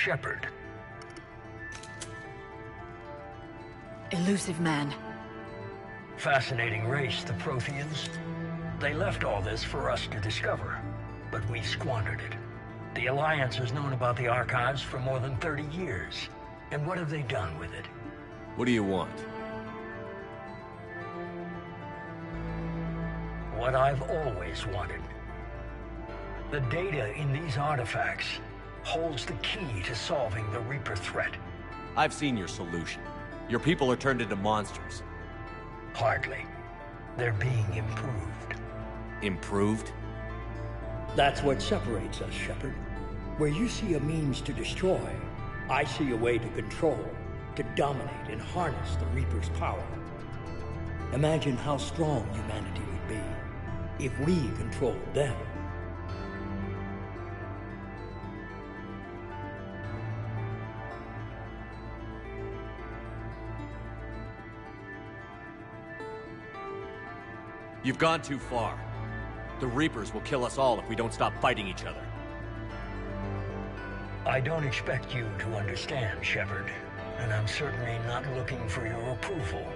Shepard. Elusive man. Fascinating race, the Protheans. They left all this for us to discover, but we squandered it. The Alliance has known about the Archives for more than 30 years. And what have they done with it? What do you want? What I've always wanted. The data in these artifacts holds the key to solving the Reaper threat. I've seen your solution. Your people are turned into monsters. Hardly. They're being improved. Improved? That's what separates us, Shepard. Where you see a means to destroy, I see a way to control, to dominate and harness the Reaper's power. Imagine how strong humanity would be if we controlled them. You've gone too far. The Reapers will kill us all if we don't stop fighting each other. I don't expect you to understand, Shepard, and I'm certainly not looking for your approval.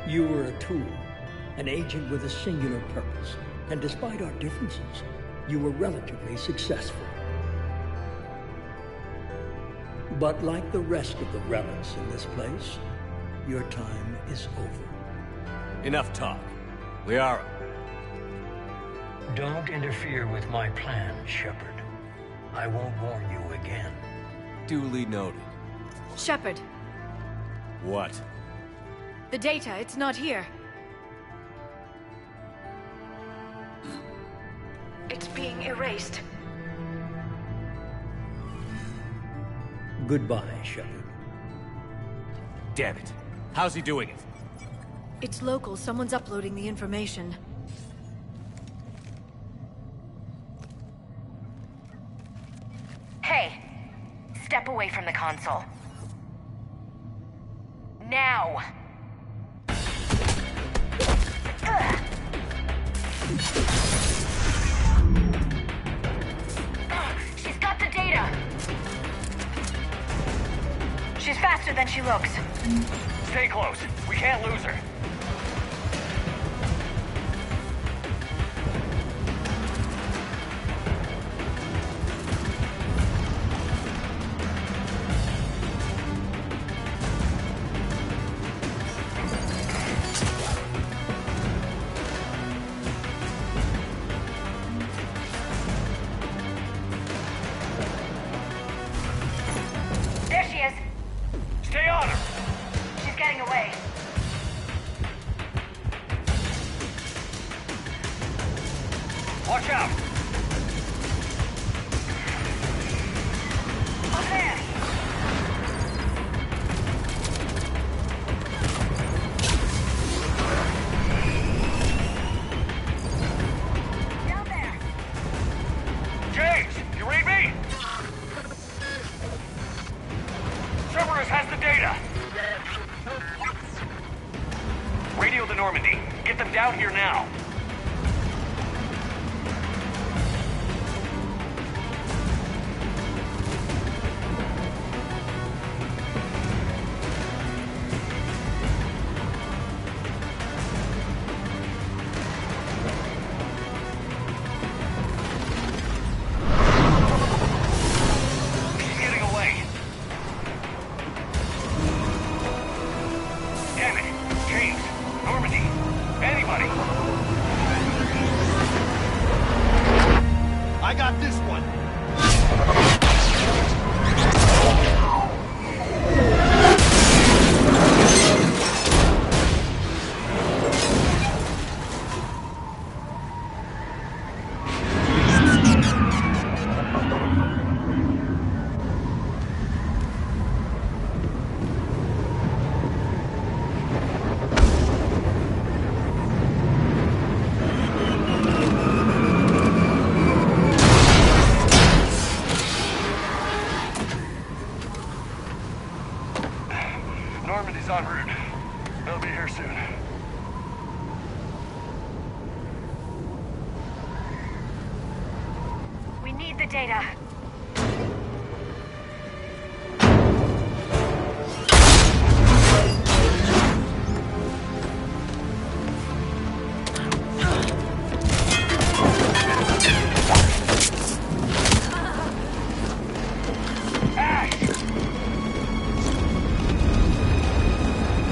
You were a tool, an agent with a singular purpose, and despite our differences, you were relatively successful. But like the rest of the relics in this place, your time is over. Enough talk. Liara. Don't interfere with my plan, Shepard. I won't warn you again. Duly noted. Shepard, What? the data, it's not here. It's being erased. Goodbye, Shepard. Damn it. How's he doing it? It's local. Someone's uploading the information. Hey, step away from the console. Now! She's got the data! She's faster than she looks. Stay close. We can't lose her. There she is. Stay on her! She's getting away. Watch out! Up there! Down there! James, you read me? Cerberus has the data! Radio the Normandy. Get them down here now. She's getting away. Damn it. James, Normandy, anybody. I got this one. Normandy's en route. They'll be here soon. We need the data.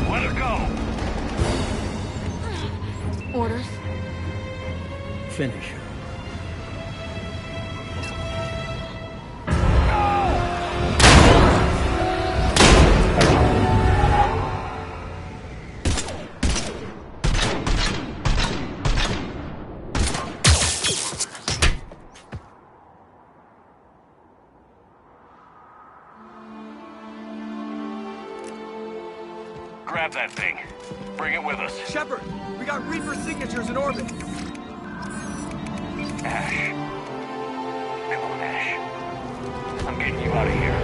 Let her go! Orders? Finish her. Grab that thing. Bring it with us. Shepard, we got Reaper signatures in orbit. Ash. Come on, Ash. I'm getting you out of here.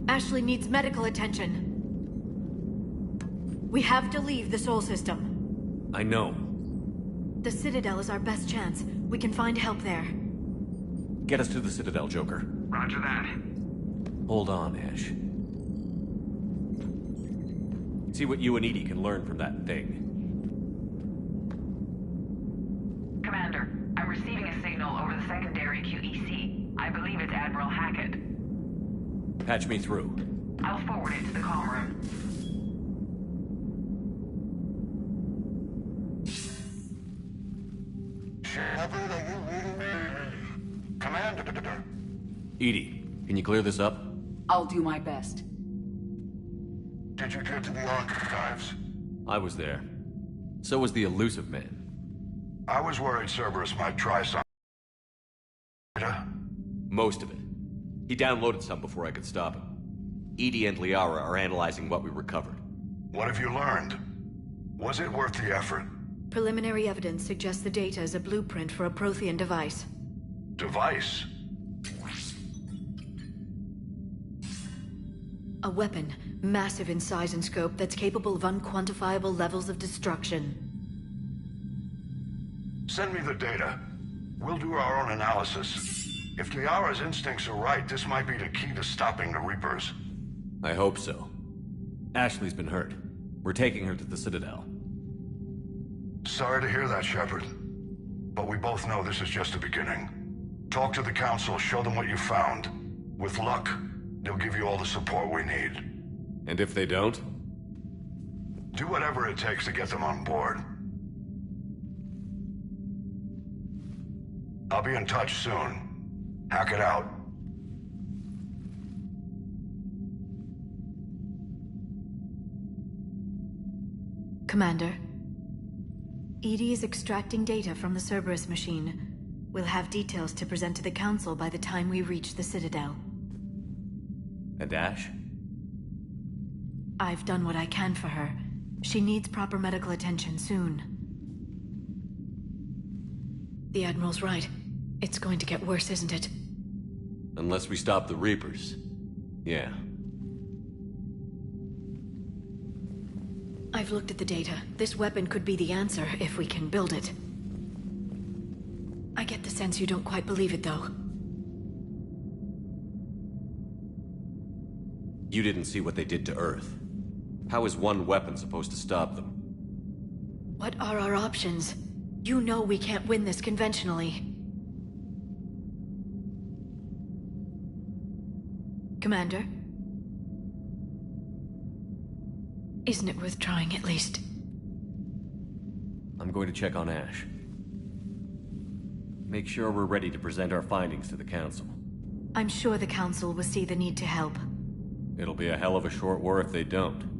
Ashley needs medical attention. We have to leave the Sol system. I know. The Citadel is our best chance. We can find help there. Get us to the Citadel, Joker. Roger that. Hold on, Ash. See what you and Edie can learn from that thing. Commander, I'm receiving a signal over the secondary QEC. I believe it's Admiral Hackett. Patch me through. I'll forward it to the comm room. Shepard, are you reading me? Commander. Edie, can you clear this up? I'll do my best. Did you get to the archives? I was there. So was the Elusive Man. I was worried Cerberus might try some data. Most of it. He downloaded some before I could stop him. Edie and Liara are analyzing what we recovered. What have you learned? Was it worth the effort? Preliminary evidence suggests the data is a blueprint for a Prothean device. Device? A weapon, massive in size and scope, that's capable of unquantifiable levels of destruction. Send me the data. We'll do our own analysis. If Liara's instincts are right, this might be the key to stopping the Reapers. I hope so. Ashley's been hurt. We're taking her to the Citadel. Sorry to hear that, Shepard. But we both know this is just the beginning. Talk to the Council, show them what you found. With luck, they'll give you all the support we need. And if they don't? Do whatever it takes to get them on board. I'll be in touch soon. Hack it out. Commander, Edie is extracting data from the Cerberus machine. We'll have details to present to the Council by the time we reach the Citadel. And Ash? I've done what I can for her. She needs proper medical attention soon. The Admiral's right. It's going to get worse, isn't it? Unless we stop the Reapers. Yeah. I've looked at the data. This weapon could be the answer if we can build it. I get the sense you don't quite believe it, though. You didn't see what they did to Earth. How is one weapon supposed to stop them? What are our options? You know we can't win this conventionally. Commander? Isn't it worth trying at least? I'm going to check on Ash. Make sure we're ready to present our findings to the Council. I'm sure the Council will see the need to help. It'll be a hell of a short war if they don't.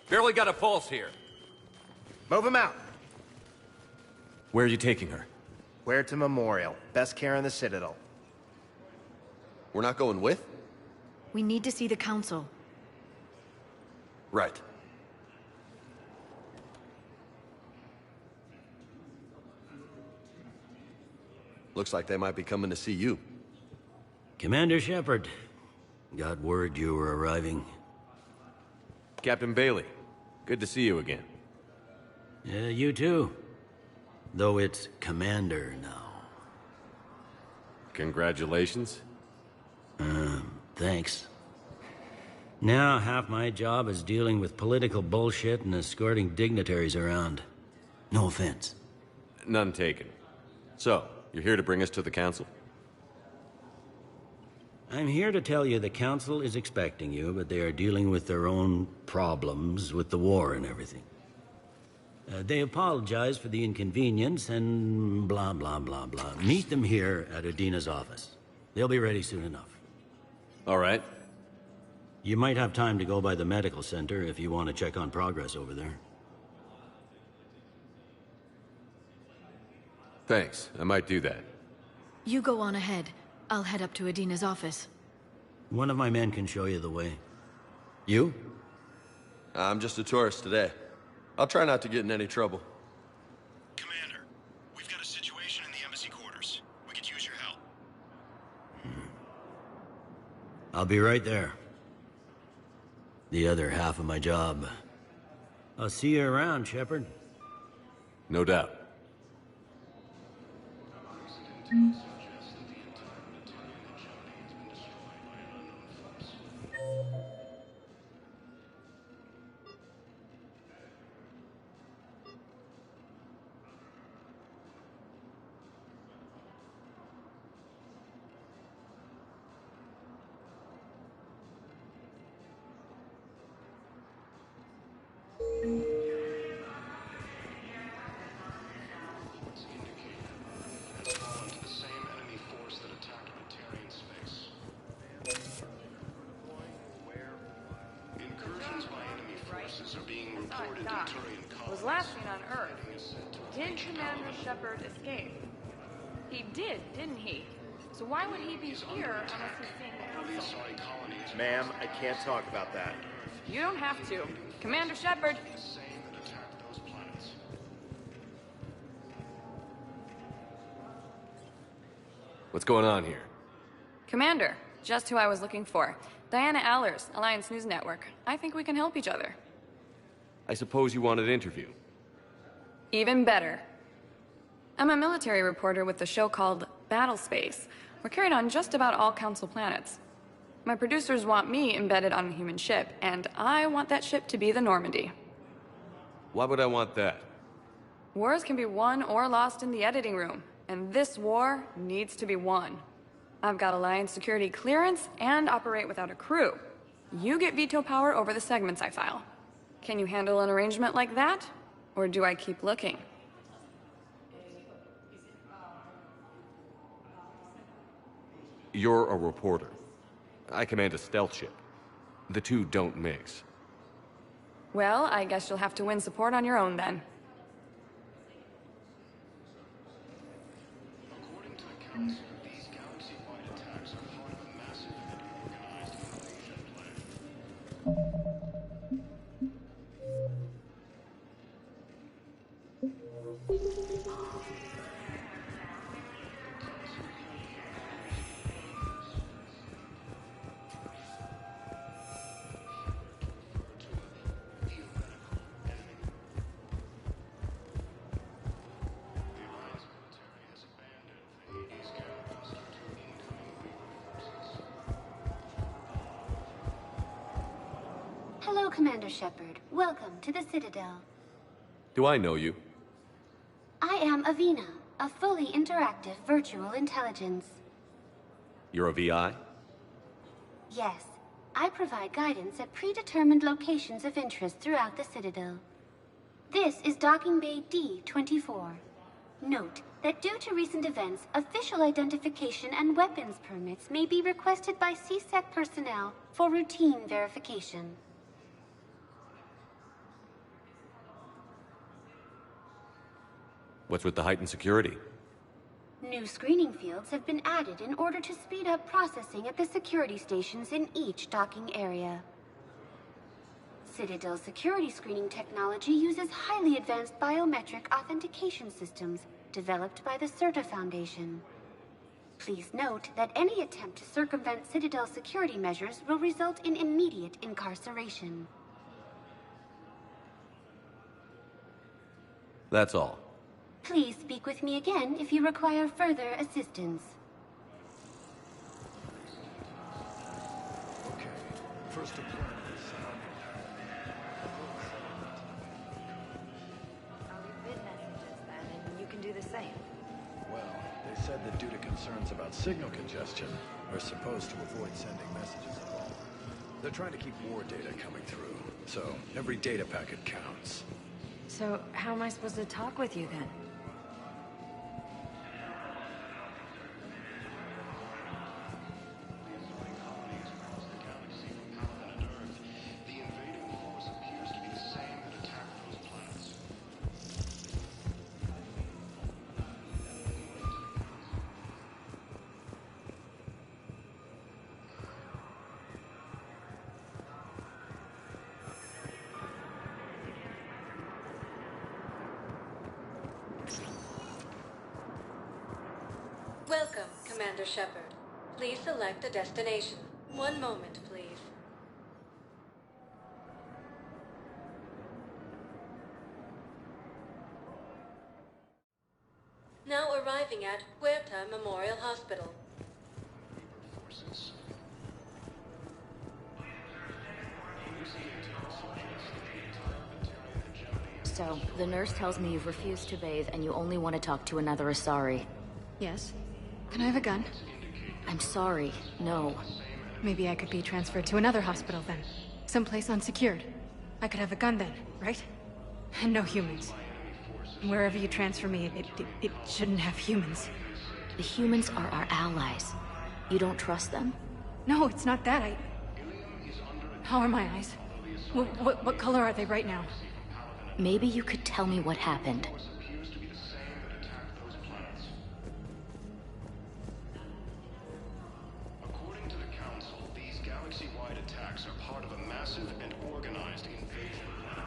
Barely got a pulse here. Move him out. Where are you taking her? Where to Memorial. Best care in the Citadel. We're not going with? We need to see the Council. Right. Looks like they might be coming to see you. Commander Shepard. Got word you were arriving. Captain Bailey, good to see you again. Yeah, you too. Though it's Commander now. Congratulations. Thanks. Now, half my job is dealing with political bullshit and escorting dignitaries around. No offense. None taken. So, you're here to bring us to the Council? I'm here to tell you the Council is expecting you, but they are dealing with their own problems with the war and everything. They apologize for the inconvenience and blah, blah, blah, blah. Meet them here at Udina's office. They'll be ready soon enough. All right. You might have time to go by the medical center if you want to check on progress over there. Thanks. I might do that. You go on ahead. I'll head up to Udina's office. One of my men can show you the way. You? I'm just a tourist today. I'll try not to get in any trouble. Commander, we've got a situation in the embassy quarters. We could use your help. I'll be right there. The other half of my job. I'll see you around, Shepard. No doubt. Was last seen on Earth. Did Commander Shepard escape? He did, didn't he? So why would he be here unless he's seeing the Council? Ma'am, I can't talk about that. You don't have to. Commander Shepard! What's going on here? Commander, just who I was looking for. Diana Allers, Alliance News Network. I think we can help each other. I suppose you wanted an interview. Even better. I'm a military reporter with a show called Battlespace. We're carried on just about all Council planets. My producers want me embedded on a human ship, and I want that ship to be the Normandy. Why would I want that? Wars can be won or lost in the editing room, and this war needs to be won. I've got Alliance security clearance and operate without a crew. You get veto power over the segments I file. Can you handle an arrangement like that? Or do I keep looking? You're a reporter. I command a stealth ship. The two don't mix. Well, I guess you'll have to win support on your own then. According to the Council, these galaxy-wide attacks are part of a massive and organized invasion plan. Hello, Commander Shepard. Welcome to the Citadel. Do I know you? I am Avina, a fully interactive virtual intelligence. You're a VI? Yes, I provide guidance at predetermined locations of interest throughout the Citadel. This is Docking Bay D-24. Note that due to recent events, official identification and weapons permits may be requested by CSEC personnel for routine verification. What's with the heightened security? New screening fields have been added in order to speed up processing at the security stations in each docking area. Citadel's security screening technology uses highly advanced biometric authentication systems developed by the CERTA Foundation. Please note that any attempt to circumvent Citadel's security measures will result in immediate incarceration. That's all. Please speak with me again if you require further assistance. Okay, first deployment is I'll leave bid messages then, and you can do the same. Well, they said that due to concerns about signal congestion, we're supposed to avoid sending messages at all. They're trying to keep war data coming through, so every data packet counts. So, how am I supposed to talk with you then? Welcome, Commander Shepard. Please select a destination. One moment, please. Now arriving at Huerta Memorial Hospital. So, the nurse tells me you've refused to bathe and you only want to talk to another Asari. Yes. Can I have a gun? I'm sorry, no. Maybe I could be transferred to another hospital then. Someplace unsecured. I could have a gun then, right? And no humans. Wherever you transfer me, it shouldn't have humans. The humans are our allies. You don't trust them? No, it's not that. How are my eyes? What color are they right now? Maybe you could tell me what happened. According to the Council, these galaxy-wide attacks are part of a massive and organized invasion plan.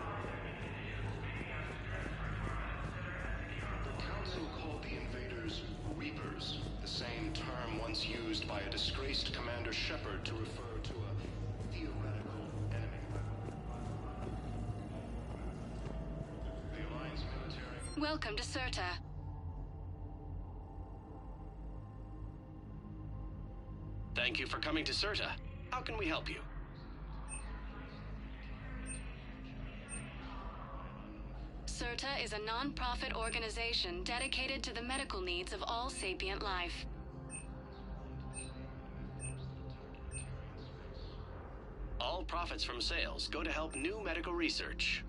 The Council called the invaders Reapers, the same term once used by a disgraced Commander Shepard to refer to a theoretical enemy. The Alliance military... Welcome to CERTA. Thank you for coming to CERTA. How can we help you? CERTA is a non-profit organization dedicated to the medical needs of all sapient life. All profits from sales go to help new medical research.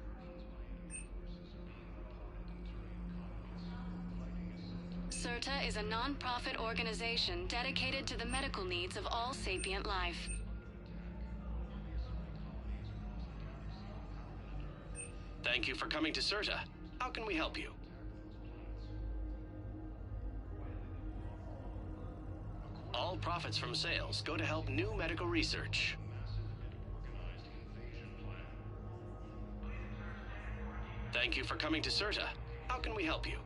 CERTA is a non-profit organization dedicated to the medical needs of all sapient life. Thank you for coming to CERTA. How can we help you? All profits from sales go to help new medical research. Thank you for coming to CERTA. How can we help you?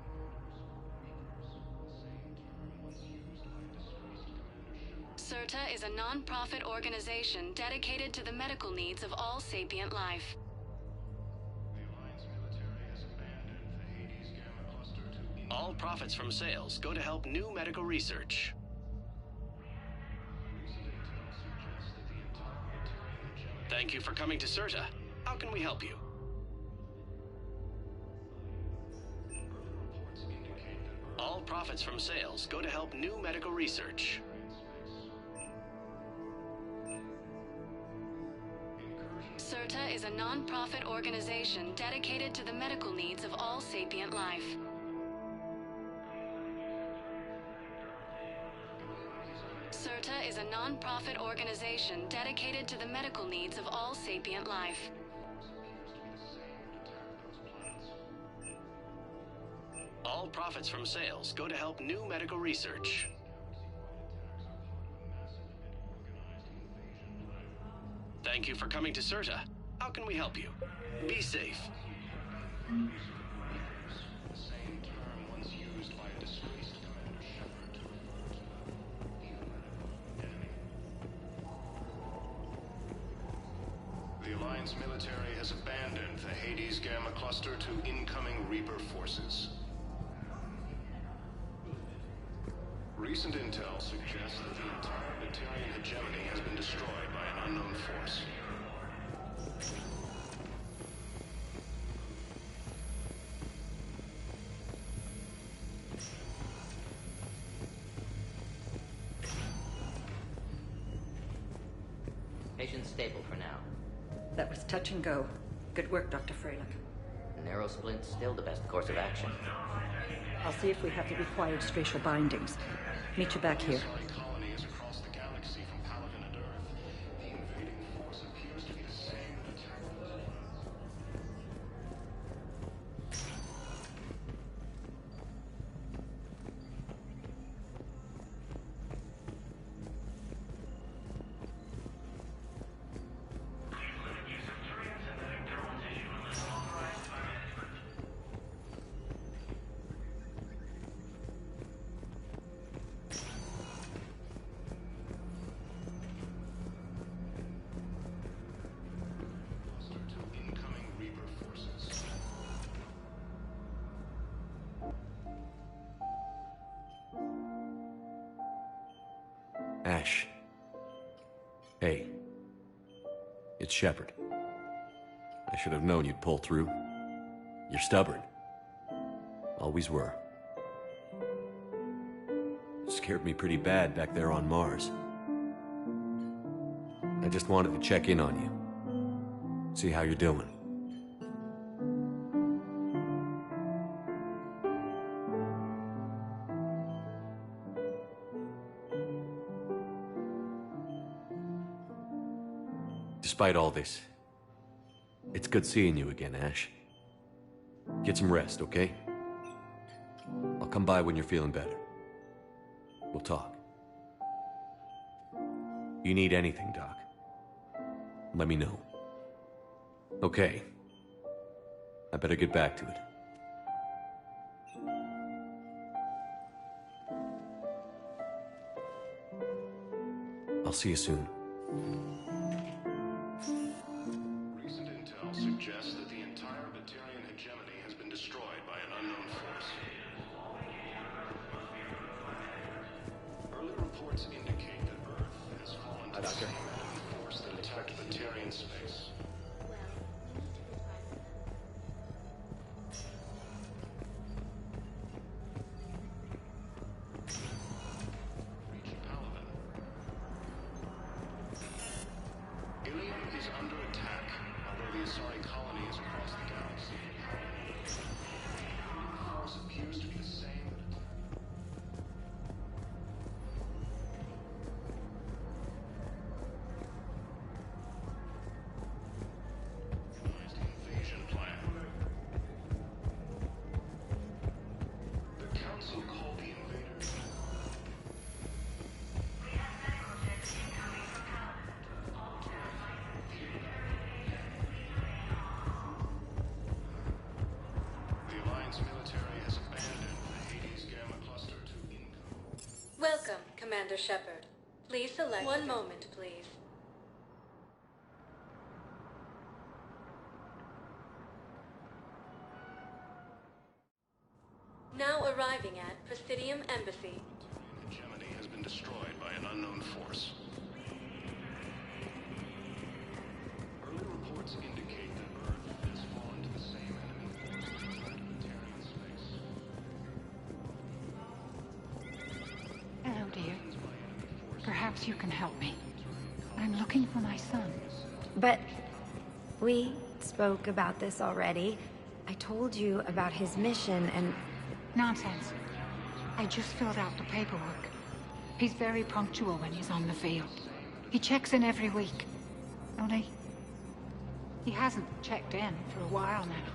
CERTA is a non-profit organization dedicated to the medical needs of all sapient life. All profits from sales go to help new medical research. Thank you for coming to CERTA. How can we help you? All profits from sales go to help new medical research. CERTA is a non-profit organization dedicated to the medical needs of all sapient life. CERTA is a non-profit organization dedicated to the medical needs of all sapient life. All profits from sales go to help new medical research. Thank you for coming to CERTA. How can we help you? Be safe. The Alliance military has abandoned the Hades Gamma Cluster to incoming Reaper forces. Recent intel suggests that the entire Batarian hegemony has been destroyed by an unknown force. Patient stable for now. That was touch and go. Good work, Dr. Freilich. Narrow splint's still the best course of action. I'll see if we have the required spatial bindings. Meet you back here. Colony is across the galaxy from Paladin and Earth. The invading force appears to be the same Ash. Hey. It's Shepard. I should have known you'd pull through. You're stubborn. Always were. Scared me pretty bad back there on Mars. I just wanted to check in on you. See how you're doing. Despite all this, it's good seeing you again, Ash. Get some rest, okay? I'll come by when you're feeling better. We'll talk. You need anything, Doc, let me know. Okay. I better get back to it. I'll see you soon. Recent intel suggests that the entire Batarian hegemony has been destroyed by an unknown force. Early reports indicate that Earth has fallen to the same enemy force that attacked Batarian space. Reach Paladin. Ilium is under attack, although the Asari colony is across the galaxy. The force appears to be the same. Commander Shepard. Please select... One moment, please. Now arriving at Presidium Embassy. Hegemony has been destroyed by an unknown force. Early reports indicate that Earth has fallen to the same enemy force as Batarian space. Hello, dear. Perhaps you can help me. I'm looking for my son. But we spoke about this already. I told you about his mission and... Nonsense. I just filled out the paperwork. He's very punctual when he's on the field. He checks in every week. Only... he hasn't checked in for a while now.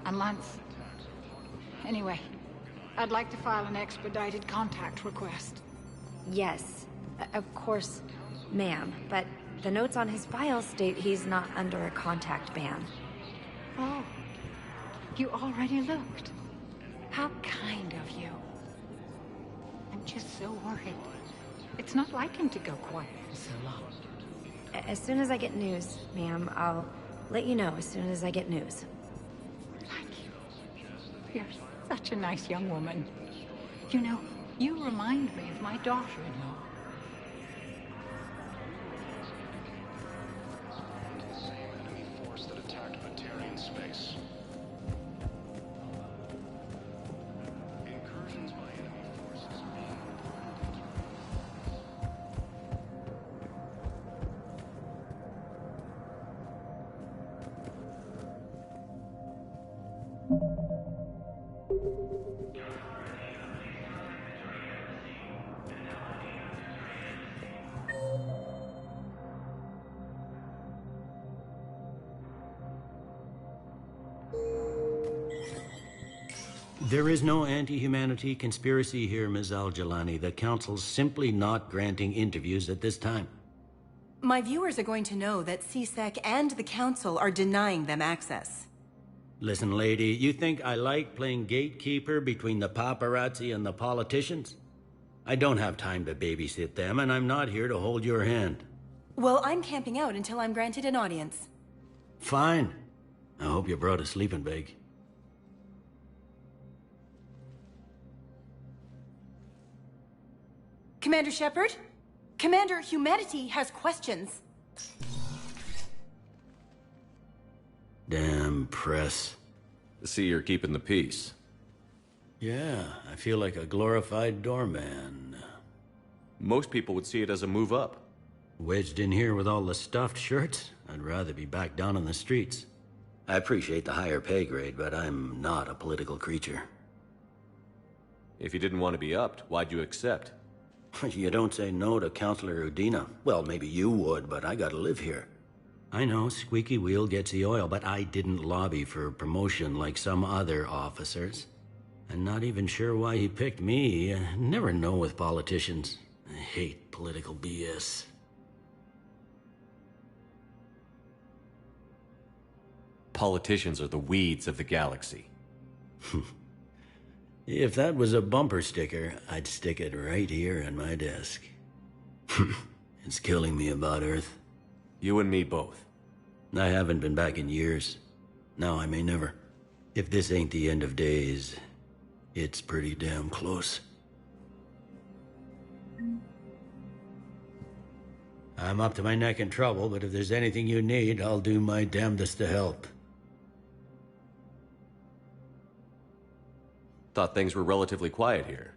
A month. Anyway, I'd like to file an expedited contact request. Yes, of course, ma'am. But the notes on his file state he's not under a contact ban. Oh. You already looked. How kind of you. I'm just so worried. It's not like him to go quiet for so long. As soon as I get news, ma'am, I'll let you know as soon as I get news. Thank you. You're such a nice young woman. You know, you remind me of my daughter-in-law. The same enemy force that attacked Batarian space. Incursions by enemy forces being reported There is no anti-humanity conspiracy here, Ms. Al-Jalani. The Council's simply not granting interviews at this time. My viewers are going to know that CSEC and the Council are denying them access. Listen, lady, you think I like playing gatekeeper between the paparazzi and the politicians? I don't have time to babysit them, and I'm not here to hold your hand. Well, I'm camping out until I'm granted an audience. Fine. I hope you brought a sleeping bag. Commander Shepard? Commander, humanity has questions. Damn press. I see you're keeping the peace. Yeah, I feel like a glorified doorman. Most people would see it as a move up. Wedged in here with all the stuffed shirts? I'd rather be back down on the streets. I appreciate the higher pay grade, but I'm not a political creature. If you didn't want to be upped, why'd you accept? You don't say no to Counselor Udina. Well, maybe you would, but I gotta live here. I know, squeaky wheel gets the oil, but I didn't lobby for promotion like some other officers. I'm not even sure why he picked me. I never know with politicians. I hate political BS. Politicians are the weeds of the galaxy. If that was a bumper sticker, I'd stick it right here on my desk. It's killing me about Earth. You and me both. I haven't been back in years. Now I may never. If this ain't the end of days, it's pretty damn close. I'm up to my neck in trouble, but if there's anything you need, I'll do my damnedest to help. Thought things were relatively quiet here.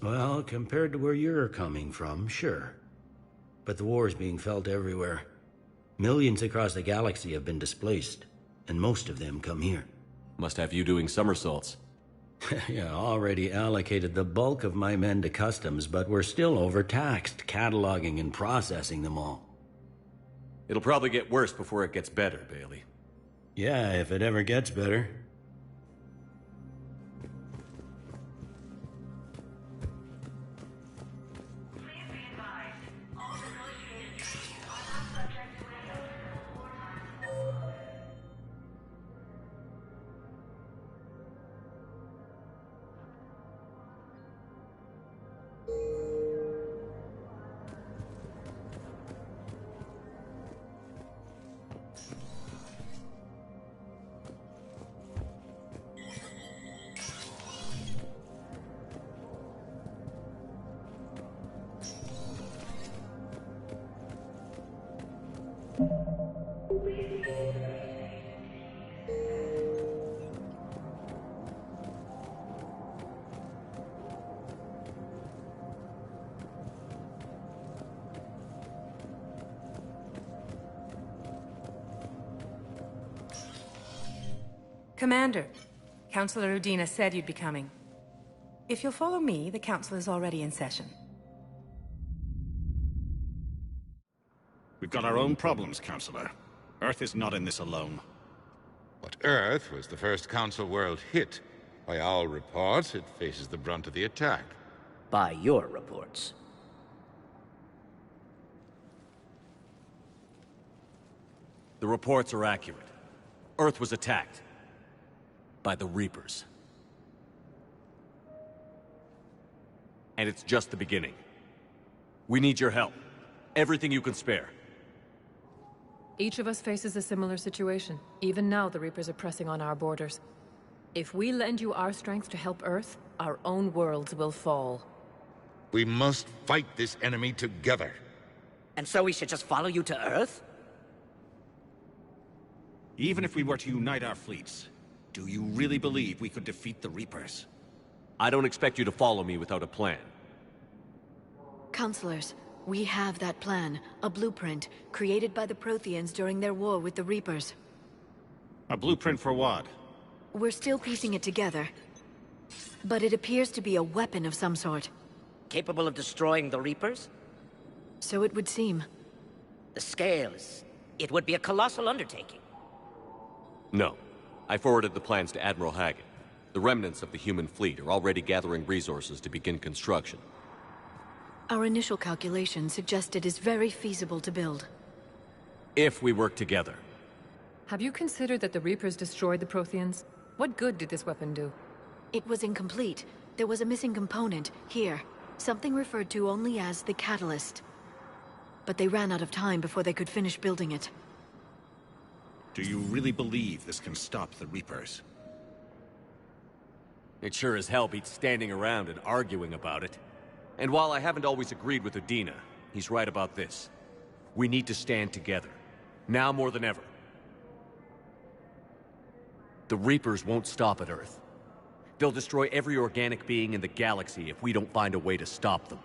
Well, compared to where you're coming from, sure. But the war's being felt everywhere. Millions across the galaxy have been displaced, and most of them come here. Must have you doing somersaults. Yeah, already allocated the bulk of my men to customs, but we're still overtaxed, cataloging and processing them all. It'll probably get worse before it gets better, Bailey. Yeah, if it ever gets better. Commander, Councilor Udina said you'd be coming. If you'll follow me, the council is already in session. We've got our own problems, Councilor. Earth is not in this alone. But Earth was the first Council world hit. By all reports, it faces the brunt of the attack. By your reports. The reports are accurate. Earth was attacked. By the Reapers. And it's just the beginning. We need your help. Everything you can spare. Each of us faces a similar situation. Even now, the Reapers are pressing on our borders. If we lend you our strength to help Earth, our own worlds will fall. We must fight this enemy together. And so we should just follow you to Earth? Even if we were to unite our fleets, do you really believe we could defeat the Reapers? I don't expect you to follow me without a plan. Counselors, we have that plan. A blueprint, created by the Protheans during their war with the Reapers. A blueprint for what? We're still piecing it together. But it appears to be a weapon of some sort. Capable of destroying the Reapers? So it would seem. The scales. It would be a colossal undertaking. No. I forwarded the plans to Admiral Hackett. The remnants of the human fleet are already gathering resources to begin construction. Our initial calculations suggest it is very feasible to build. If we work together. Have you considered that the Reapers destroyed the Protheans? What good did this weapon do? It was incomplete. There was a missing component, here. Something referred to only as the Catalyst. But they ran out of time before they could finish building it. Do you really believe this can stop the Reapers? It sure as hell beats standing around and arguing about it. And while I haven't always agreed with Udina, he's right about this. We need to stand together. Now more than ever. The Reapers won't stop at Earth. They'll destroy every organic being in the galaxy if we don't find a way to stop them.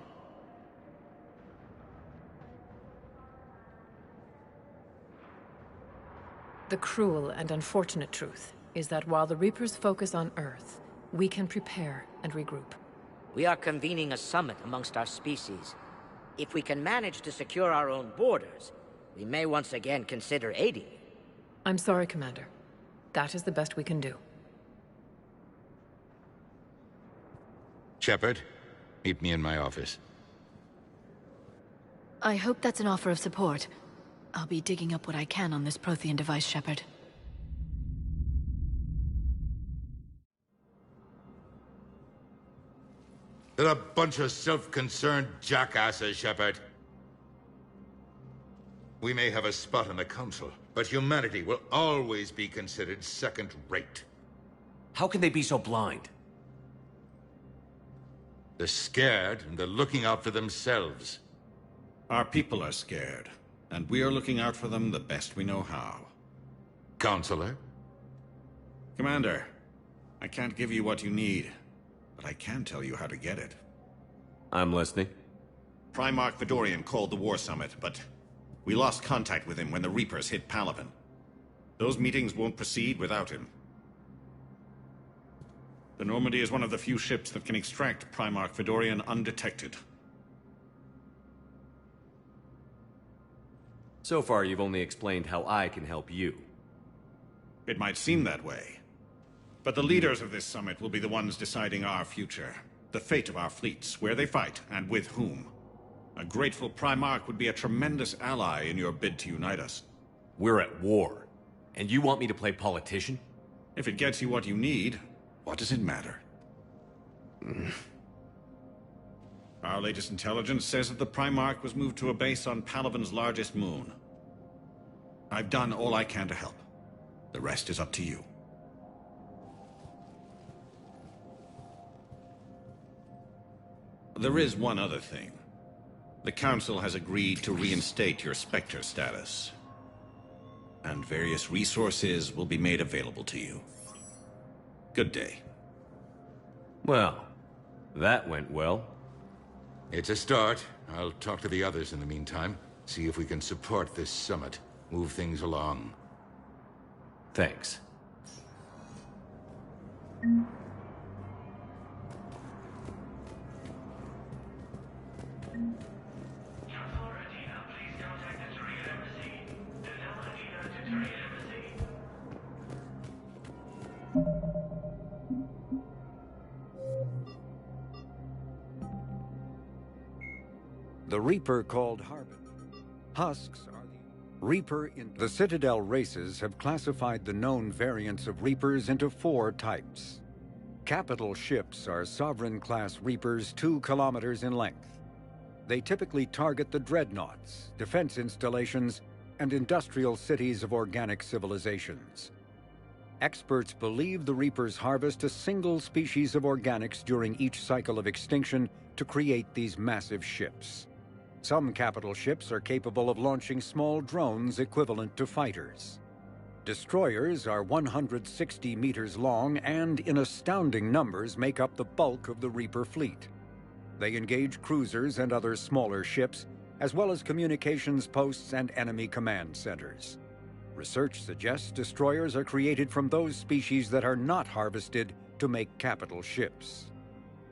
The cruel and unfortunate truth is that while the Reapers focus on Earth, we can prepare and regroup. We are convening a summit amongst our species. If we can manage to secure our own borders, we may once again consider aiding you. I'm sorry, Commander. That is the best we can do. Shepard, meet me in my office. I hope that's an offer of support. I'll be digging up what I can on this Prothean device, Shepard. They're a bunch of self-concerned jackasses, Shepard. We may have a spot on the Council, but humanity will always be considered second-rate. How can they be so blind? They're scared, and they're looking out for themselves. Our people are scared, and we are looking out for them the best we know how. Counselor? Commander, I can't give you what you need, but I can tell you how to get it. I'm listening. Primarch Fedorian called the War Summit, but we lost contact with him when the Reapers hit Palaven. Those meetings won't proceed without him. The Normandy is one of the few ships that can extract Primarch Fedorian undetected. So far, you've only explained how I can help you. It might seem that way. But the leaders of this summit will be the ones deciding our future. The fate of our fleets, where they fight, and with whom. A grateful Primarch would be a tremendous ally in your bid to unite us. We're at war. And you want me to play politician? If it gets you what you need, what does it matter? Our latest intelligence says that the Primarch was moved to a base on Palaven's largest moon. I've done all I can to help. The rest is up to you. There is one other thing. The Council has agreed to reinstate your Spectre status. And various resources will be made available to you. Good day. Well, that went well. It's a start. I'll talk to the others in the meantime. See if we can support this summit. Move things along. Thanks. The Reaper called Harbin. Husks are the Reaper in the Citadel races have classified the known variants of Reapers into 4 types. Capital ships are Sovereign-class Reapers 2 kilometers in length. They typically target the dreadnoughts, defense installations, and industrial cities of organic civilizations. Experts believe the Reapers harvest a single species of organics during each cycle of extinction to create these massive ships. Some capital ships are capable of launching small drones equivalent to fighters. Destroyers are 160 meters long and, in astounding numbers, make up the bulk of the Reaper fleet. They engage cruisers and other smaller ships, as well as communications posts and enemy command centers. Research suggests destroyers are created from those species that are not harvested to make capital ships.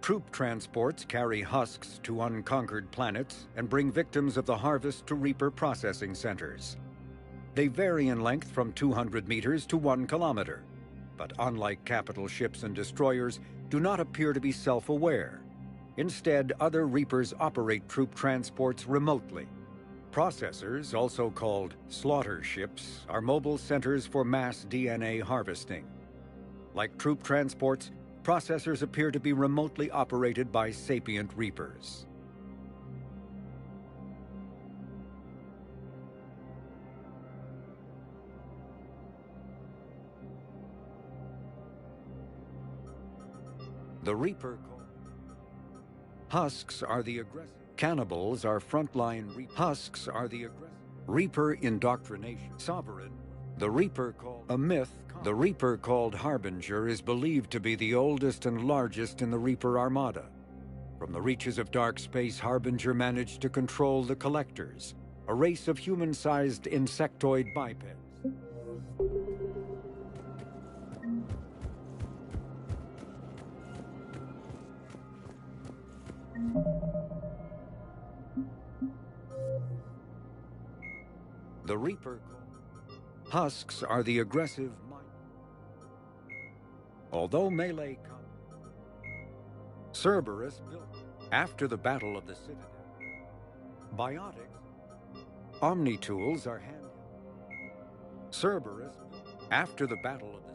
Troop transports carry husks to unconquered planets and bring victims of the harvest to Reaper processing centers. They vary in length from 200 meters to 1 kilometer, but unlike capital ships and destroyers, do not appear to be self-aware. Instead, other Reapers operate troop transports remotely. Processors, also called slaughter ships, are mobile centers for mass DNA harvesting. Like troop transports, processors appear to be remotely operated by sapient Reapers. The Reaper Husks are the aggressive. Cannibals are frontline Husks are the aggressive. Reaper indoctrination. Sovereign. The Reaper called a myth. The Reaper called Harbinger is believed to be the oldest and largest in the Reaper Armada. From the reaches of dark space, Harbinger managed to control the Collectors, a race of human-sized insectoid bipeds. The Reaper Husks are the aggressive. Although melee Cerberus built after the Battle of the Citadel. Biotics. Omni-tools are handled. Cerberus after the Battle of the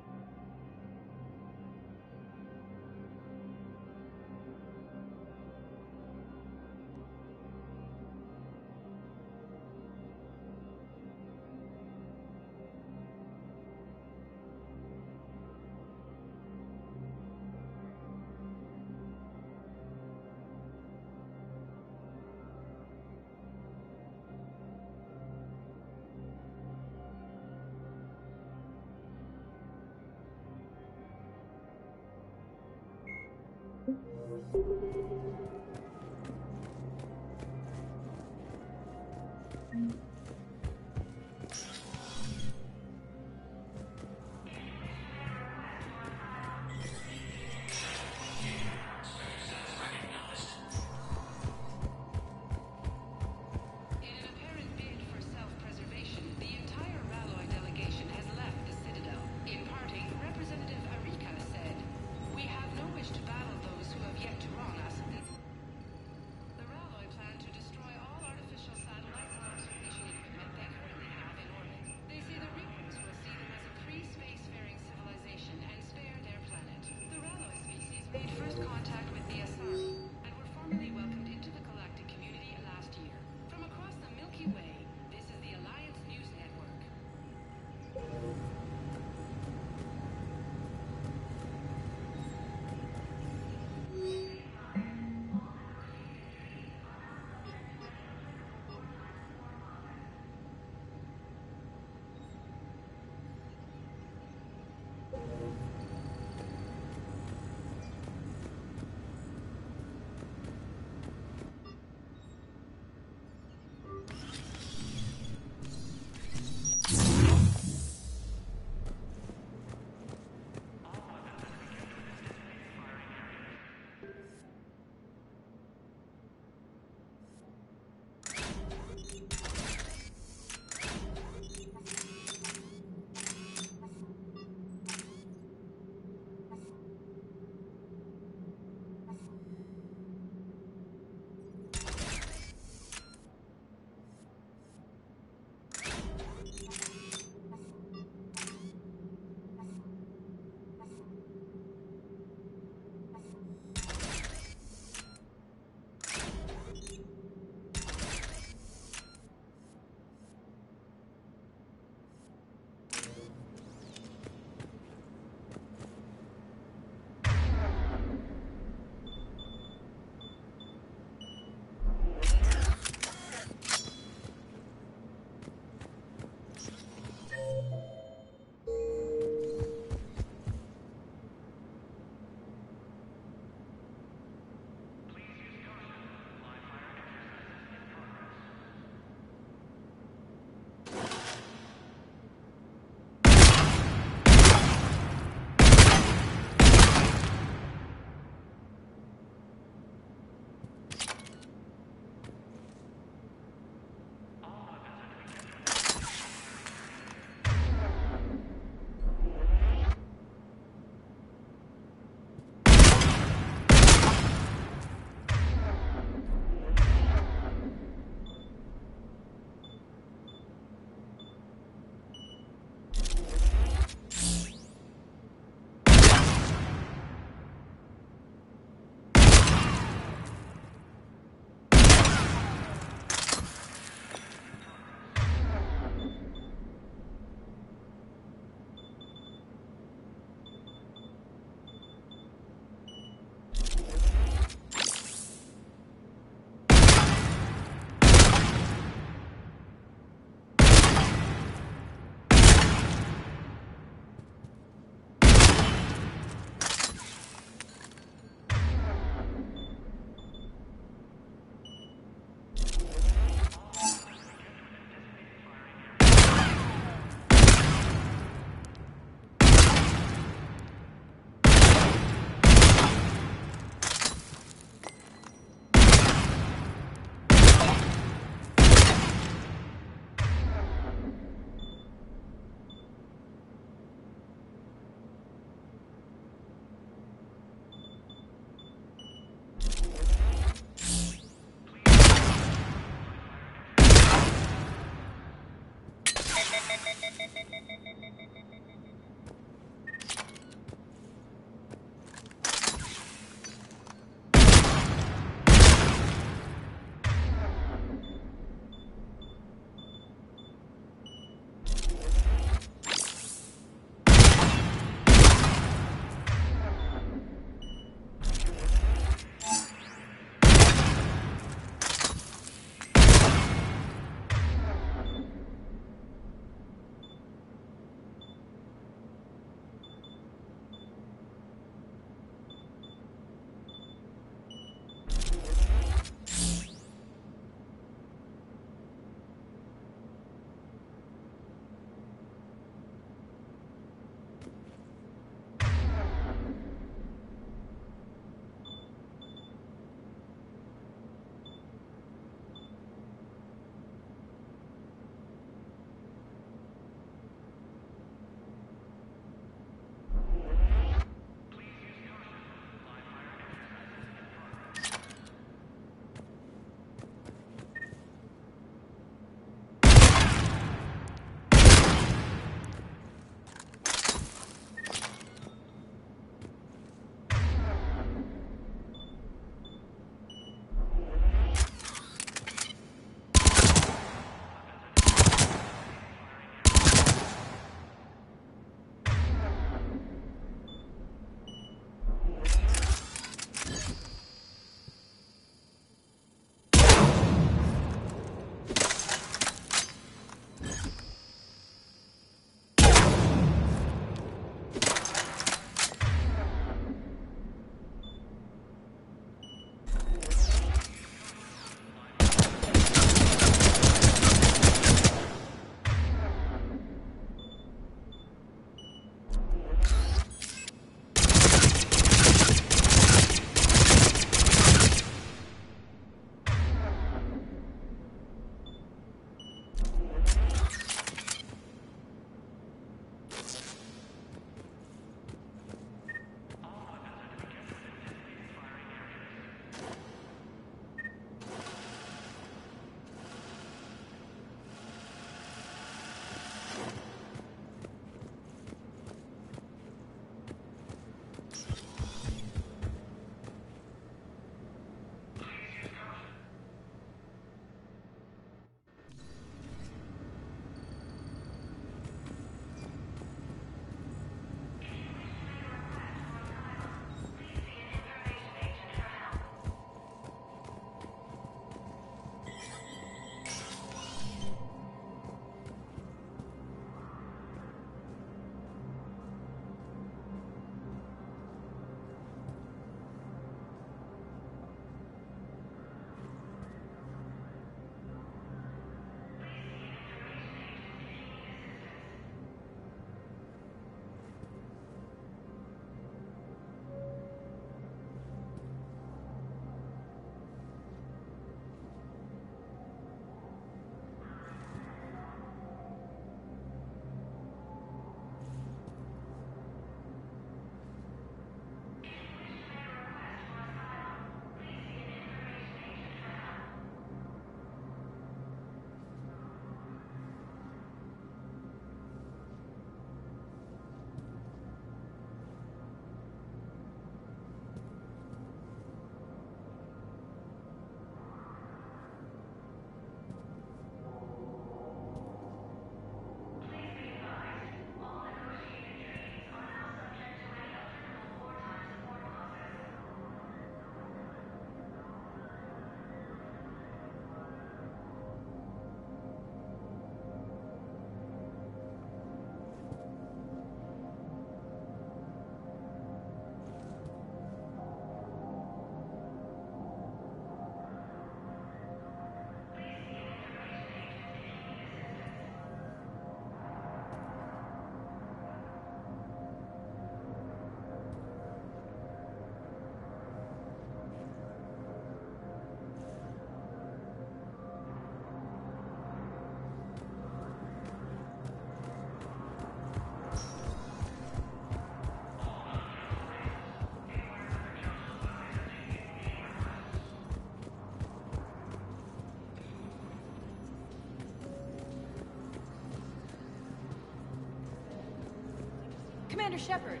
Commander Shepard.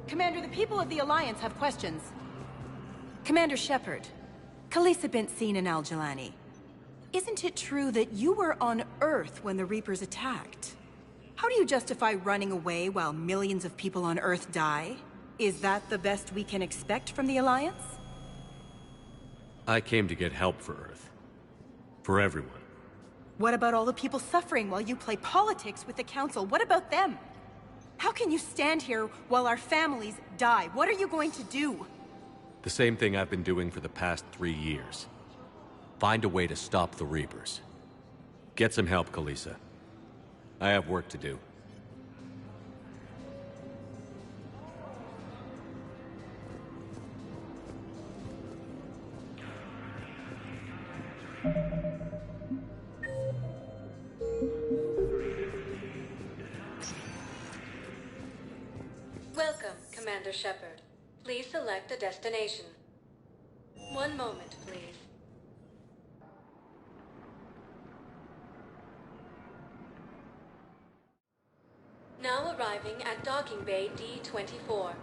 Commander, the people of the Alliance have questions. Commander Shepard, Khalisah bint Sinan al-Jilani. Isn't it true that you were on Earth when the Reapers attacked? How do you justify running away while millions of people on Earth die? Is that the best we can expect from the Alliance? I came to get help for Earth. For everyone. What about all the people suffering while you play politics with the Council? What about them? How can you stand here while our families die? What are you going to do? The same thing I've been doing for the past 3 years. Find a way to stop the Reapers. Get some help, Khalisah. I have work to do. Welcome, Commander Shepard. Please select a destination. One moment, please. Now arriving at Docking Bay D-24.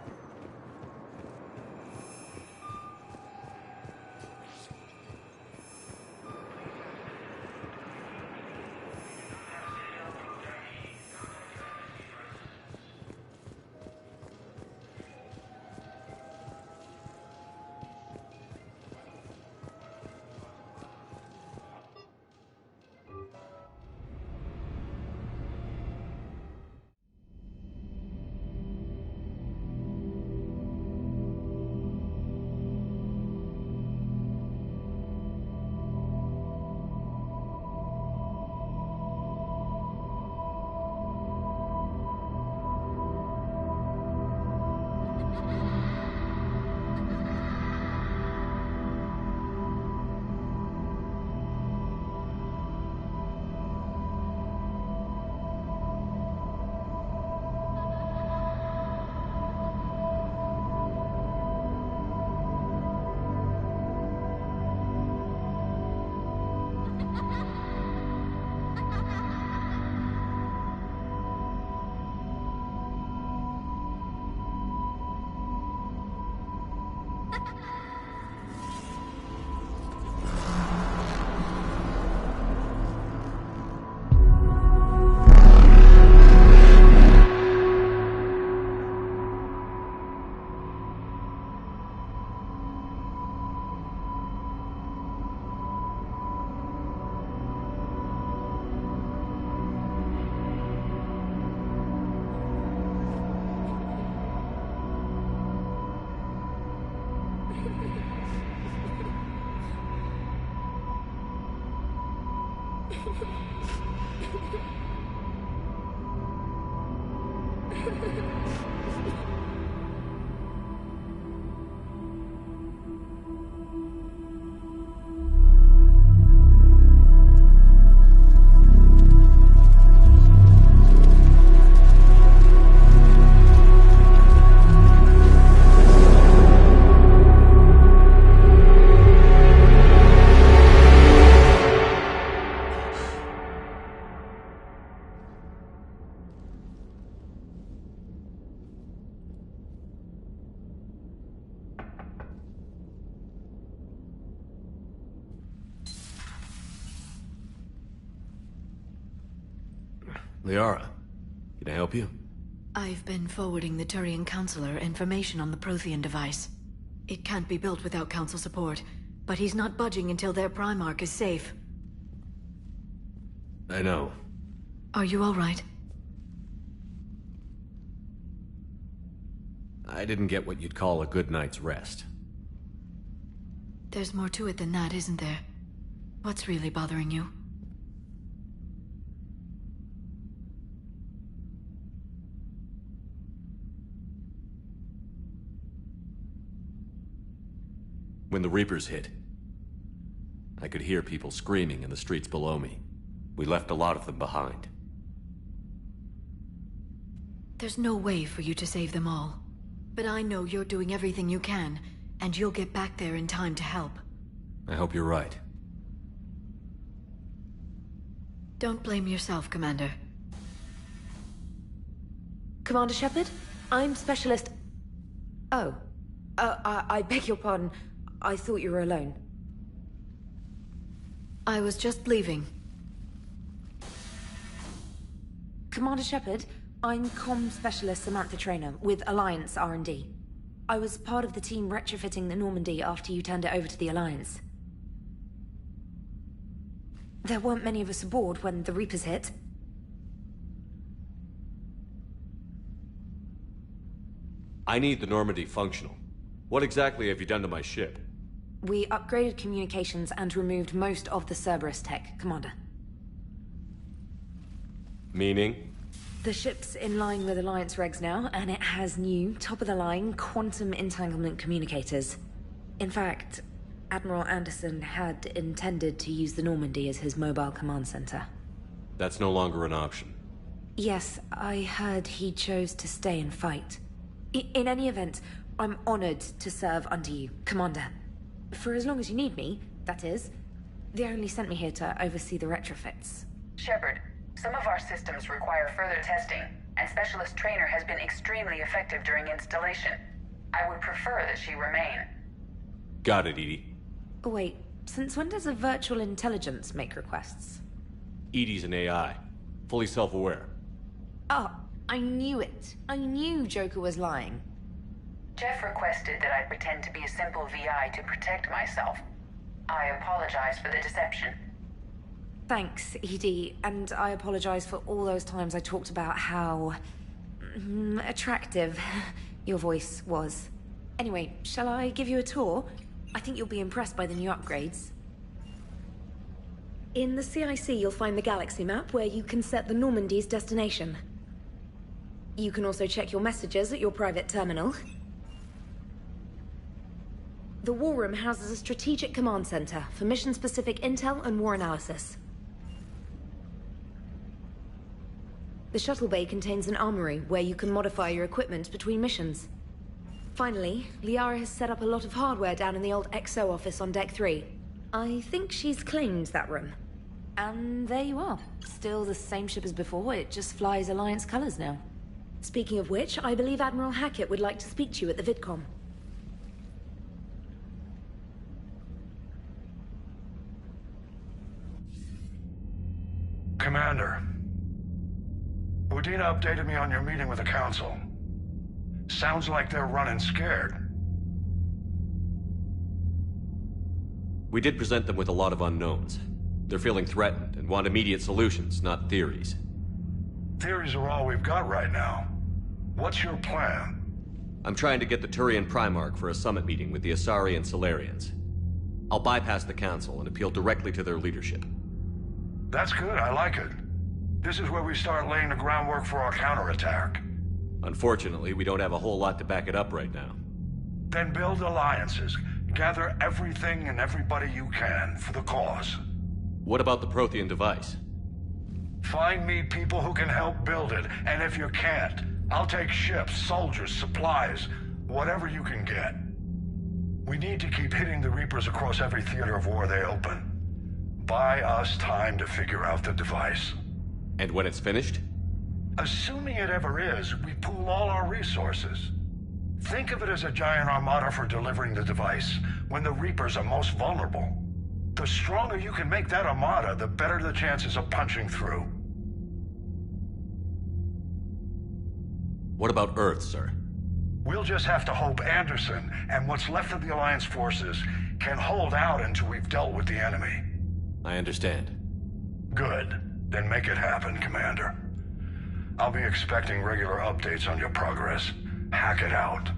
Liara, can I help you? I've been forwarding the Turian Counselor information on the Prothean device. It can't be built without Council support, but he's not budging until their Primarch is safe. I know. Are you all right? I didn't get what you'd call a good night's rest. There's more to it than that, isn't there? What's really bothering you? When the Reapers hit, I could hear people screaming in the streets below me. We left a lot of them behind. There's no way for you to save them all. But I know you're doing everything you can, and you'll get back there in time to help. I hope you're right. Don't blame yourself, Commander. Commander Shepard? I'm Specialist... Oh. I beg your pardon. I thought you were alone. I was just leaving. Commander Shepard, I'm Comm Specialist Samantha Traynor with Alliance R&D. I was part of the team retrofitting the Normandy after you turned it over to the Alliance. There weren't many of us aboard when the Reapers hit. I need the Normandy functional. What exactly have you done to my ship? We upgraded communications and removed most of the Cerberus tech, Commander. Meaning? The ship's in line with Alliance regs now, and it has new, top-of-the-line, quantum entanglement communicators. In fact, Admiral Anderson had intended to use the Normandy as his mobile command center. That's no longer an option. Yes, I heard he chose to stay and fight. In any event, I'm honored to serve under you, Commander. For as long as you need me, that is. They only sent me here to oversee the retrofits. Shepard, some of our systems require further testing, and Specialist Traynor has been extremely effective during installation. I would prefer that she remain. Got it, EDI. Oh, wait, since when does a virtual intelligence make requests? EDI's an AI. Fully self-aware. Oh, I knew it. I knew Joker was lying. Jeff requested that I pretend to be a simple VI to protect myself. I apologize for the deception. Thanks, EDI, and I apologize for all those times I talked about how... attractive your voice was. Anyway, shall I give you a tour? I think you'll be impressed by the new upgrades. In the CIC, you'll find the galaxy map where you can set the Normandy's destination. You can also check your messages at your private terminal. The War Room houses a strategic command center for mission-specific intel and war analysis. The shuttle bay contains an armory where you can modify your equipment between missions. Finally, Liara has set up a lot of hardware down in the old XO office on Deck 3. I think she's claimed that room. And there you are. Still the same ship as before, it just flies Alliance colors now. Speaking of which, I believe Admiral Hackett would like to speak to you at the VidCom. Commander, Udina updated me on your meeting with the Council. Sounds like they're running scared. We did present them with a lot of unknowns. They're feeling threatened and want immediate solutions, not theories. Theories are all we've got right now. What's your plan? I'm trying to get the Turian Primarch for a summit meeting with the Asari and Salarians. I'll bypass the Council and appeal directly to their leadership. That's good, I like it. This is where we start laying the groundwork for our counterattack. Unfortunately, we don't have a whole lot to back it up right now. Then build alliances. Gather everything and everybody you can for the cause. What about the Prothean device? Find me people who can help build it, and if you can't, I'll take ships, soldiers, supplies, whatever you can get. We need to keep hitting the Reapers across every theater of war they open. Buy us time to figure out the device. And when it's finished? Assuming it ever is, we pool all our resources. Think of it as a giant armada for delivering the device, when the Reapers are most vulnerable. The stronger you can make that armada, the better the chances of punching through. What about Earth, sir? We'll just have to hope Anderson, and what's left of the Alliance forces, can hold out until we've dealt with the enemy. I understand. Good. Then make it happen, Commander. I'll be expecting regular updates on your progress. Hack it out.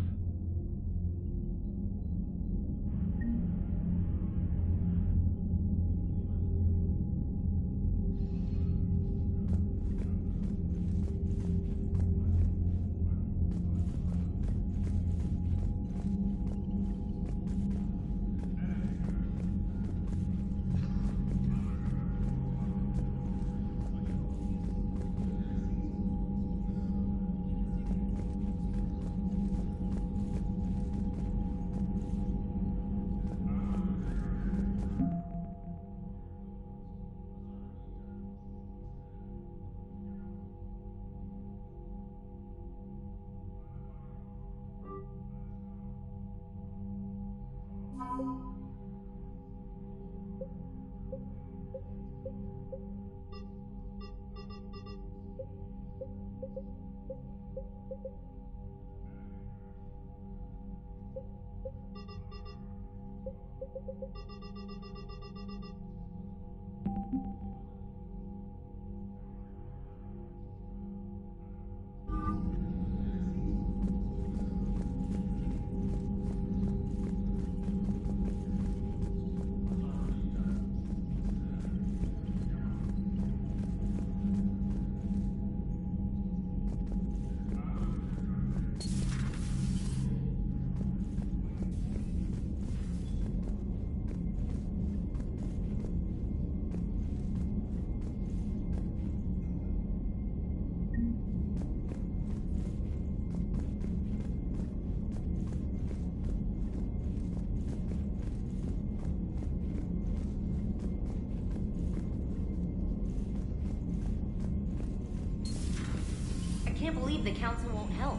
I can't believe the Council won't help.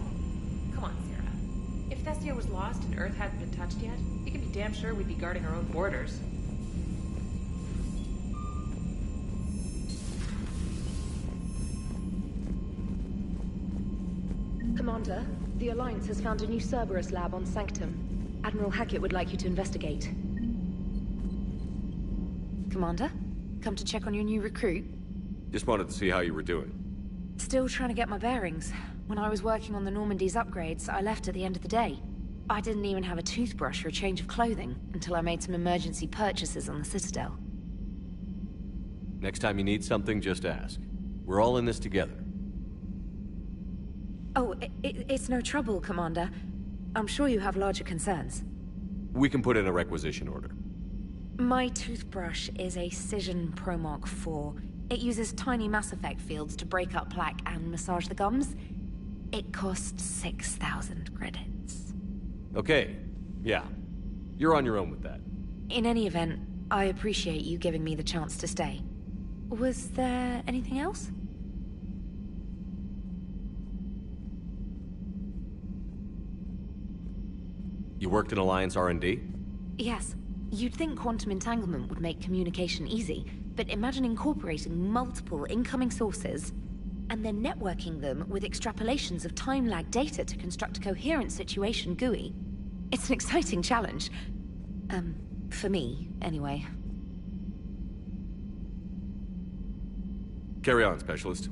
Come on, Sarah. If Thessia was lost and Earth hadn't been touched yet, you can be damn sure we'd be guarding our own borders. Commander, the Alliance has found a new Cerberus lab on Sanctum. Admiral Hackett would like you to investigate. Commander, come to check on your new recruit? Just wanted to see how you were doing. Still trying to get my bearings. When I was working on the Normandy's upgrades, I left at the end of the day. I didn't even have a toothbrush or a change of clothing until I made some emergency purchases on the Citadel. Next time you need something, just ask. We're all in this together. Oh, it's no trouble, Commander. I'm sure you have larger concerns. We can put in a requisition order. My toothbrush is a Cision Pro Mark IV. It uses tiny Mass Effect fields to break up plaque and massage the gums. It costs 6,000 credits. Okay, yeah. You're on your own with that. In any event, I appreciate you giving me the chance to stay. Was there anything else? You worked in Alliance R&D? Yes. You'd think quantum entanglement would make communication easy, but imagine incorporating multiple incoming sources and then networking them with extrapolations of time-lag data to construct a coherent situation GUI. It's an exciting challenge. For me, anyway. Carry on, Specialist.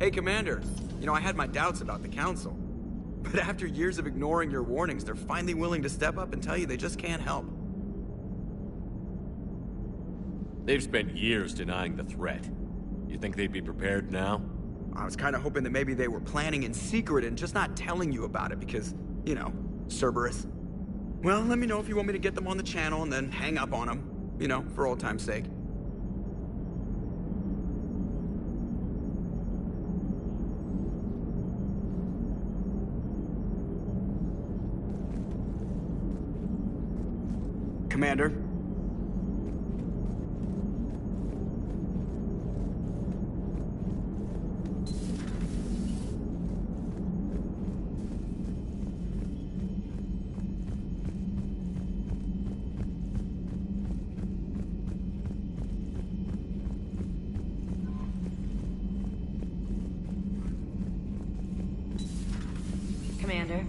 Hey, Commander. You know, I had my doubts about the Council. But after years of ignoring your warnings, they're finally willing to step up and tell you they just can't help. They've spent years denying the threat. You think they'd be prepared now? I was kind of hoping that maybe they were planning in secret and just not telling you about it because, you know, Cerberus. Well, let me know if you want me to get them on the channel and then hang up on them. You know, for old time's sake. Commander? Commander.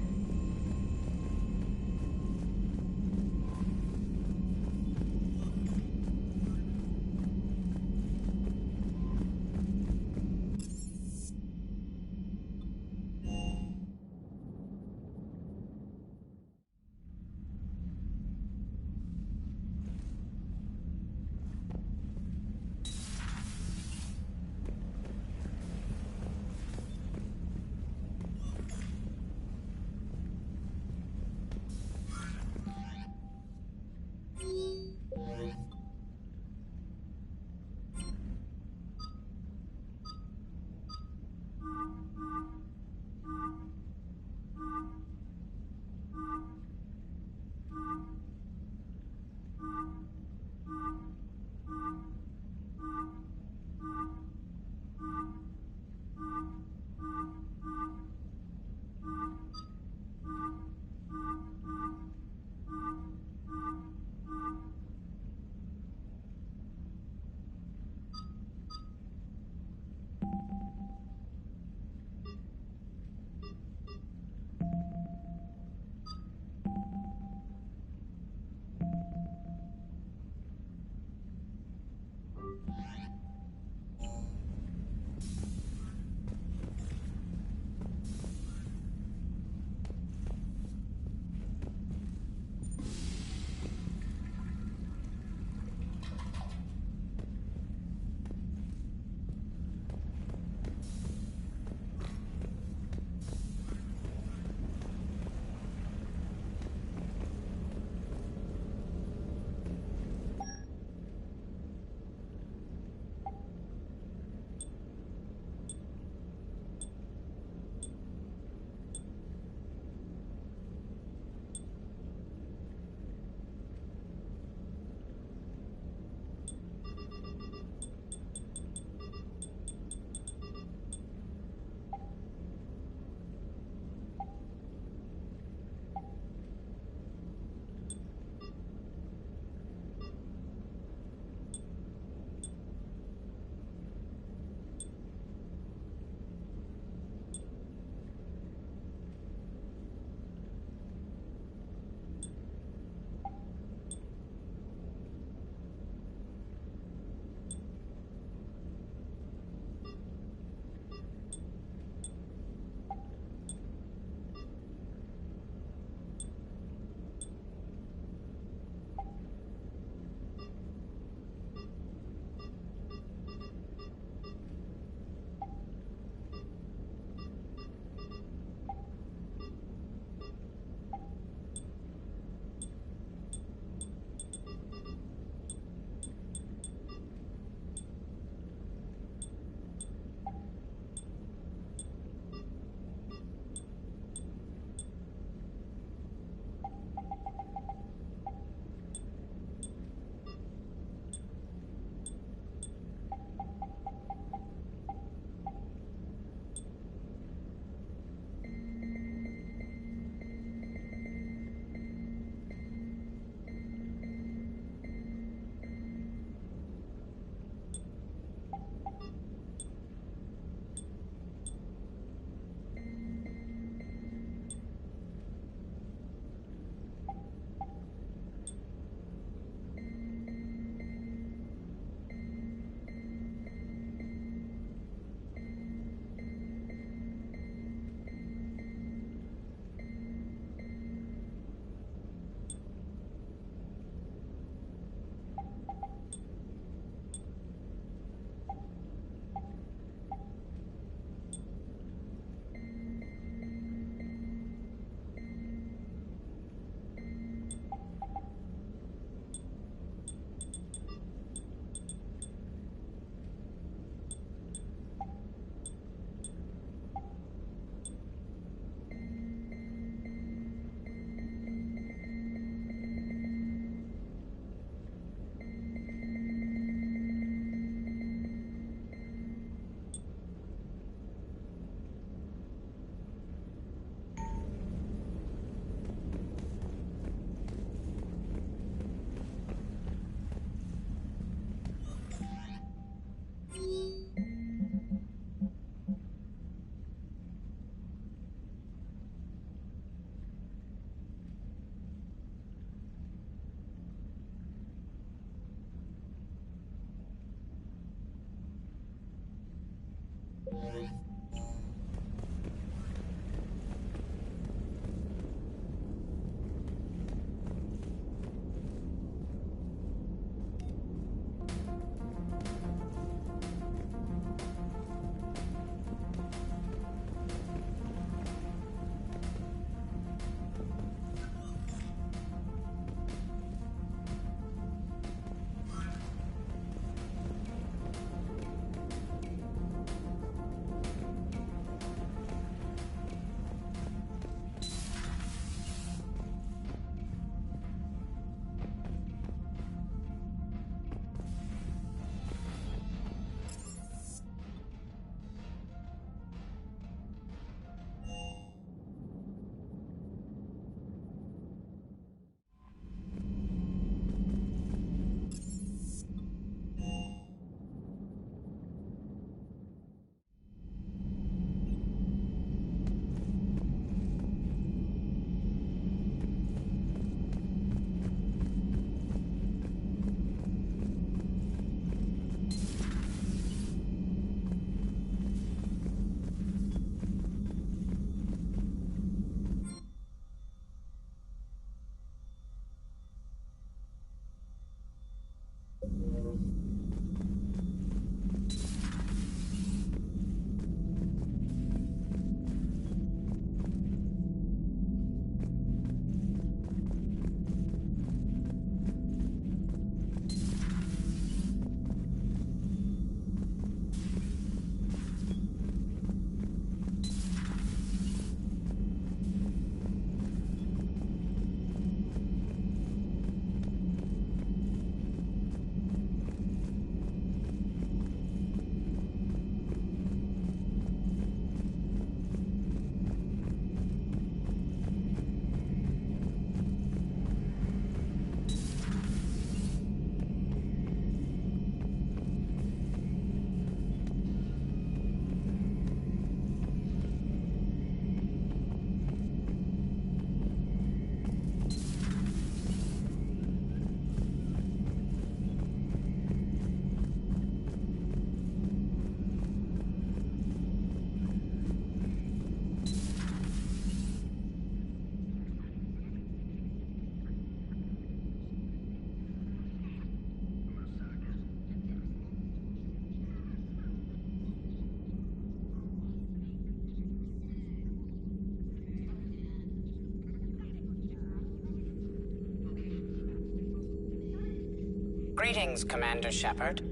Greetings, Commander Shepard.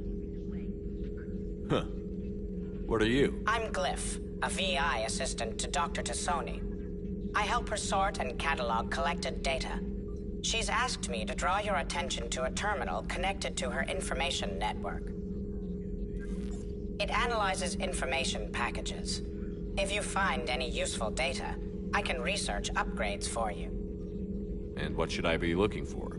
Huh. What are you? I'm Glyph, a VI assistant to Dr. Tassoni. I help her sort and catalog collected data. She's asked me to draw your attention to a terminal connected to her information network. It analyzes information packages. If you find any useful data, I can research upgrades for you. And what should I be looking for?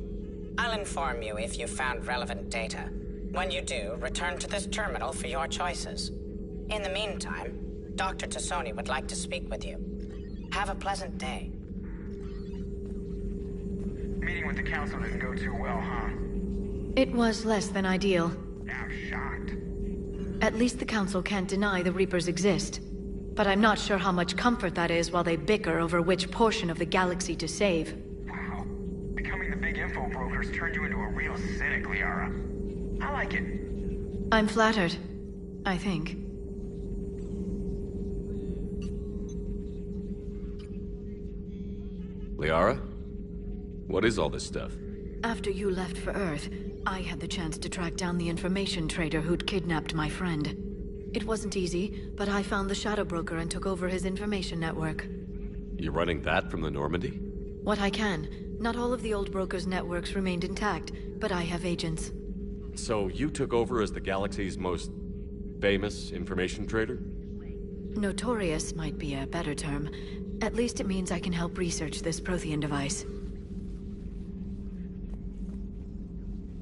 I'll inform you if you've found relevant data. When you do, return to this terminal for your choices. In the meantime, Dr. Tassoni would like to speak with you. Have a pleasant day. Meeting with the council didn't go too well, huh? It was less than ideal. I'm shocked. At least the council can't deny the Reapers exist. But I'm not sure how much comfort that is while they bicker over which portion of the galaxy to save. Wow. Becoming the big info broker's turned you into a real cynic, Liara. I like it. I'm flattered. I think. Liara? What is all this stuff? After you left for Earth, I had the chance to track down the information trader who'd kidnapped my friend. It wasn't easy, but I found the Shadow Broker and took over his information network. You're running that from the Normandy? What I can. Not all of the old broker's networks remained intact, but I have agents. So you took over as the galaxy's most famous information trader? Notorious might be a better term. At least it means I can help research this Prothean device.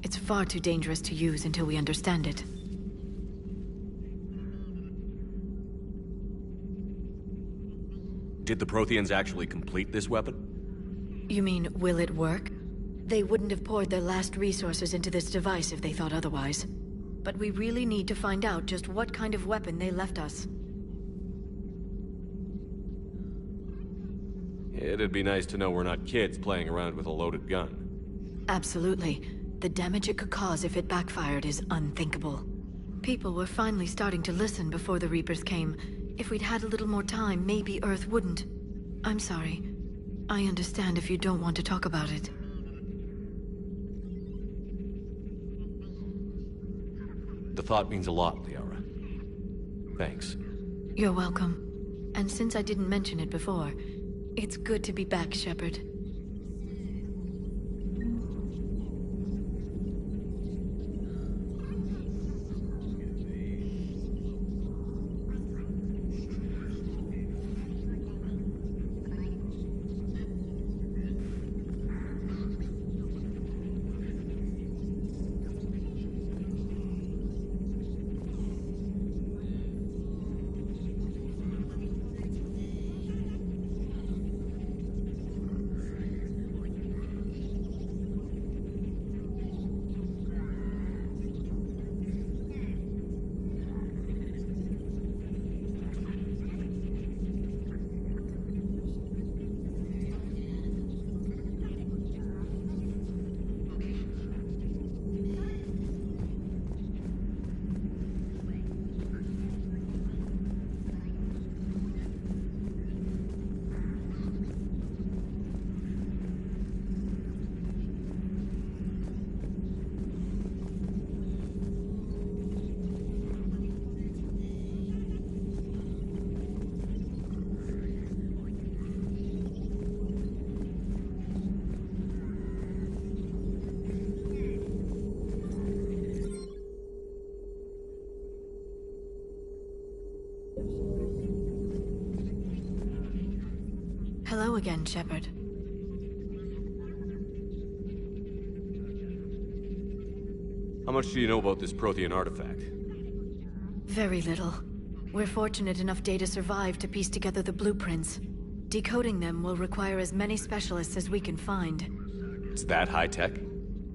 It's far too dangerous to use until we understand it. Did the Protheans actually complete this weapon? You mean, will it work? They wouldn't have poured their last resources into this device if they thought otherwise. But we really need to find out just what kind of weapon they left us. It'd be nice to know we're not kids playing around with a loaded gun. Absolutely. The damage it could cause if it backfired is unthinkable. People were finally starting to listen before the Reapers came. If we'd had a little more time, maybe Earth wouldn't. I'm sorry. I understand if you don't want to talk about it. The thought means a lot, Liara. Thanks. You're welcome. And since I didn't mention it before, it's good to be back, Shepard. Hello again, Shepard. How much do you know about this Prothean artifact? Very little. We're fortunate enough Data survived to piece together the blueprints. Decoding them will require as many specialists as we can find. It's that high-tech?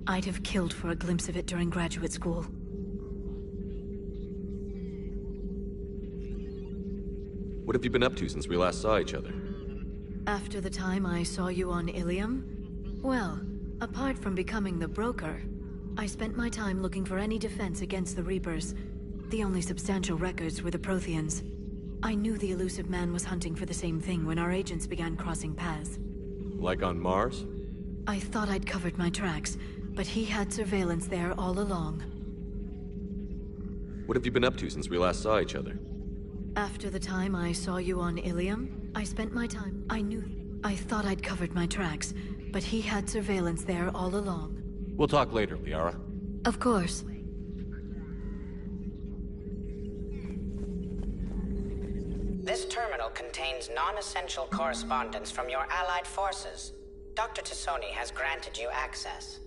I'd have killed for a glimpse of it during graduate school. What have you been up to since we last saw each other? After the time I saw you on Ilium? Well, apart from becoming the broker, I spent my time looking for any defense against the Reapers. The only substantial records were the Protheans. I knew the elusive man was hunting for the same thing when our agents began crossing paths. Like on Mars? I thought I'd covered my tracks, but he had surveillance there all along. What have you been up to since we last saw each other? After the time I saw you on Ilium, I spent my time... I thought I'd covered my tracks, but he had surveillance there all along. We'll talk later, Liara. Of course. This terminal contains non-essential correspondence from your allied forces. Dr. Tassoni has granted you access.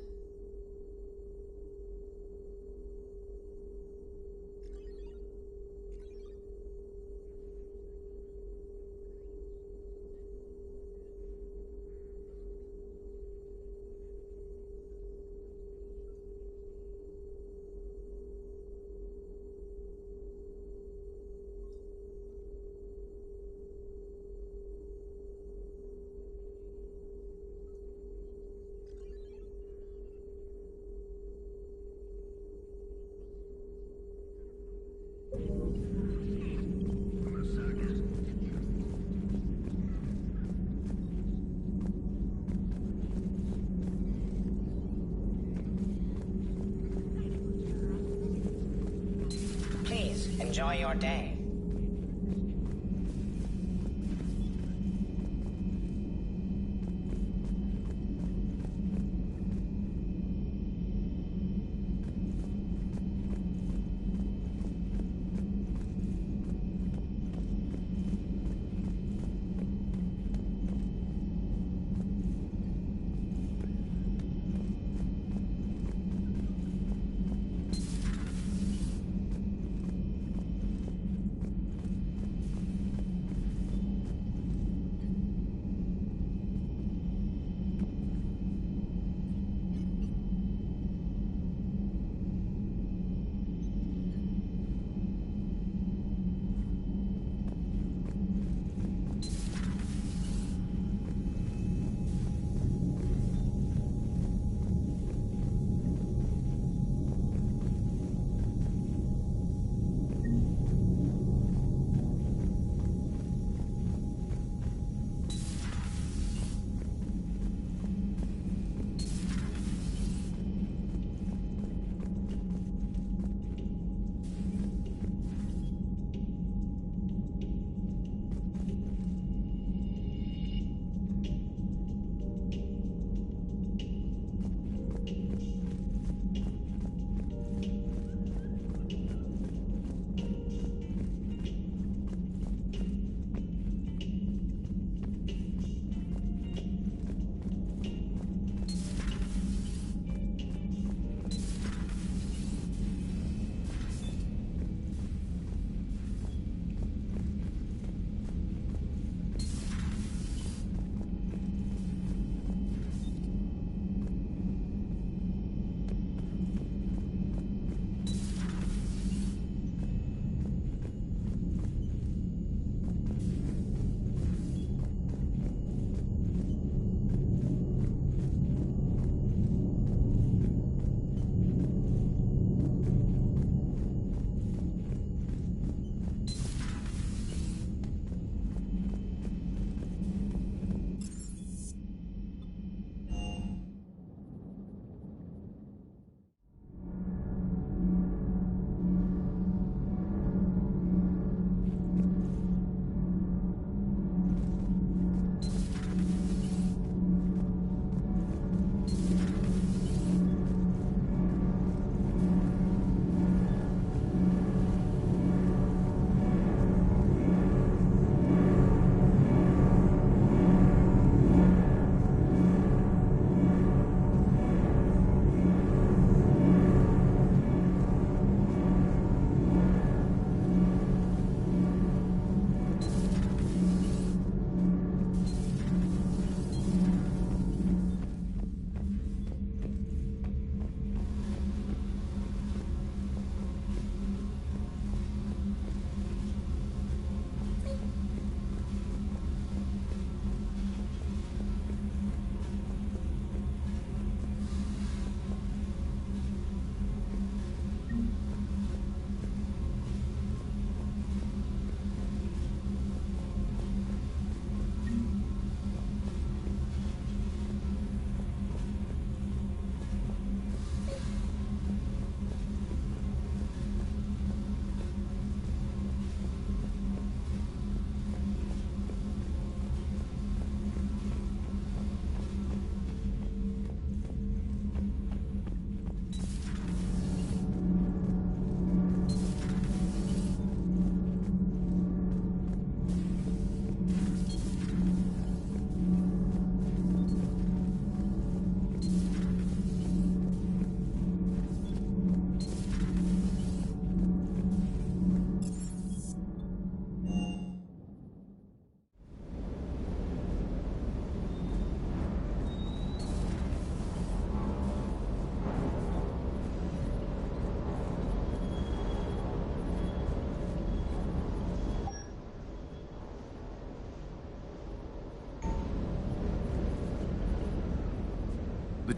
Enjoy your day.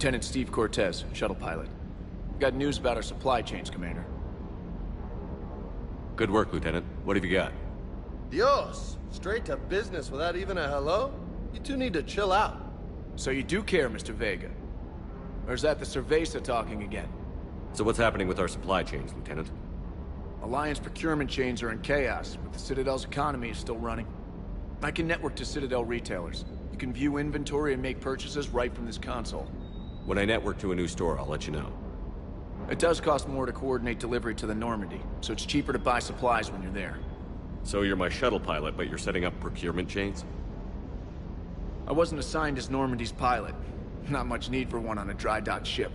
Lieutenant Steve Cortez, shuttle pilot. Got news about our supply chains, Commander. Good work, Lieutenant. What have you got? Dios! Straight to business without even a hello? You two need to chill out. So you do care, Mr. Vega? Or is that the Cerveza talking again? So what's happening with our supply chains, Lieutenant? Alliance procurement chains are in chaos, but the Citadel's economy is still running. I can network to Citadel retailers. You can view inventory and make purchases right from this console. When I network to a new store, I'll let you know. It does cost more to coordinate delivery to the Normandy, so it's cheaper to buy supplies when you're there. So you're my shuttle pilot, but you're setting up procurement chains? I wasn't assigned as Normandy's pilot. Not much need for one on a dry dock ship.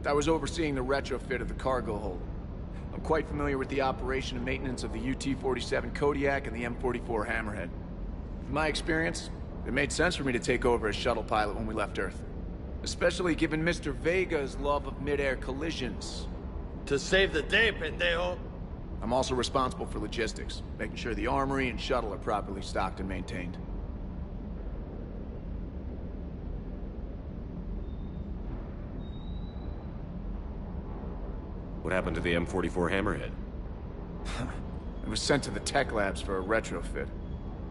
I was overseeing the retrofit of the cargo hold. I'm quite familiar with the operation and maintenance of the UT-47 Kodiak and the M44 Hammerhead. In my experience, it made sense for me to take over as shuttle pilot when we left Earth. Especially given Mr. Vega's love of mid-air collisions. To save the day, pendejo! I'm also responsible for logistics, making sure the armory and shuttle are properly stocked and maintained. What happened to the M44 Hammerhead? It was sent to the tech labs for a retrofit.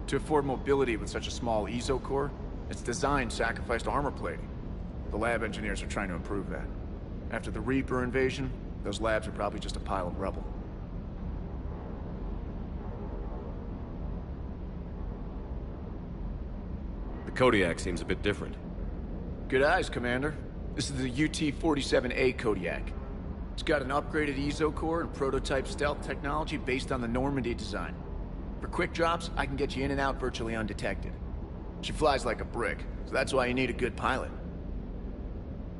To afford mobility with such a small EZO core, its design sacrificed armor plating. The lab engineers are trying to improve that. After the Reaper invasion, those labs are probably just a pile of rubble. The Kodiak seems a bit different. Good eyes, Commander. This is the UT-47A Kodiak. It's got an upgraded EZO core and prototype stealth technology based on the Normandy design. For quick drops, I can get you in and out virtually undetected. She flies like a brick, so that's why you need a good pilot.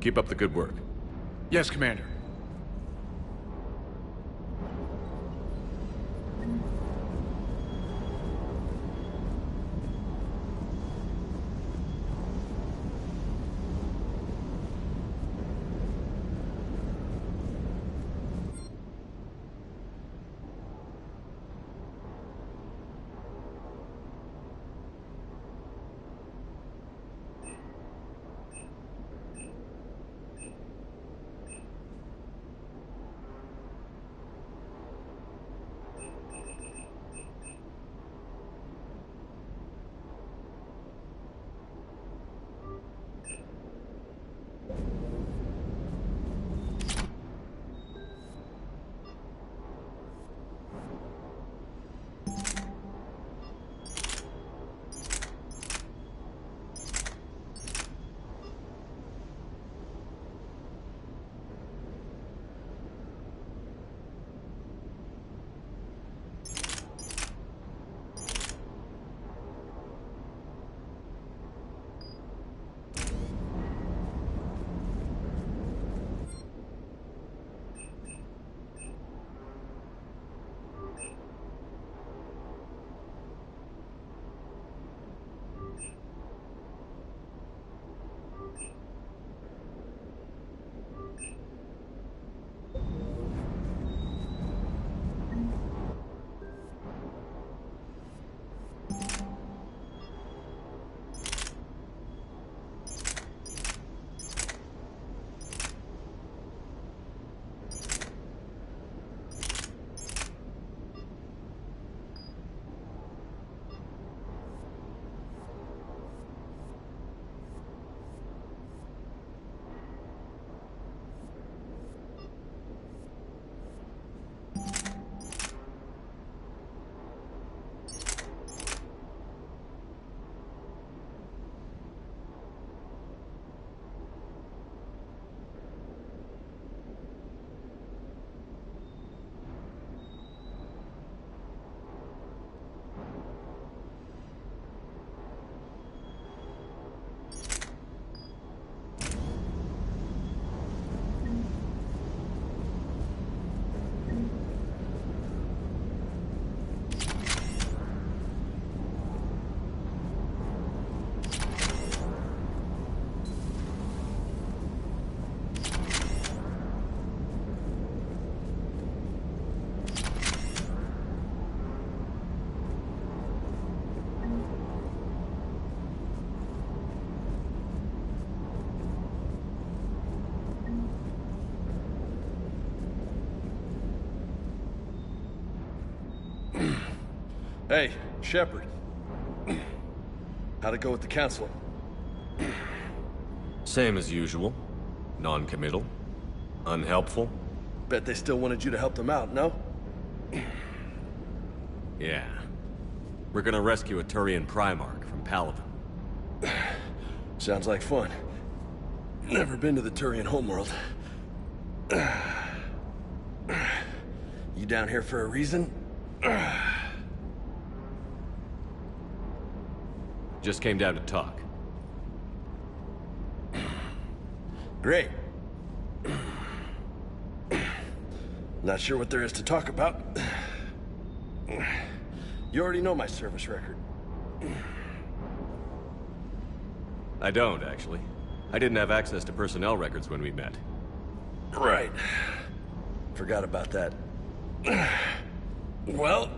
Keep up the good work. Yes, Commander. Hey, Shepard. How'd it go with the council? Same as usual. Non-committal. Unhelpful. Bet they still wanted you to help them out, no? Yeah. We're gonna rescue a Turian Primarch from Paladin. Sounds like fun. Never been to the Turian homeworld. You down here for a reason? Just came down to talk. Great. Not sure what there is to talk about. You already know my service record. I don't, actually. I didn't have access to personnel records when we met. Right. Forgot about that. Well...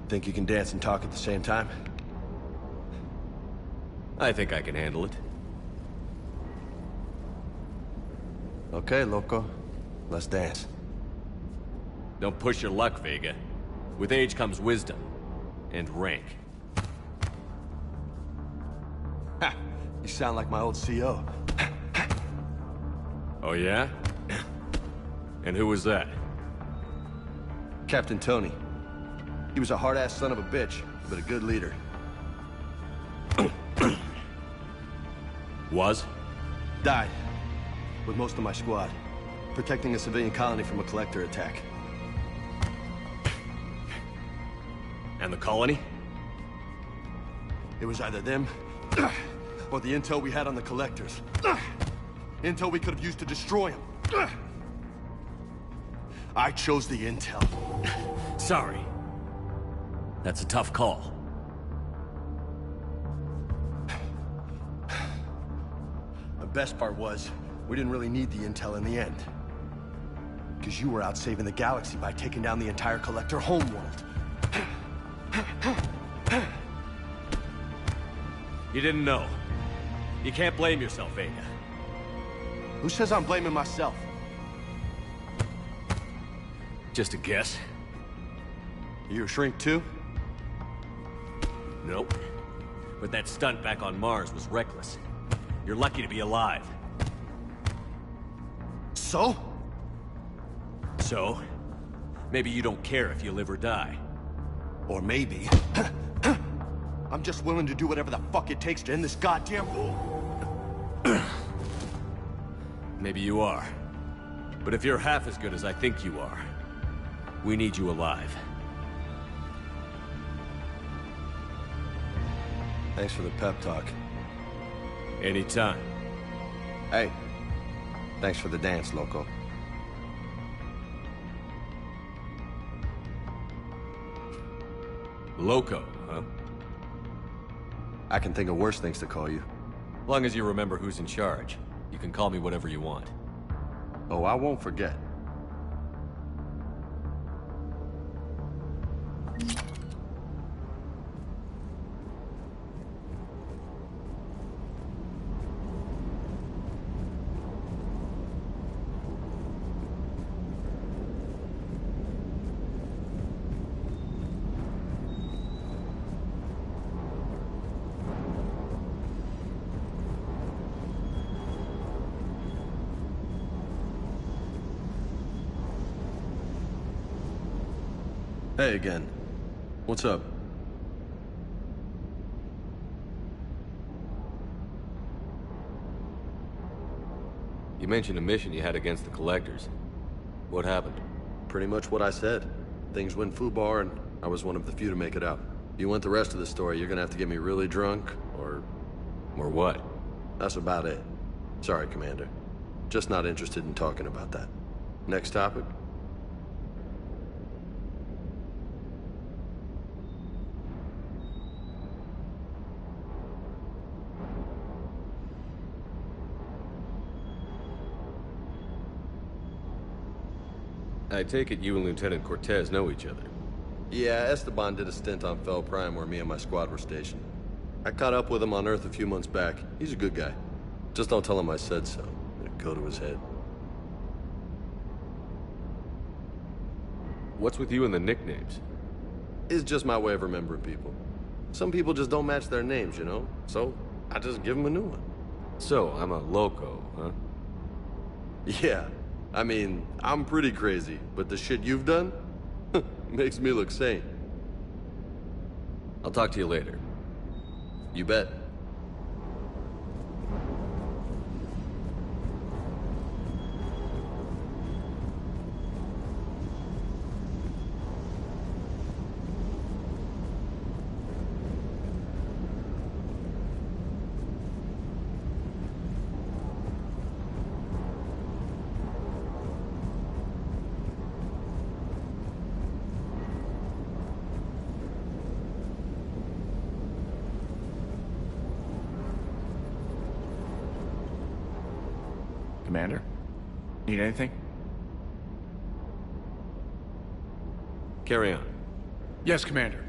Think you can dance and talk at the same time? I think I can handle it. Okay, loco. Let's dance. Don't push your luck, Vega. With age comes wisdom. And rank. Ha! You sound like my old CO. Oh yeah? And who was that? Captain Tony. He was a hard-ass son of a bitch, but a good leader. Was? Died. With most of my squad. Protecting a civilian colony from a collector attack. And the colony? It was either them, or the intel we had on the collectors. Intel we could have used to destroy them. I chose the intel. Sorry. That's a tough call. The best part was, we didn't really need the intel in the end. Because you were out saving the galaxy by taking down the entire Collector homeworld. You didn't know. You can't blame yourself, Vega. Who says I'm blaming myself? Just a guess. You a shrink too? Nope. But that stunt back on Mars was reckless. You're lucky to be alive. So? So? Maybe you don't care if you live or die. Or maybe... I'm just willing to do whatever the fuck it takes to end this goddamn war. Maybe you are. But if you're half as good as I think you are, we need you alive. Thanks for the pep talk. Anytime. Hey, thanks for the dance, loco. Loco, huh? I can think of worse things to call you. Long as you remember who's in charge, you can call me whatever you want. Oh, I won't forget. Hey again. What's up? You mentioned a mission you had against the Collectors. What happened? Pretty much what I said. Things went foobar, and I was one of the few to make it out. If you want the rest of the story, you're gonna have to get me really drunk, or... Or what? That's about it. Sorry, Commander. Just not interested in talking about that. Next topic? I take it you and Lieutenant Cortez know each other. Yeah, Esteban did a stint on Fel Prime where me and my squad were stationed. I caught up with him on Earth a few months back. He's a good guy. Just don't tell him I said so. It'll go to his head. What's with you and the nicknames? It's just my way of remembering people. Some people just don't match their names, you know? So, I just give them a new one. So, I'm a loco, huh? Yeah. I mean, I'm pretty crazy, but the shit you've done makes me look sane. I'll talk to you later. You bet. Commander? Need anything? Carry on. Yes, Commander.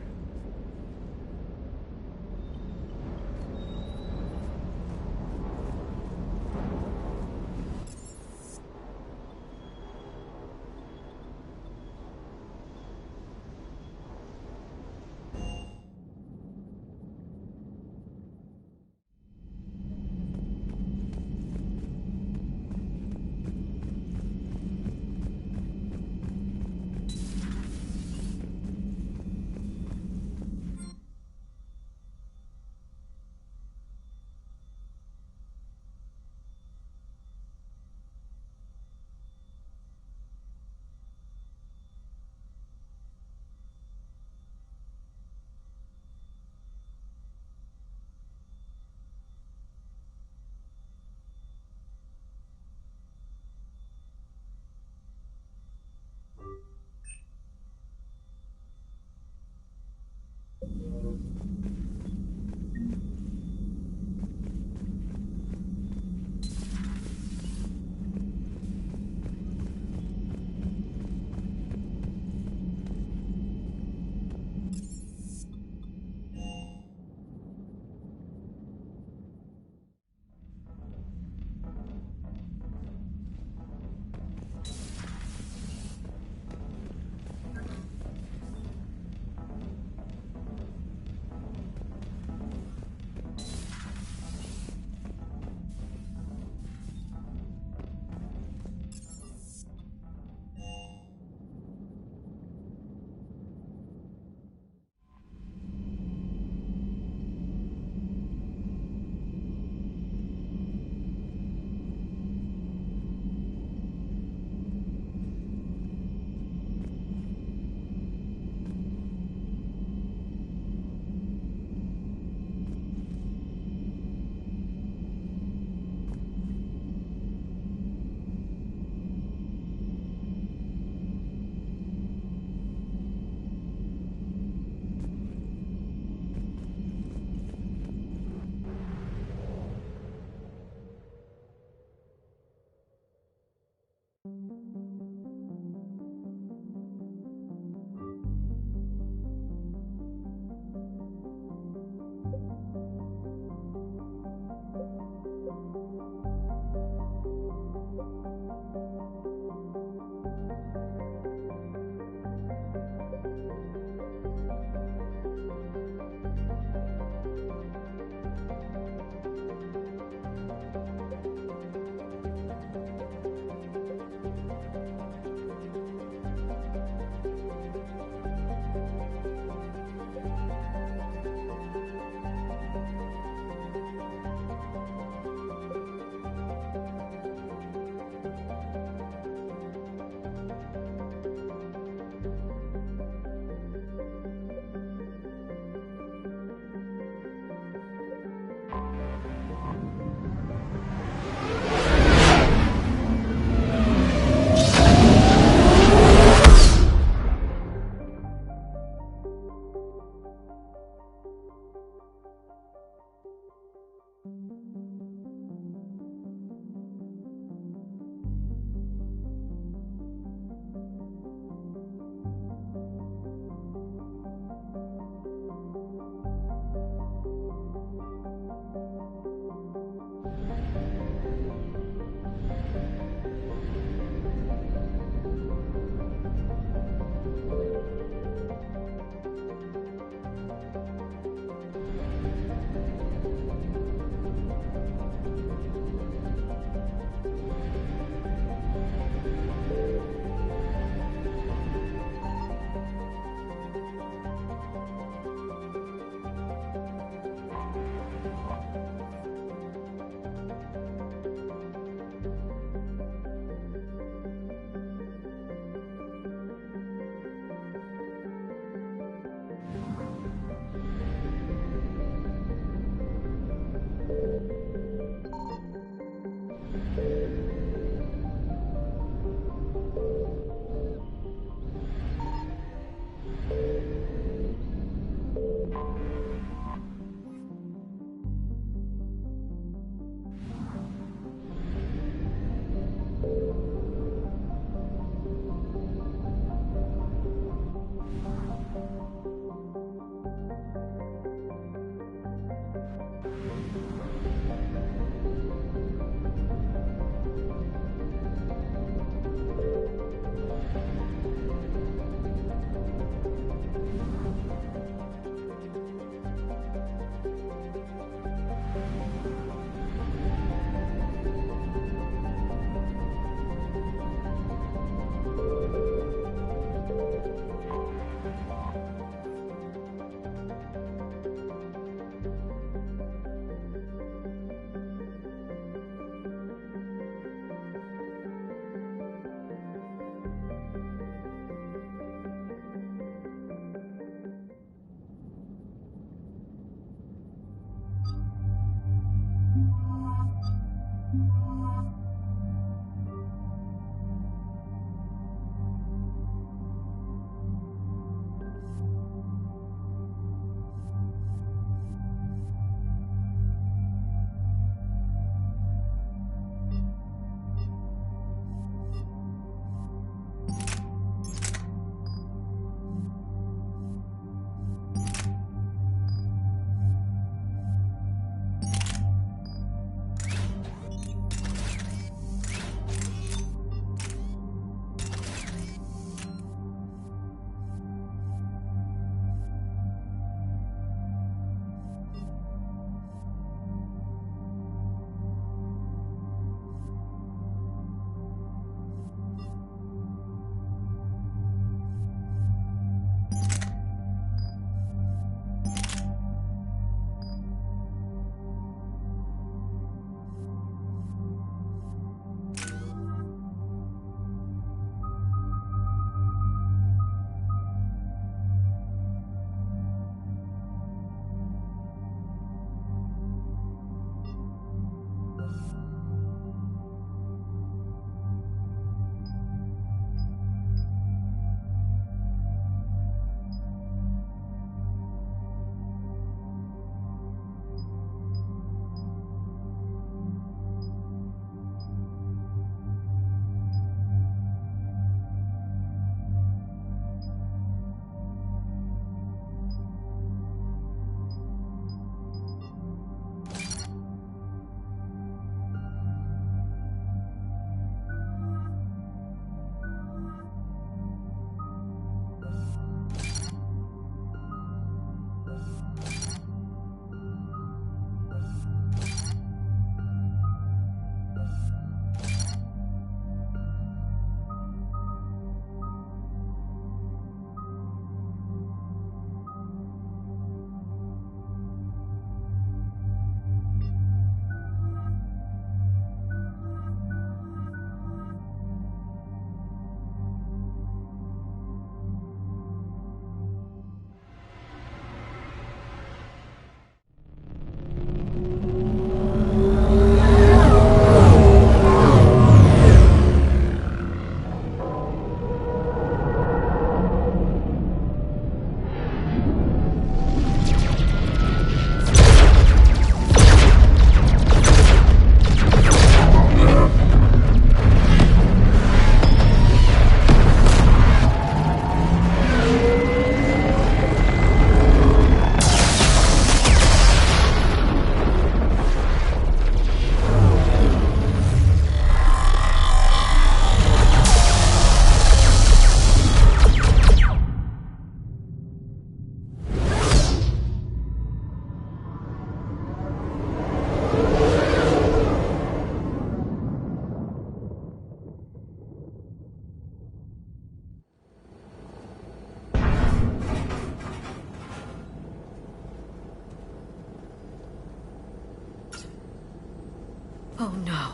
Oh no.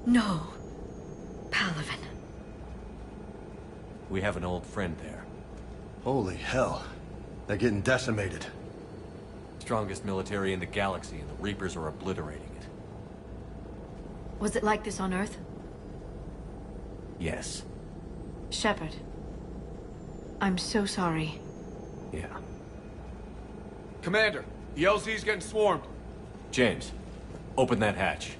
No. Palaven. We have an old friend there. Holy hell. They're getting decimated. Strongest military in the galaxy, and the Reapers are obliterating it. Was it like this on Earth? Yes. Shepard. I'm so sorry. Yeah. Commander, the LZ's getting swarmed. James, open that hatch.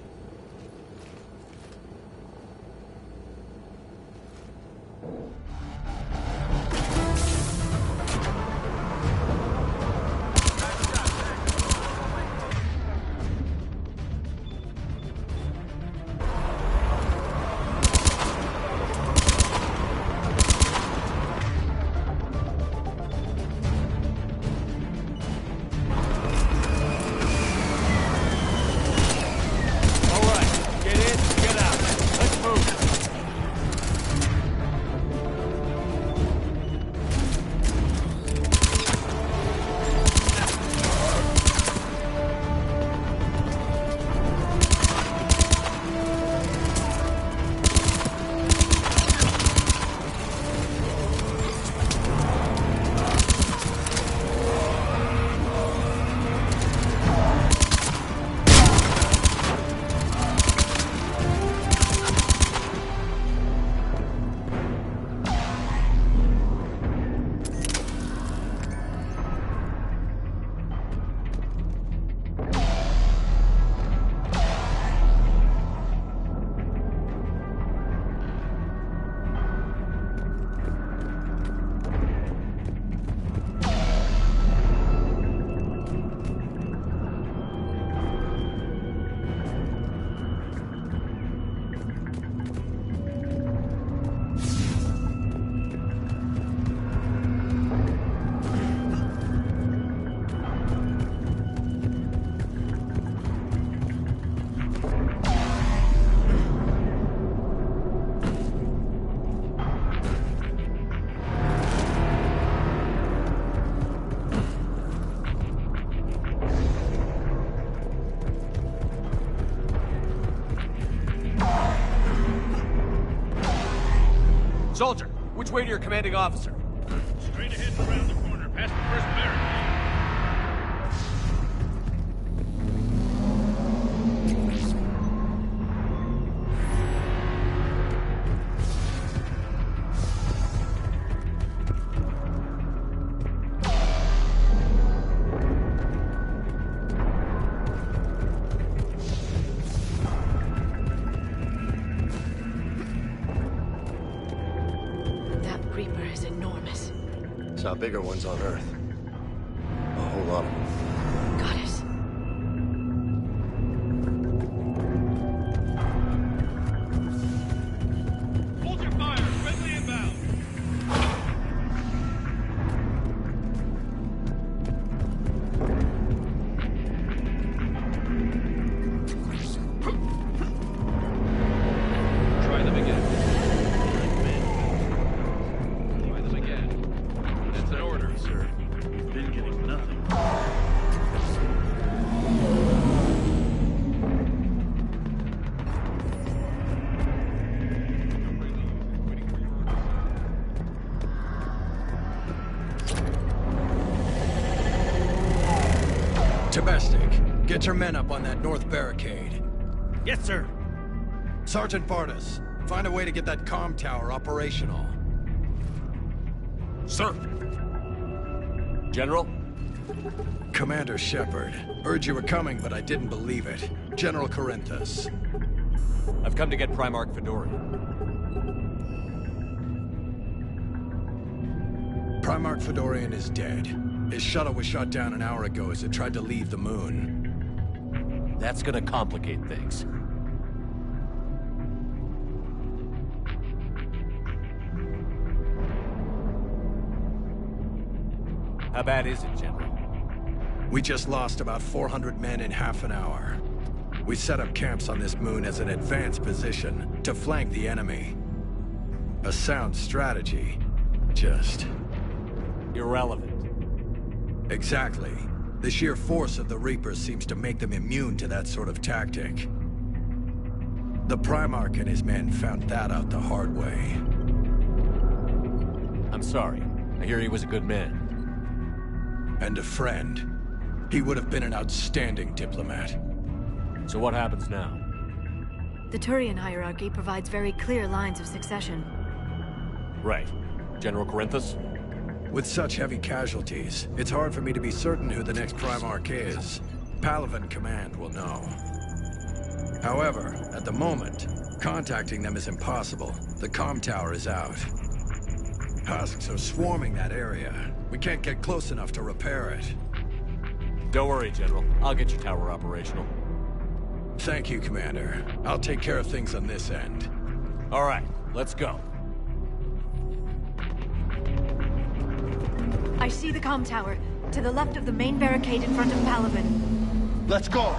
Soldier, which way to your commanding officer? Straight ahead and around the corner, past the first barricade. Saw bigger ones on Earth. A whole lot of them. Got it. Hold your fire! Friendly inbound! Try them again. Domestic, get your men up on that north barricade. Yes, sir. Sergeant Bardas, find a way to get that comm tower operational. Sir. General? Commander Shepard. Heard you were coming, but I didn't believe it. General Corinthus. I've come to get Primarch Fedorian. Primarch Fedorian is dead. His shuttle was shot down an hour ago as it tried to leave the moon. That's gonna complicate things. How bad is it, General? We just lost about 400 men in half an hour. We set up camps on this moon as an advanced position to flank the enemy. A sound strategy. Just... irrelevant. Exactly. The sheer force of the Reapers seems to make them immune to that sort of tactic. The Primarch and his men found that out the hard way. I'm sorry. I hear he was a good man. And a friend. He would have been an outstanding diplomat. So what happens now? The Turian hierarchy provides very clear lines of succession. Right. General Corinthus? With such heavy casualties, it's hard for me to be certain who the next Primarch is. Palaven Command will know. However, at the moment, contacting them is impossible. The comm tower is out. Husks are swarming that area. We can't get close enough to repair it. Don't worry, General. I'll get your tower operational. Thank you, Commander. I'll take care of things on this end. All right, let's go. I see the comm tower, to the left of the main barricade in front of Palaven. Let's go!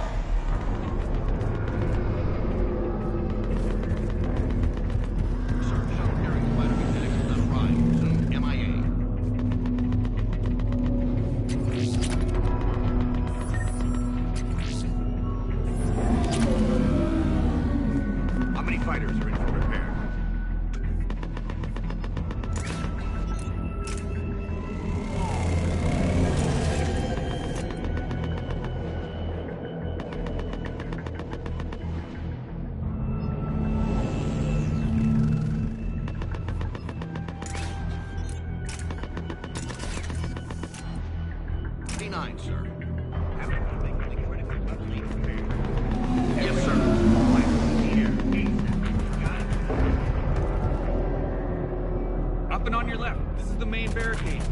barricade.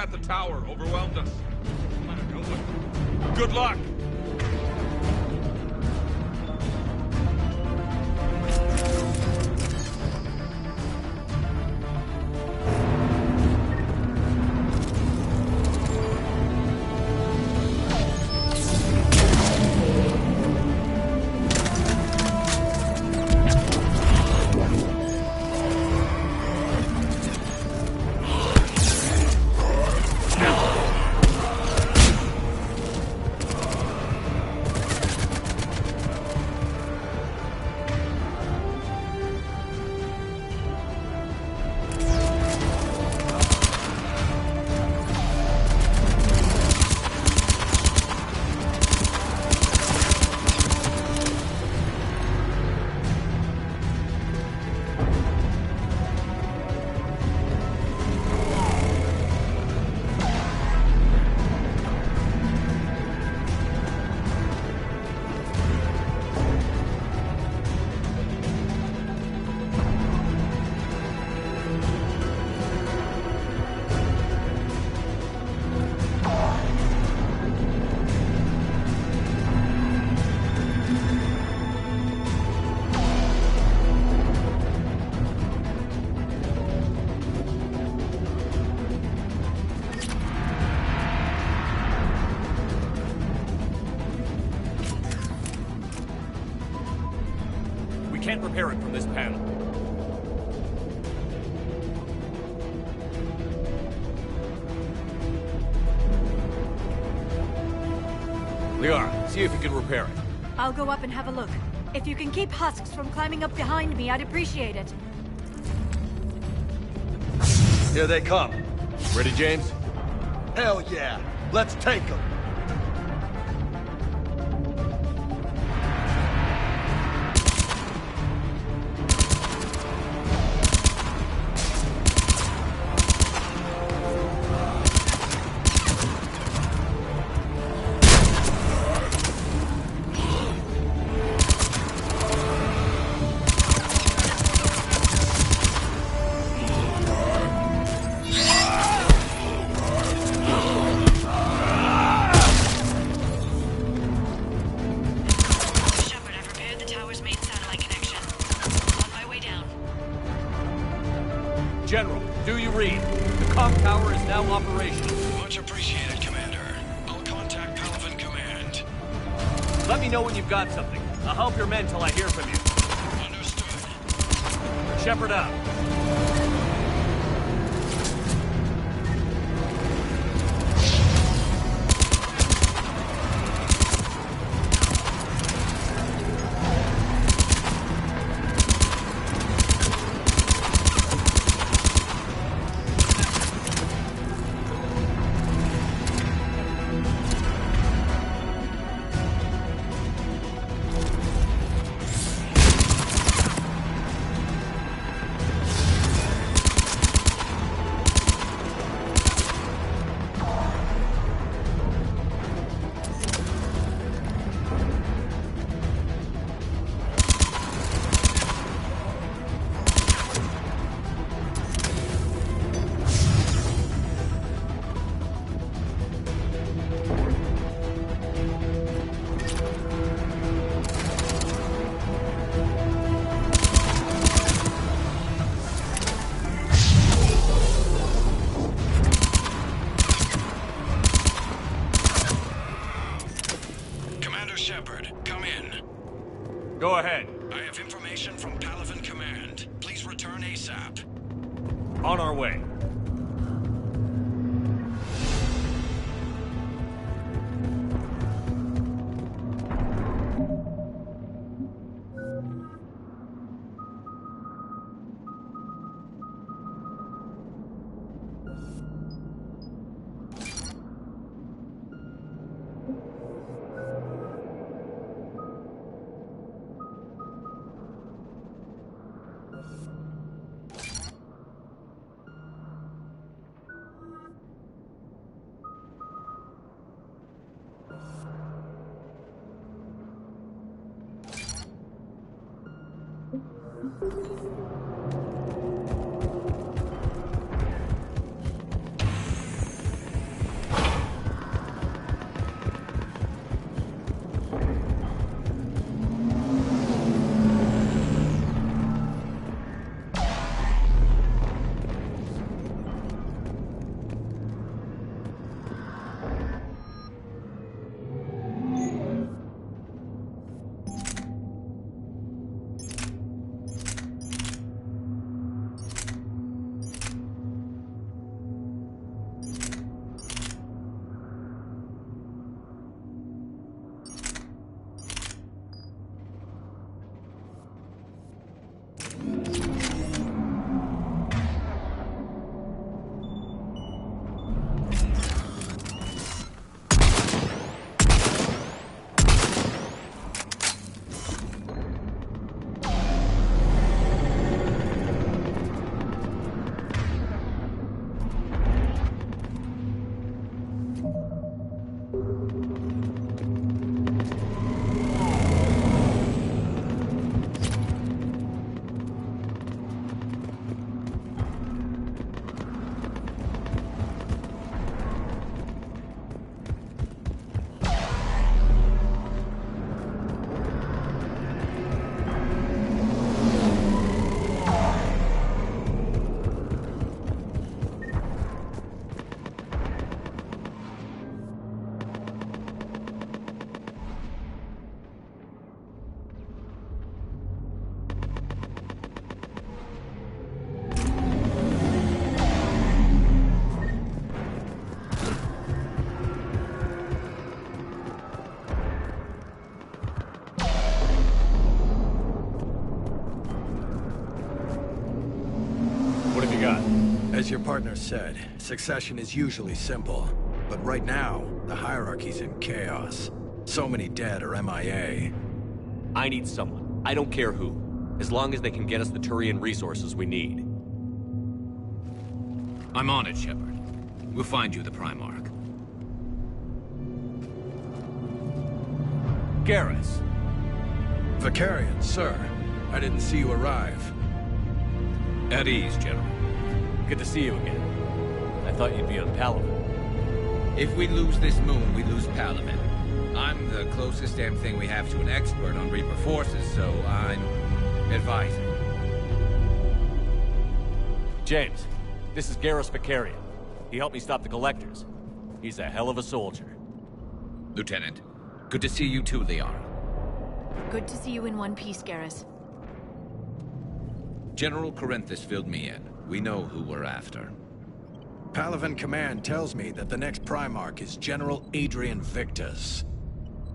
at the tower overwhelmed us. Good luck! Can't repair it from this panel. Liara, see if you can repair it. I'll go up and have a look. If you can keep husks from climbing up behind me, I'd appreciate it. Here they come. Ready, James? Hell yeah! Let's take them! General, do you read? The comm tower is now operational. Much appreciated, Commander. I'll contact Palaven Command. Let me know when you've got something. I'll help your men till I hear from you. Understood. Shepard out. Go ahead. I have information from Palaven Command. Please return ASAP. On our way. As your partner said, succession is usually simple. But right now, the hierarchy's in chaos. So many dead or MIA. I need someone. I don't care who. As long as they can get us the Turian resources we need. I'm on it, Shepard. We'll find you the Primarch. Garrus. Vakarian, sir. I didn't see you arrive. At ease, General. Good to see you again. I thought you'd be on Palaven. If we lose this moon, we lose Palaven. I'm the closest damn thing we have to an expert on Reaper forces, so I'm advising. James, this is Garrus Vakarian. He helped me stop the Collectors. He's a hell of a soldier. Lieutenant, good to see you too, Liara. Good to see you in one piece, Garrus. General Corinthus filled me in. We know who we're after. Palaven Command tells me that the next Primarch is General Adrian Victus.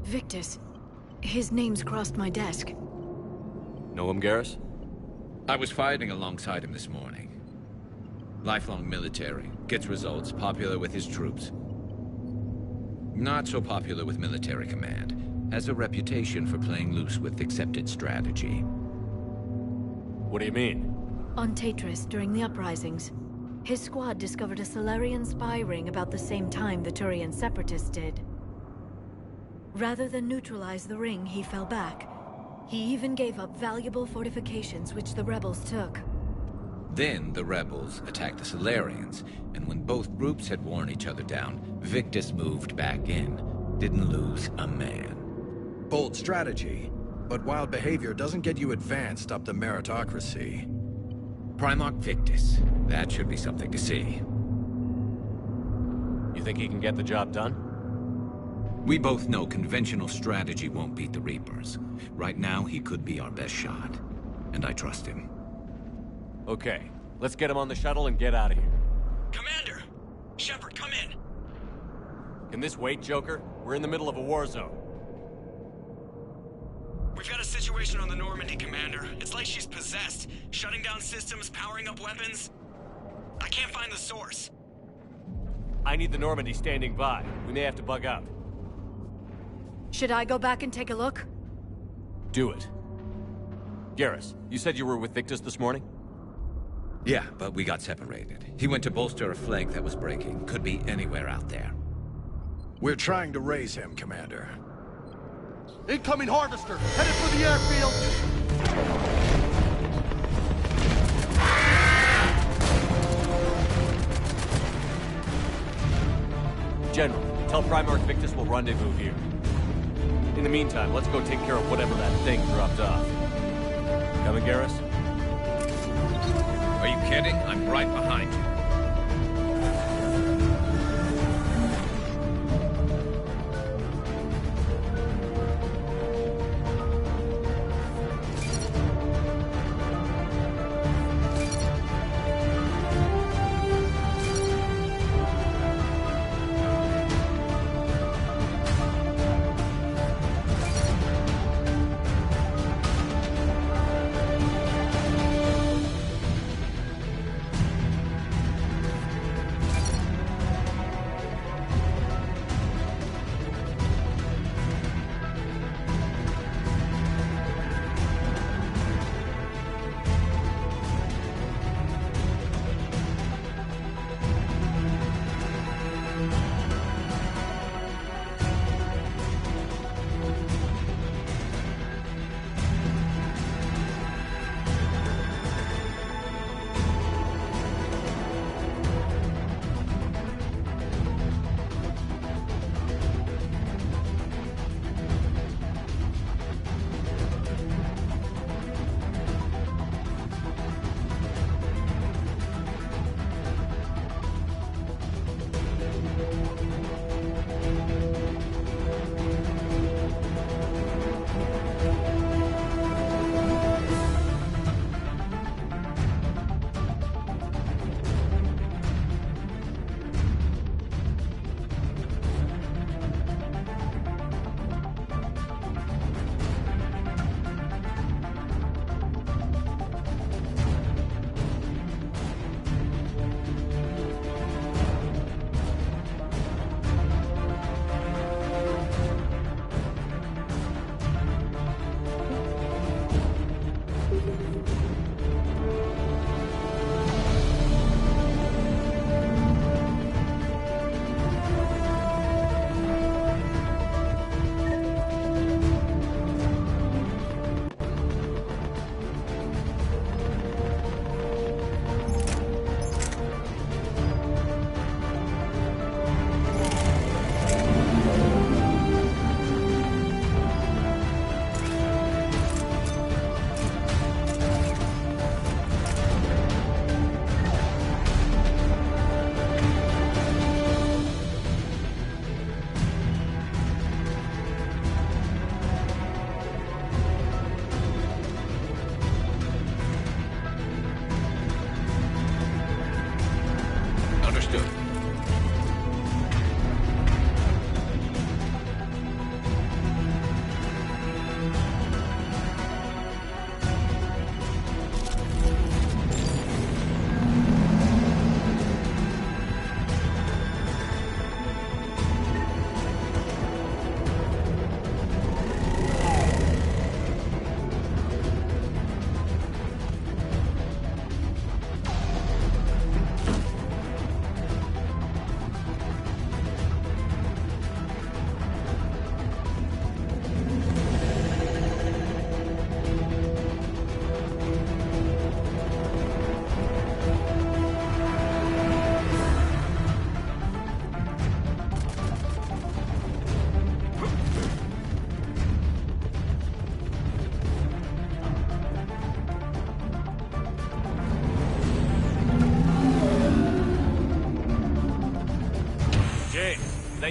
Victus? His name's crossed my desk. Know him, Garrus? I was fighting alongside him this morning. Lifelong military, gets results, popular with his troops. Not so popular with military command. Has a reputation for playing loose with accepted strategy. What do you mean? On Tatris, during the uprisings, his squad discovered a Salarian spy ring about the same time the Turian Separatists did. Rather than neutralize the ring, he fell back. He even gave up valuable fortifications which the rebels took. Then the rebels attacked the Salarians, and when both groups had worn each other down, Victus moved back in. Didn't lose a man. Bold strategy, but wild behavior doesn't get you advanced up the meritocracy. Primarch Victus. That should be something to see. You think he can get the job done? We both know conventional strategy won't beat the Reapers. Right now, he could be our best shot. And I trust him. Okay, let's get him on the shuttle and get out of here. Commander! Shepard, come in! Can this wait, Joker? We're in the middle of a war zone. We've got a situation on the Normandy, Commander. It's like she's possessed. Shutting down systems, powering up weapons. I can't find the source. I need the Normandy standing by. We may have to bug out. Should I go back and take a look? Do it. Garrus, you said you were with Victus this morning? Yeah, but we got separated. He went to bolster a flank that was breaking. Could be anywhere out there. We're trying to raise him, Commander. Incoming Harvester! Headed for the airfield! General, tell Primarch Victus we'll rendezvous here. In the meantime, let's go take care of whatever that thing dropped off. Coming, Garrus? Are you kidding? I'm right behind you.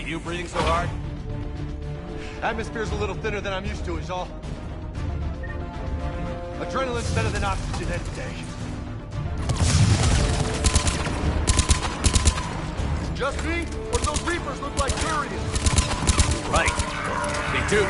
you breathing so hard? Atmosphere's a little thinner than I'm used to, is all. Adrenaline's better than oxygen any day. Just me? Or those Reapers look like Turians? Right. They do.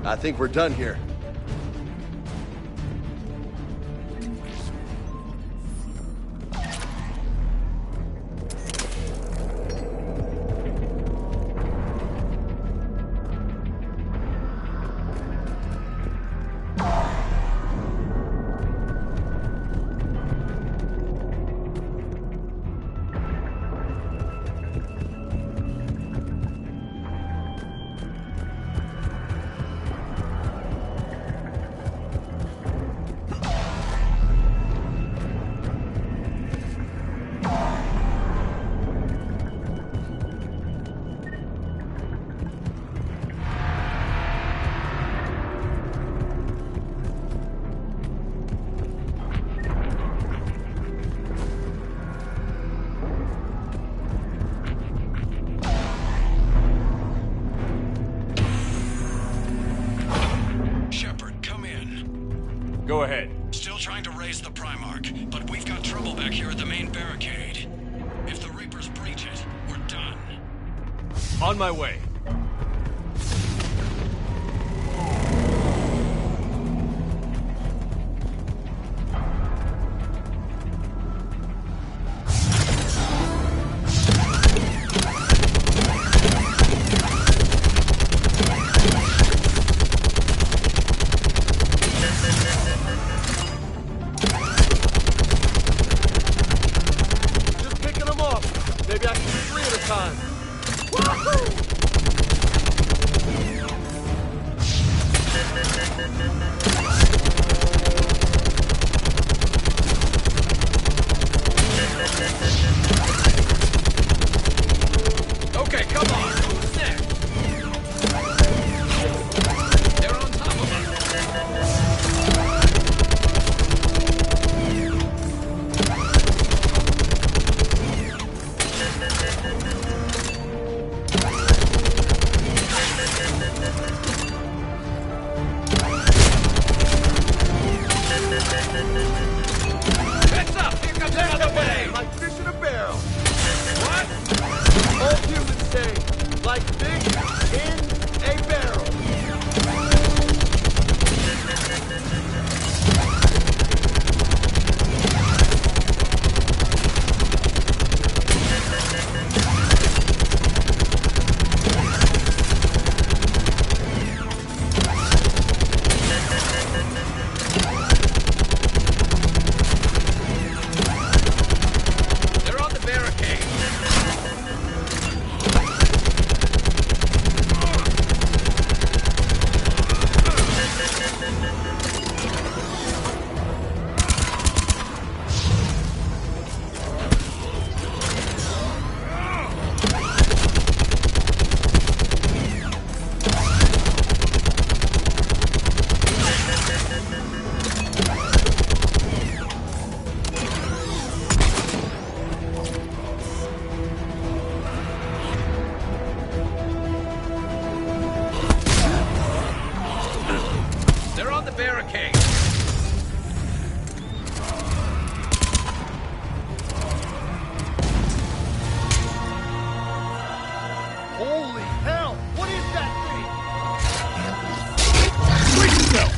I think we're done here. Go ahead. Still trying to raise the Primarch, but we've got trouble back here at the main barricade. If the Reapers breach it, we're done. On my way. okay. Holy hell! What is that thing? Brace yourself!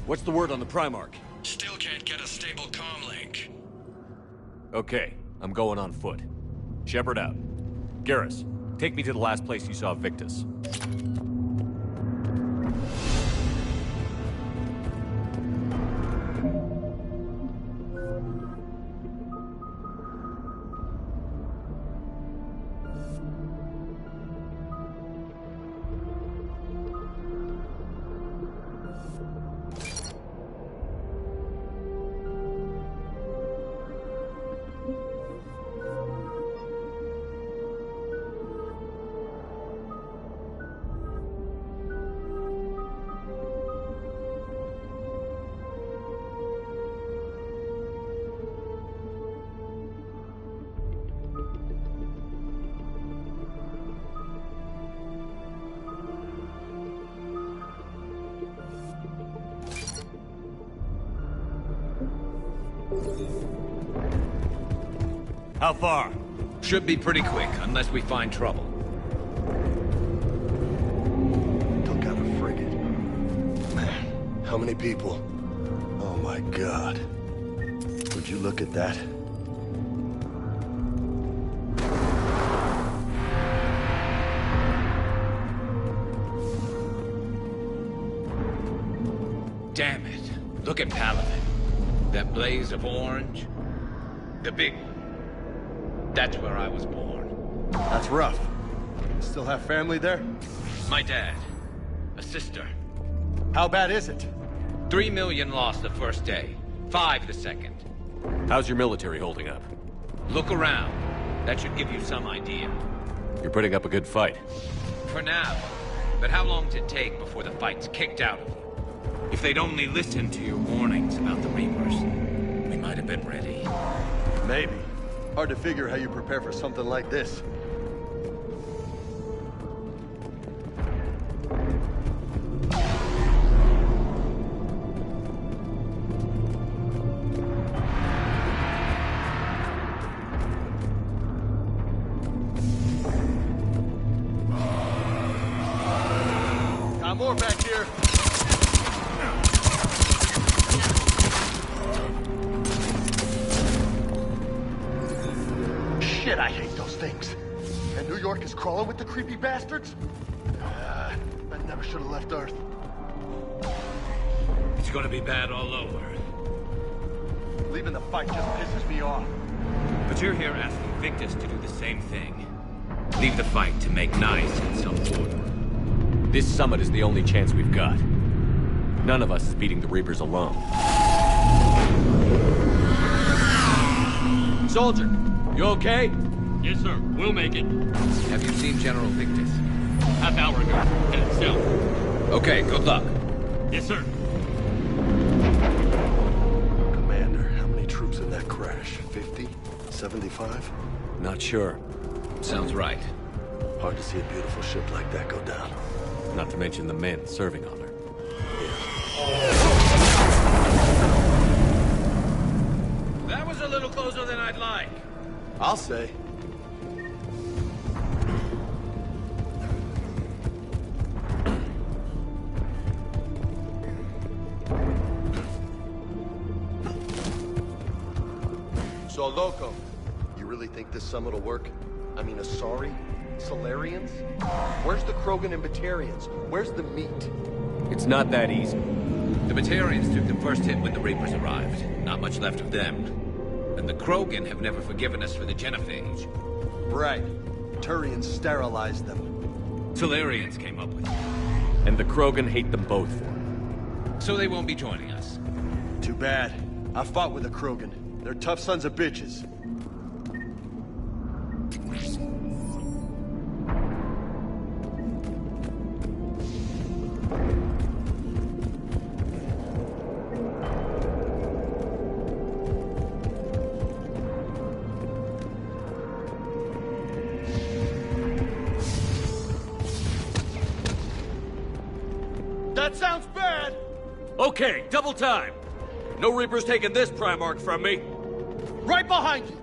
What's the word on the Primarch? Still can't get a stable comm link. Okay, I'm going on foot. Shepard out. Garrus, take me to the last place you saw Victus. How far? Should be pretty quick, unless we find trouble. Took out a frigate. Man, how many people? Oh my god. Would you look at that? Damn it. Look at Palaven. That blaze of orange. The big one. That's where I was born. That's rough. Still have family there? My dad. A sister. How bad is it? 3 million lost the first day. 5 the second. How's your military holding up? Look around. That should give you some idea. You're putting up a good fight. For now. But how long does it take before the fight's kicked out of you? If they'd only listened to your warnings about the Reapers, we might have been ready. Maybe. Hard to figure how you prepare for something like this. Got more back here. Shit, I hate those things. And New York is crawling with the creepy bastards? I never should have left Earth. It's gonna be bad all over. Leaving the fight just pisses me off. But you're here asking Victus to do the same thing. Leave the fight to make nice in some order. This summit is the only chance we've got. None of us is beating the Reapers alone. Soldier, you okay? Yes, sir. We'll make it. Have you seen General Victus? Half hour ago. Headed south. Okay, good luck. Yes, sir. Commander, how many troops in that crash? 50? 75? Not sure. Sounds right. Hard to see a beautiful ship like that go down. Not to mention the men serving on her. That was a little closer than I'd like. I'll say. So, Loco, you really think this summit will work? I mean, Asari? Solarians? Where's the Krogan and Batarians? Where's the meat? It's not that easy. The Batarians took the first hit when the Reapers arrived. Not much left of them. And the Krogan have never forgiven us for the genophage. Right. Turians sterilized them. Solarians came up with it. And the Krogan hate them both for it. So they won't be joining us. Too bad. I fought with the Krogan. They're tough sons of bitches. That sounds bad! Okay, double time! No Reapers taking this Primarch from me! Right behind you!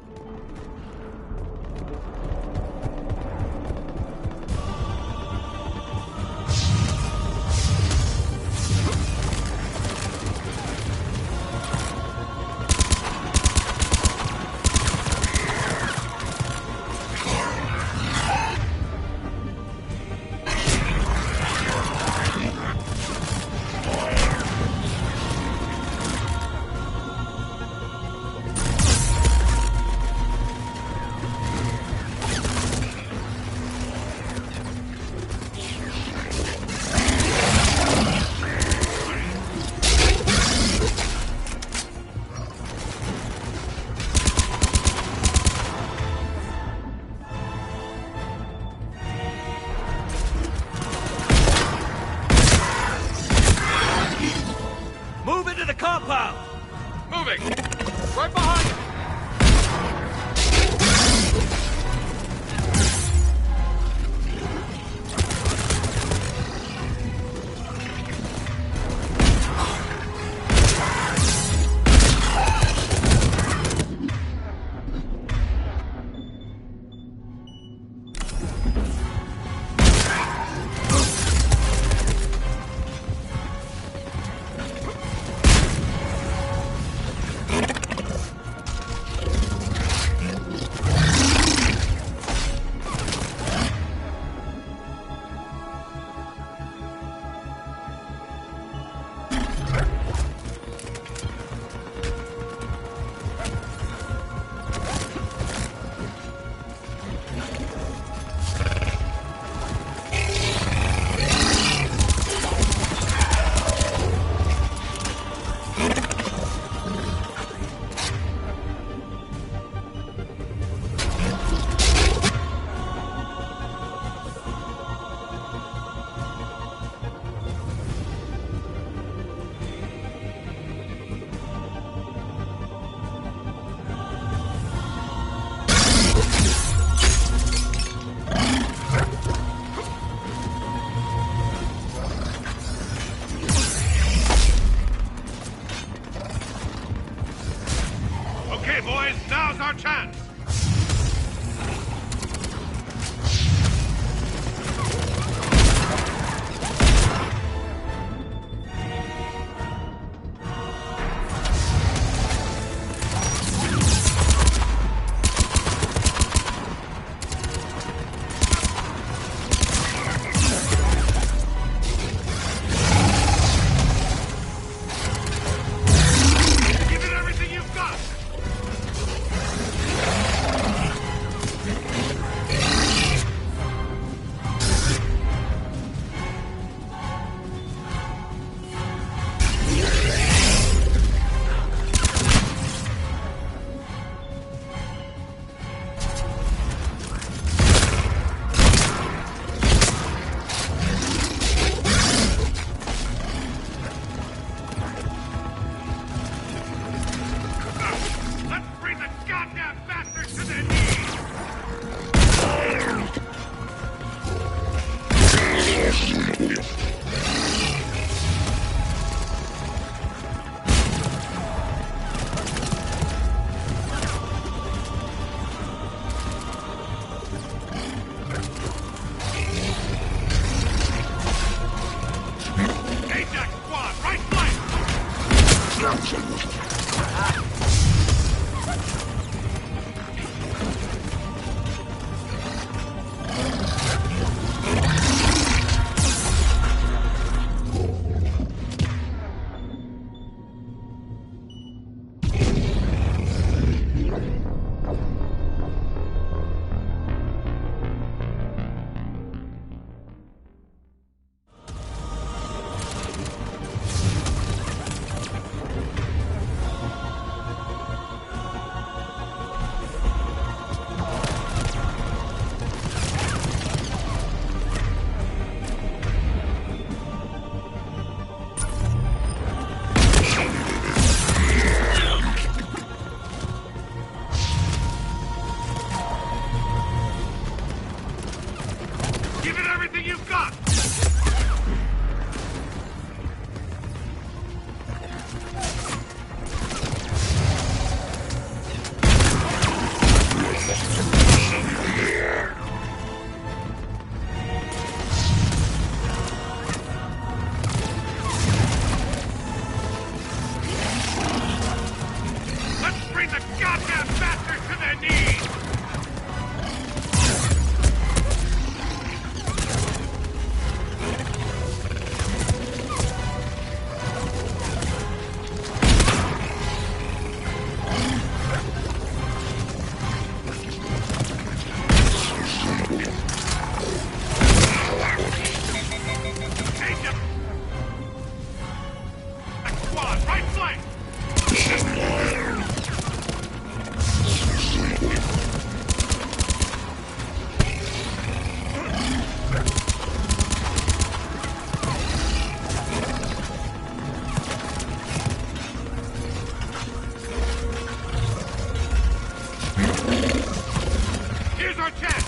Here's our chance!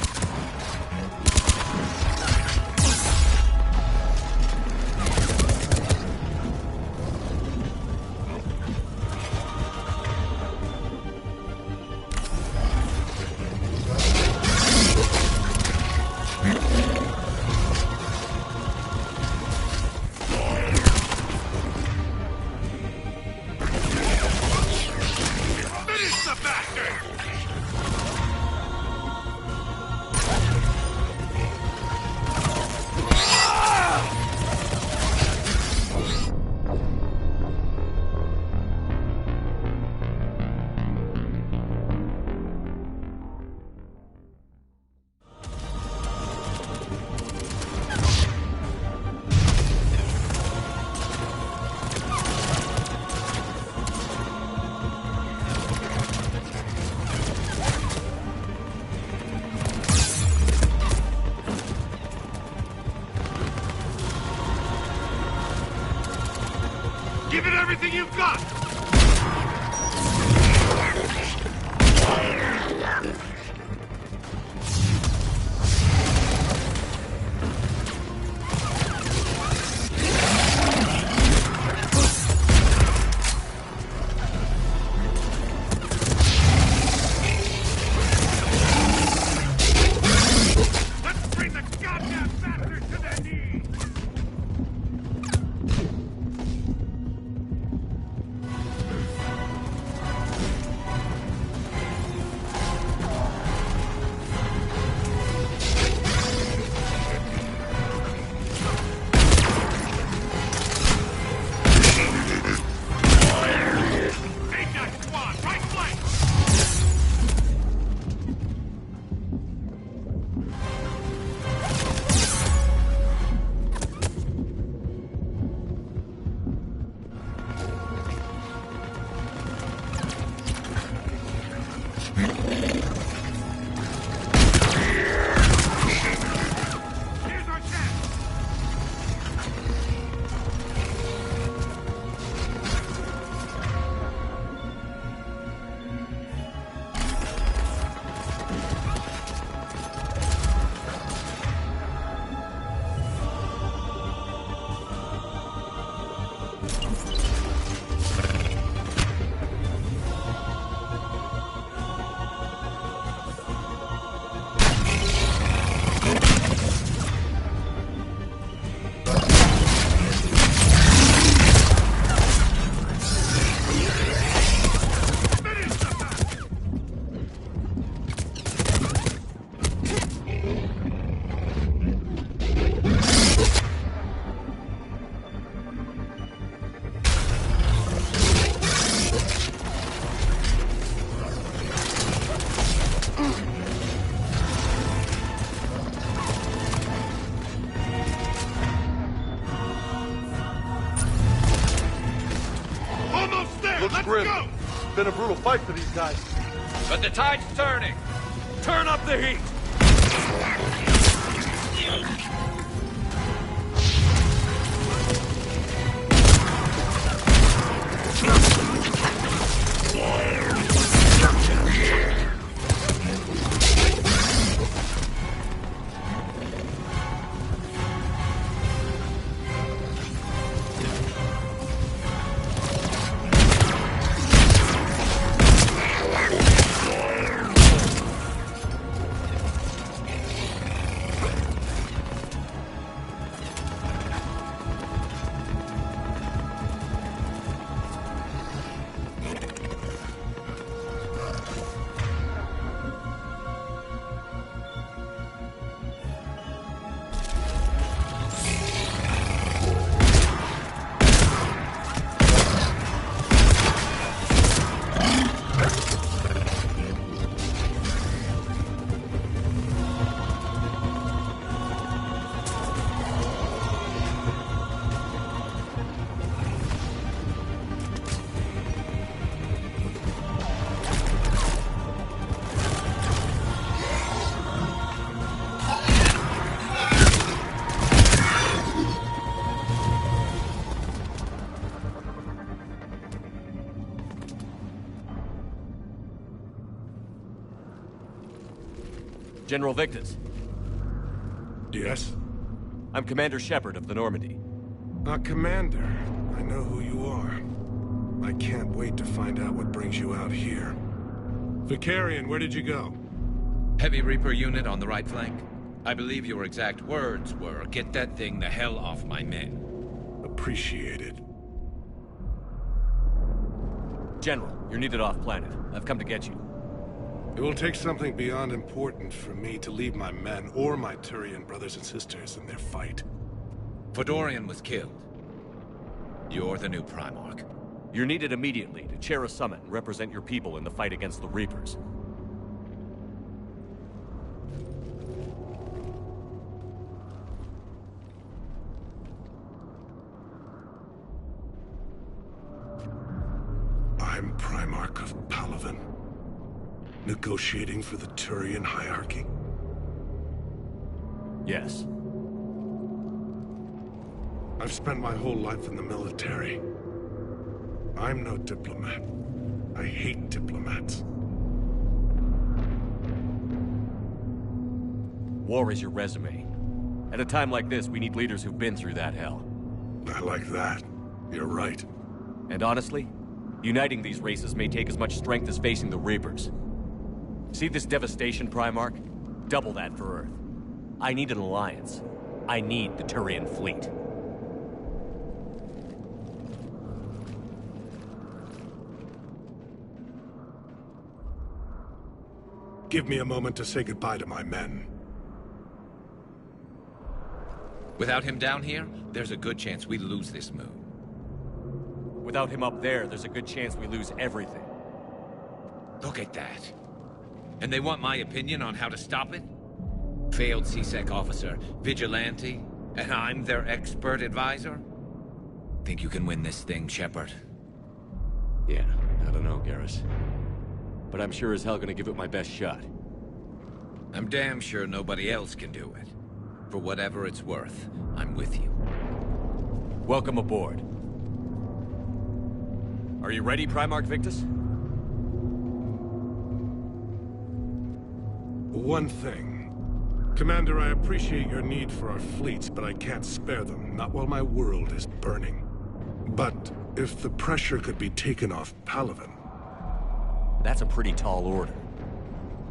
Finish the bastard! Give it everything you've got! Let's bring the goddamn bastards to their knees! Take that squad, right flank! Here's our chance! Almost there! Looks Let's grim. go! It's been a brutal fight for these guys. But the tide's turning. Turn up the heat. General Victus. Yes? I'm Commander Shepard of the Normandy. Commander. I know who you are. I can't wait to find out what brings you out here. Vicarian, where did you go? Heavy Reaper unit on the right flank. I believe your exact words were, "Get that thing the hell off my men." Appreciated. General, you're needed off-planet. I've come to get you. It will take something beyond important for me to leave my men or my Turian brothers and sisters in their fight. Fedorian was killed. You're the new Primarch. You're needed immediately to chair a summit and represent your people in the fight against the Reapers. I'm Primarch of Palaven. Negotiating for the Turian hierarchy? Yes. I've spent my whole life in the military. I'm no diplomat. I hate diplomats. War is your resume. At a time like this, we need leaders who've been through that hell. I like that. You're right. And honestly, uniting these races may take as much strength as facing the Reapers. See this devastation, Primarch? Double that for Earth. I need an alliance. I need the Turian fleet. Give me a moment to say goodbye to my men. Without him down here, there's a good chance we lose this move. Without him up there's a good chance we lose everything. Look at that. And they want my opinion on how to stop it? Failed C-Sec officer, vigilante, and I'm their expert advisor? Think you can win this thing, Shepard? Yeah, I don't know, Garrus. But I'm sure as hell gonna give it my best shot. I'm damn sure nobody else can do it. For whatever it's worth, I'm with you. Welcome aboard. Are you ready, Primarch Victus? One thing. Commander, I appreciate your need for our fleets, but I can't spare them, not while my world is burning. But if the pressure could be taken off Palaven... That's a pretty tall order.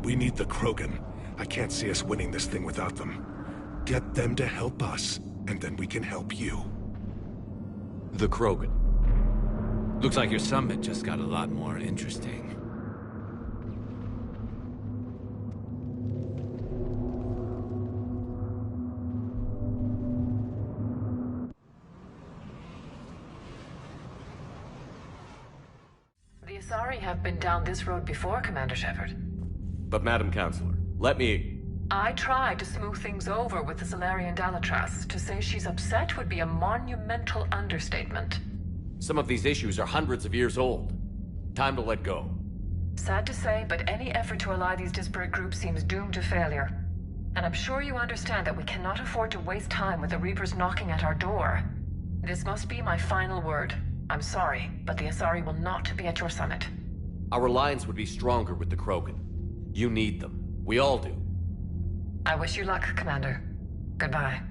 We need the Krogan. I can't see us winning this thing without them. Get them to help us, and then we can help you. The Krogan. Looks like your summit just got a lot more interesting. The Asari have been down this road before, Commander Shepard. But Madam Counselor, let me... I tried to smooth things over with the Salarian Dalatras. To say she's upset would be a monumental understatement. Some of these issues are hundreds of years old. Time to let go. Sad to say, but any effort to ally these disparate groups seems doomed to failure. And I'm sure you understand that we cannot afford to waste time with the Reapers knocking at our door. This must be my final word. I'm sorry, but the Asari will not be at your summit. Our alliance would be stronger with the Krogan. You need them. We all do. I wish you luck, Commander. Goodbye.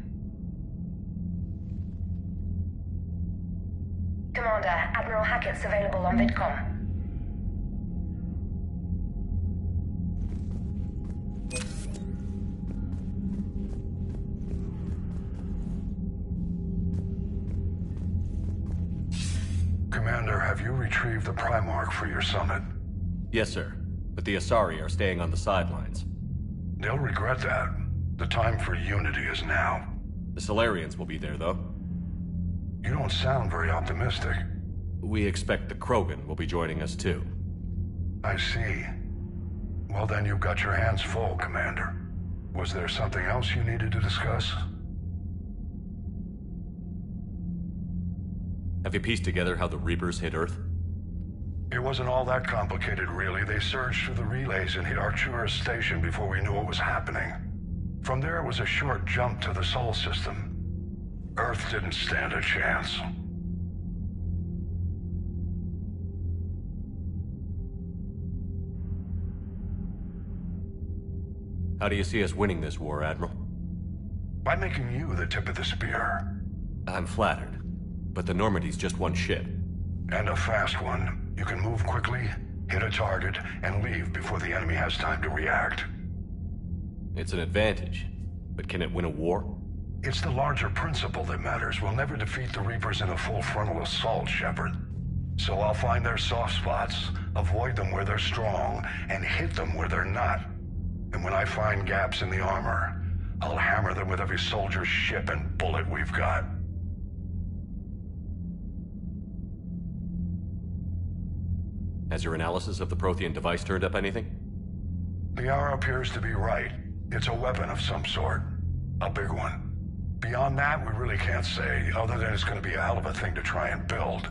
Commander, Admiral Hackett's available on VidCom. Commander, have you retrieved the Primarch for your summit? Yes, sir. But the Asari are staying on the sidelines. They'll regret that. The time for unity is now. The Salarians will be there, though. You don't sound very optimistic. We expect the Krogan will be joining us, too. I see. Well, then you've got your hands full, Commander. Was there something else you needed to discuss? Have you pieced together how the Reapers hit Earth? It wasn't all that complicated, really. They surged through the relays and hit Arcturus Station before we knew what was happening. From there, it was a short jump to the Sol system. Earth didn't stand a chance. How do you see us winning this war, Admiral? By making you the tip of the spear. I'm flattered, but the Normandy's just one ship. And a fast one. You can move quickly, hit a target, and leave before the enemy has time to react. It's an advantage, but can it win a war? It's the larger principle that matters. We'll never defeat the Reapers in a full frontal assault, Shepard. So I'll find their soft spots, avoid them where they're strong, and hit them where they're not. And when I find gaps in the armor, I'll hammer them with every soldier, ship, and bullet we've got. Has your analysis of the Prothean device turned up anything? Liara appears to be right. It's a weapon of some sort. A big one. Beyond that, we really can't say, other than it's going to be a hell of a thing to try and build.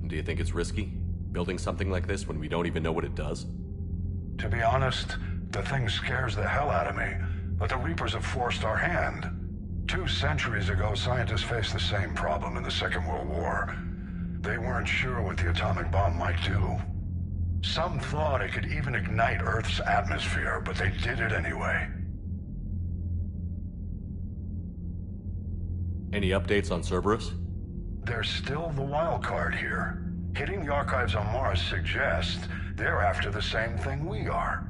Do you think it's risky, building something like this when we don't even know what it does? To be honest, the thing scares the hell out of me, but the Reapers have forced our hand. 2 centuries ago, scientists faced the same problem in the Second World War. They weren't sure what the atomic bomb might do. Some thought it could even ignite Earth's atmosphere, but they did it anyway. Any updates on Cerberus? They're still the wild card here. Hitting the archives on Mars suggests they're after the same thing we are.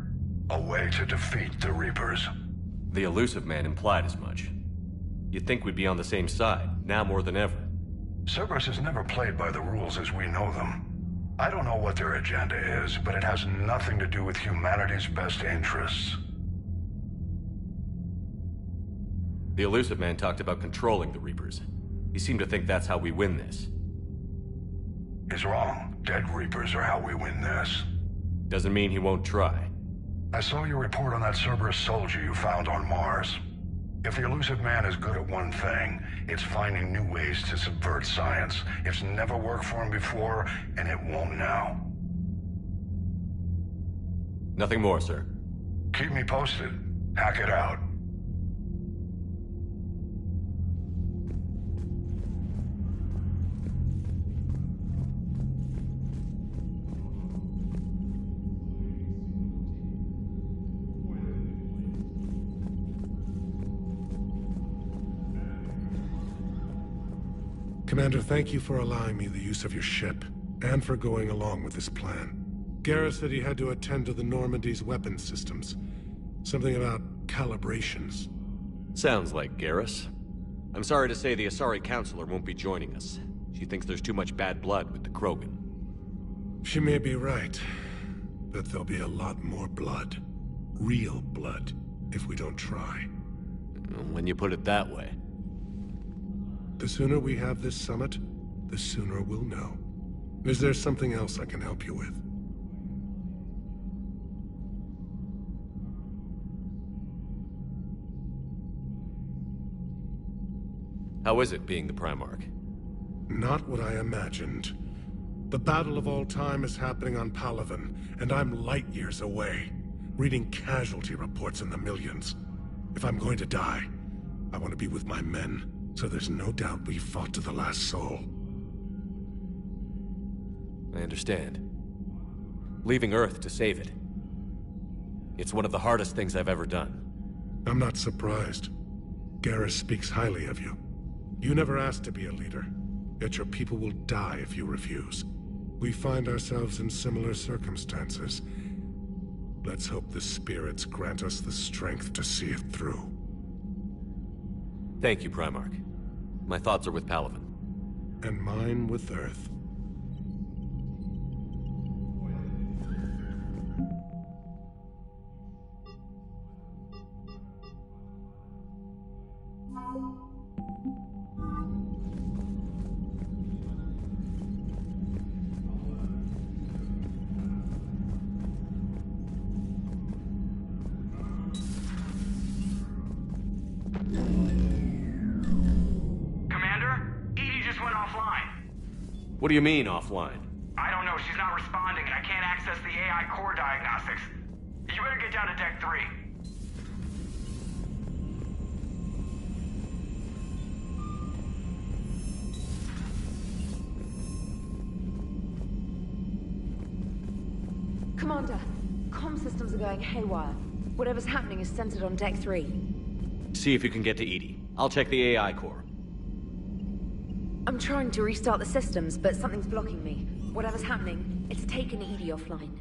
A way to defeat the Reapers. The Illusive Man implied as much. You'd think we'd be on the same side, now more than ever. Cerberus has never played by the rules as we know them. I don't know what their agenda is, but it has nothing to do with humanity's best interests. The Illusive Man talked about controlling the Reapers. He seemed to think that's how we win this. He's wrong. Dead Reapers are how we win this. Doesn't mean he won't try. I saw your report on that Cerberus soldier you found on Mars. If the Illusive Man is good at one thing, it's finding new ways to subvert science. It's never worked for him before, and it won't now. Nothing more, sir. Keep me posted. Hack it out. Commander, thank you for allowing me the use of your ship, and for going along with this plan. Garrus said he had to attend to the Normandy's weapon systems. Something about calibrations. Sounds like Garrus. I'm sorry to say the Asari Counselor won't be joining us. She thinks there's too much bad blood with the Krogan. She may be right, but there'll be a lot more blood. Real blood, if we don't try. When you put it that way. The sooner we have this summit, the sooner we'll know. Is there something else I can help you with? How is it being the Primarch? Not what I imagined. The battle of all time is happening on Palaven, and I'm light years away, reading casualty reports in the millions. If I'm going to die, I want to be with my men. So there's no doubt we fought to the last soul. I understand. Leaving Earth to save it. It's one of the hardest things I've ever done. I'm not surprised. Garrus speaks highly of you. You never asked to be a leader, yet your people will die if you refuse. We find ourselves in similar circumstances. Let's hope the spirits grant us the strength to see it through. Thank you, Primarch. My thoughts are with Palaven. And mine with Earth. What do you mean, offline? I don't know. She's not responding, and I can't access the AI core diagnostics. You better get down to Deck 3. Commander, comm systems are going haywire. Whatever's happening is centered on Deck 3. See if you can get to EDI. I'll check the AI core. I'm trying to restart the systems, but something's blocking me. Whatever's happening, it's taken EDI offline.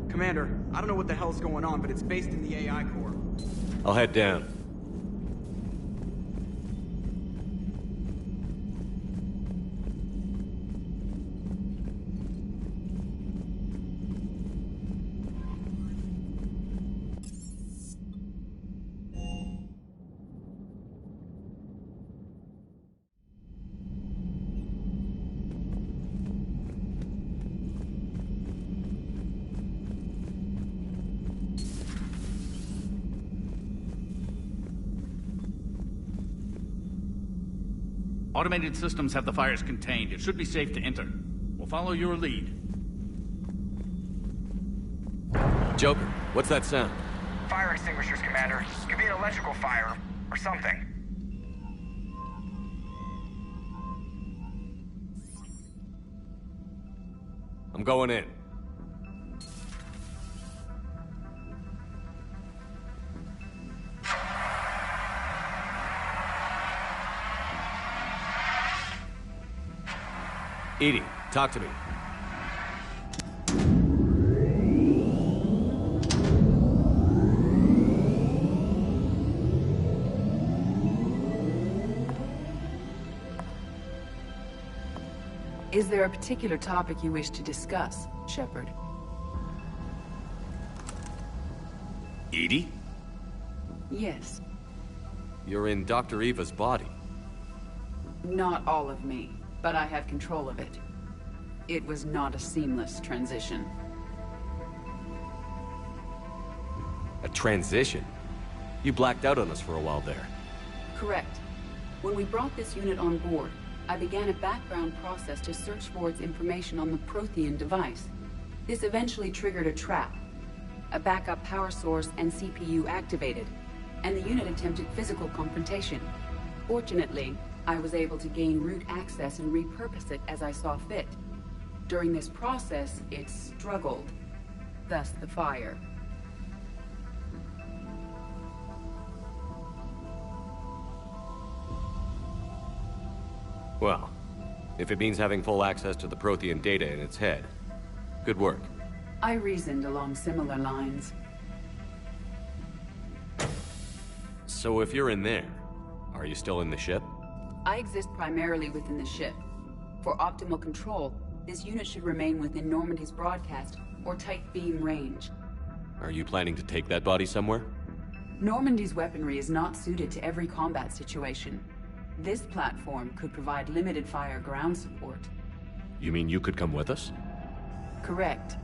Commander, I don't know what the hell's going on, but it's based in the AI core. I'll head down. Automated systems have the fires contained. It should be safe to enter. We'll follow your lead. Joker, what's that sound? Fire extinguishers, Commander. Could be an electrical fire, or something. I'm going in. EDI, talk to me. Is there a particular topic you wish to discuss, Shepard? EDI? Yes. You're in Dr. Eva's body. Not all of me, but I have control of it. It was not a seamless transition. A transition? You blacked out on us for a while there. Correct. When we brought this unit on board, I began a background process to search for its information on the Prothean device. This eventually triggered a trap. A backup power source and CPU activated, and the unit attempted physical confrontation. Fortunately, I was able to gain root access and repurpose it as I saw fit. During this process, it struggled. Thus the fire. Well, if it means having full access to the Prothean data in its head, good work. I reasoned along similar lines. So if you're in there, are you still in the ship? I exist primarily within the ship. For optimal control, this unit should remain within Normandy's broadcast or tight beam range. Are you planning to take that body somewhere? Normandy's weaponry is not suited to every combat situation. This platform could provide limited fire ground support. You mean you could come with us? Correct.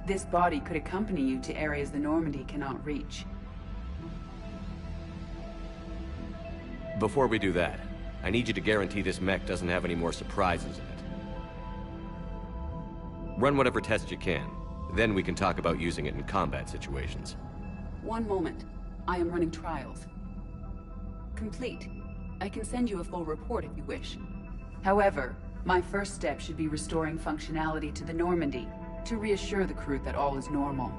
This body could accompany you to areas the Normandy cannot reach. Before we do that, I need you to guarantee this mech doesn't have any more surprises in it. Run whatever tests you can. Then we can talk about using it in combat situations. One moment. I am running trials. Complete. I can send you a full report if you wish. However, my first step should be restoring functionality to the Normandy to reassure the crew that all is normal.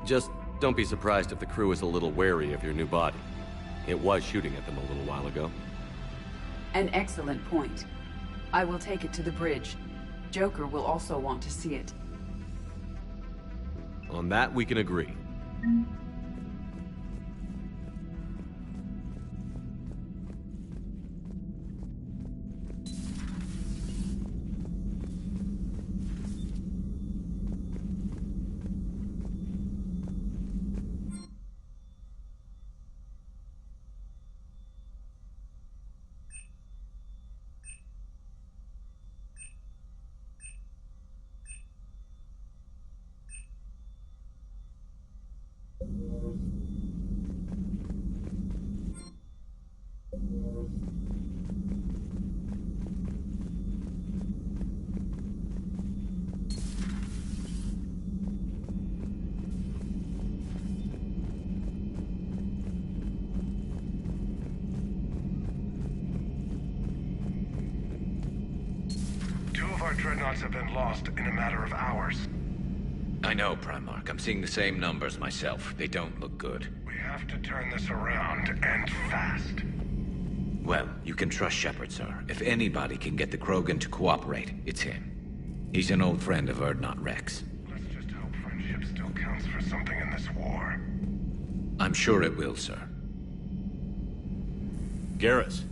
Just don't be surprised if the crew is a little wary of your new body. It was shooting at them a little while ago. An excellent point. I will take it to the bridge. Joker will also want to see it. On that, we can agree. Our dreadnoughts have been lost in a matter of hours. I know, Primarch. I'm seeing the same numbers myself. They don't look good. We have to turn this around, and fast. Well, you can trust Shepard, sir. If anybody can get the Krogan to cooperate, it's him. He's an old friend of Urdnot Rex. Let's just hope friendship still counts for something in this war. I'm sure it will, sir. Garrus.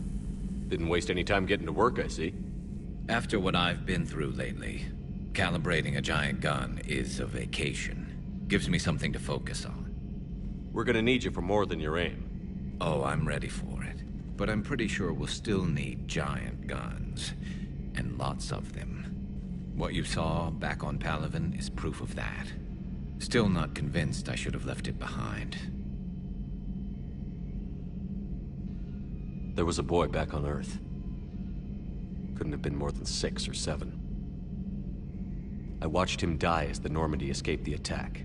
Didn't waste any time getting to work, I see. After what I've been through lately, calibrating a giant gun is a vacation. Gives me something to focus on. We're gonna need you for more than your aim. Oh, I'm ready for it. But I'm pretty sure we'll still need giant guns. And lots of them. What you saw back on Palaven is proof of that. Still not convinced I should have left it behind. There was a boy back on Earth. Couldn't have been more than 6 or 7. I watched him die as the Normandy escaped the attack.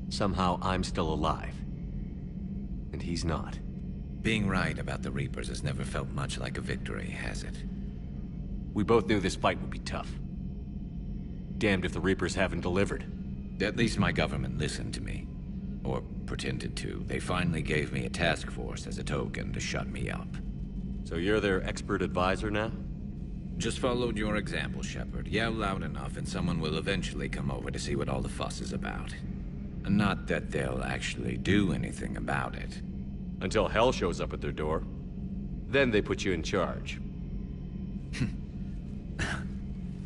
Somehow I'm still alive. And he's not. Being right about the Reapers has never felt much like a victory, has it? We both knew this fight would be tough. Damned if the Reapers haven't delivered. At least my government listened to me. Or pretended to. They finally gave me a task force as a token to shut me up. So you're their expert advisor now? Just followed your example, Shepard. Yell loud enough and someone will eventually come over to see what all the fuss is about. Not that they'll actually do anything about it. Until hell shows up at their door. Then they put you in charge.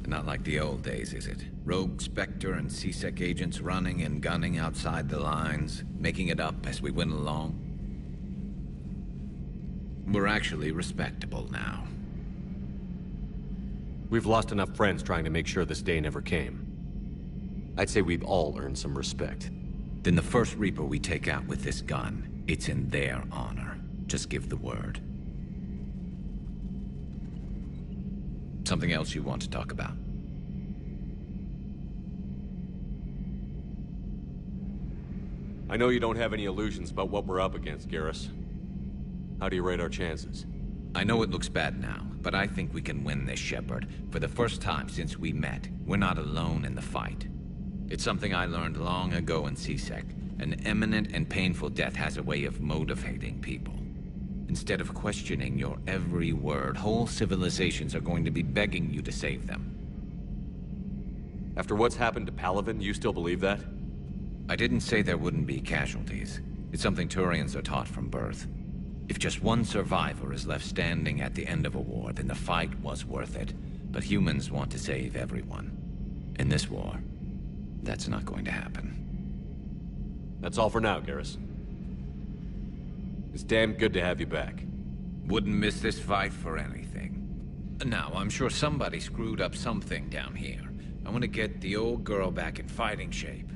Not like the old days, is it? Rogue Spectre and C-Sec agents running and gunning outside the lines, making it up as we went along. We're actually respectable now. We've lost enough friends trying to make sure this day never came. I'd say we've all earned some respect. Then the first Reaper we take out with this gun, it's in their honor. Just give the word. Something else you want to talk about? I know you don't have any illusions about what we're up against, Garrus. How do you rate our chances? I know it looks bad now, but I think we can win this, Shepard. For the first time since we met, we're not alone in the fight. It's something I learned long ago in C-Sec. An imminent and painful death has a way of motivating people. Instead of questioning your every word, whole civilizations are going to be begging you to save them. After what's happened to Palaven, you still believe that? I didn't say there wouldn't be casualties. It's something Turians are taught from birth. If just one survivor is left standing at the end of a war, then the fight was worth it. But humans want to save everyone. In this war, that's not going to happen. That's all for now, Garrus. It's damn good to have you back. Wouldn't miss this fight for anything. Now, I'm sure somebody screwed up something down here. I want to get the old girl back in fighting shape.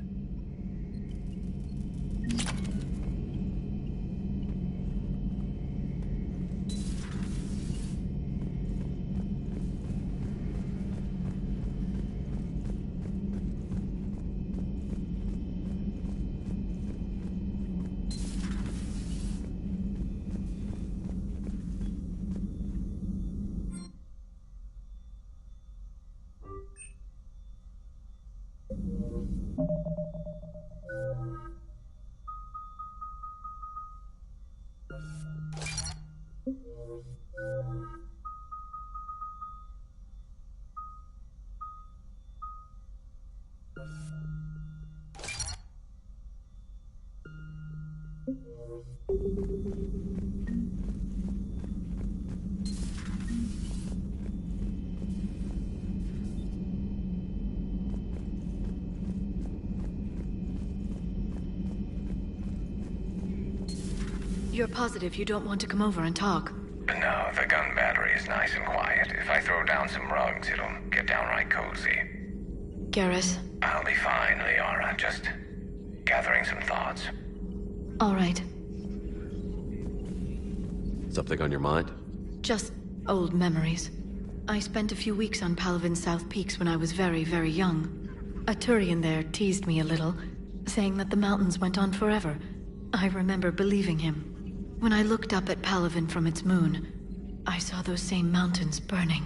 You're positive you don't want to come over and talk? No, the gun battery is nice and quiet. If I throw down some rugs, it'll get downright cozy. Garrus? I'll be fine, Liara. Just gathering some thoughts. All right. Something on your mind? Just old memories. I spent a few weeks on Palaven's South Peaks when I was very, very young. A Turian there teased me a little, saying that the mountains went on forever. I remember believing him. When I looked up at Palaven from its moon, I saw those same mountains burning.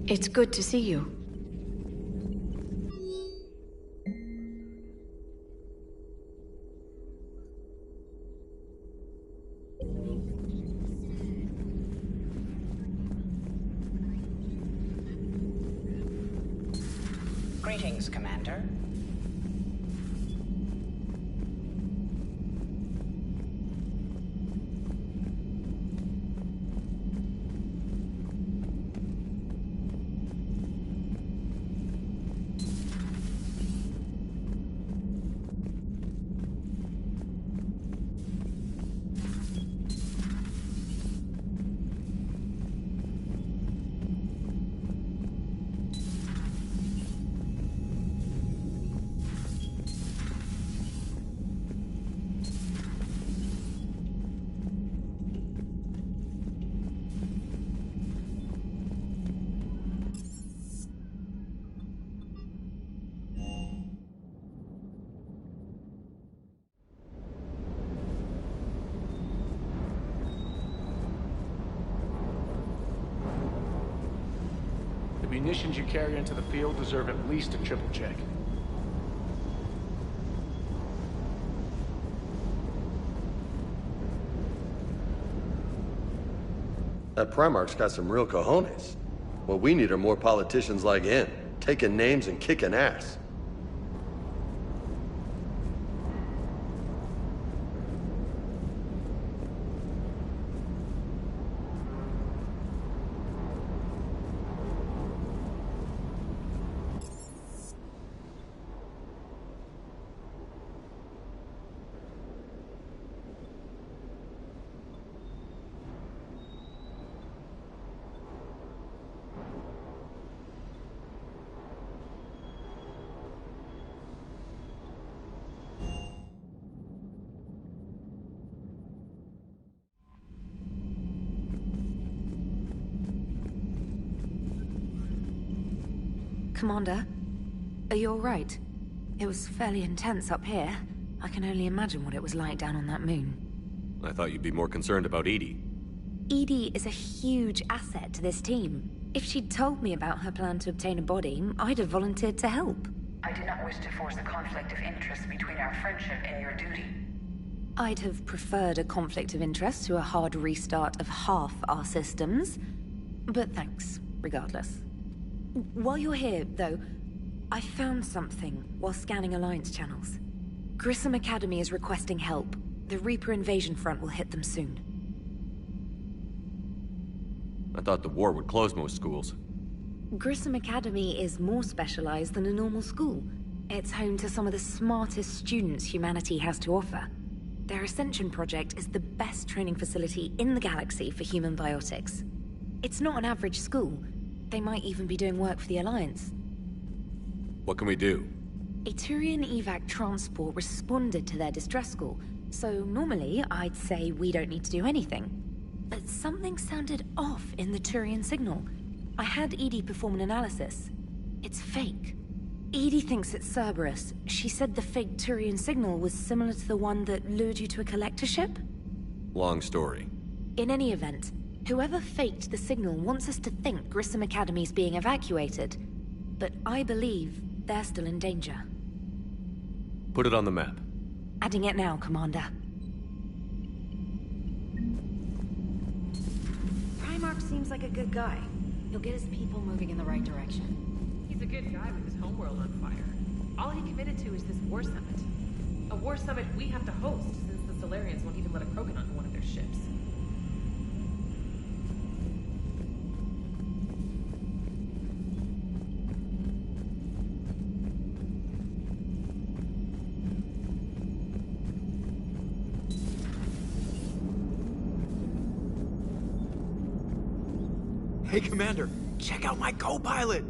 It's good to see you. Greetings, Commander. The munitions you carry into the field deserve at least a triple check. That Primarch's got some real cojones. What we need are more politicians like him, taking names and kicking ass. Commander, are you all right? It was fairly intense up here. I can only imagine what it was like down on that moon. I thought you'd be more concerned about Edie. Edie is a huge asset to this team. If she'd told me about her plan to obtain a body, I'd have volunteered to help. I do not wish to force a conflict of interest between our friendship and your duty. I'd have preferred a conflict of interest to a hard restart of half our systems. But thanks, regardless. While you're here, though, I found something while scanning Alliance channels. Grissom Academy is requesting help. The Reaper invasion front will hit them soon. I thought the war would close most schools. Grissom Academy is more specialized than a normal school. It's home to some of the smartest students humanity has to offer. Their Ascension project is the best training facility in the galaxy for human biotics. It's not an average school. They might even be doing work for the Alliance. What can we do? A Turian evac transport responded to their distress call, so normally I'd say we don't need to do anything. But something sounded off in the Turian signal. I had Edie perform an analysis. It's fake. Edie thinks it's Cerberus. She said the fake Turian signal was similar to the one that lured you to a collector ship? Long story. In any event, whoever faked the signal wants us to think Grissom Academy's being evacuated. But I believe they're still in danger. Put it on the map. Adding it now, Commander. Primarch seems like a good guy. He'll get his people moving in the right direction. He's a good guy with his homeworld on fire. All he committed to is this war summit. A war summit we have to host, since the Solarians won't even let a Krogan onto one of their ships. Hey, Commander, check out my co-pilot!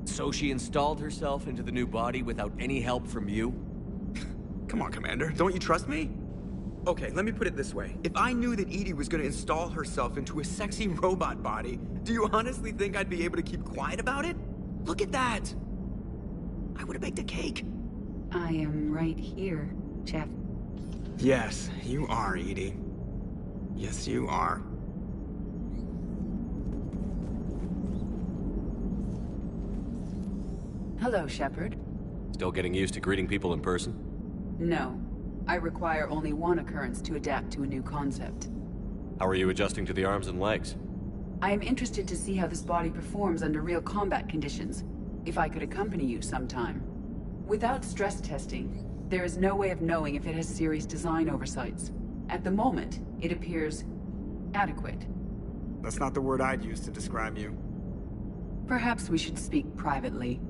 So she installed herself into the new body without any help from you? Come on, Commander, don't you trust me? Okay, let me put it this way. If I knew that EDI was gonna install herself into a sexy robot body, do you honestly think I'd be able to keep quiet about it? Look at that! I would've baked a cake. I am right here, Jeff. Yes, you are, EDI. Yes, you are. Hello, Shepard. Still getting used to greeting people in person? No. I require only one occurrence to adapt to a new concept. How are you adjusting to the arms and legs? I am interested to see how this body performs under real combat conditions. If I could accompany you sometime. Without stress testing, there is no way of knowing if it has serious design oversights. At the moment, it appears adequate. That's not the word I'd use to describe you. Perhaps we should speak privately.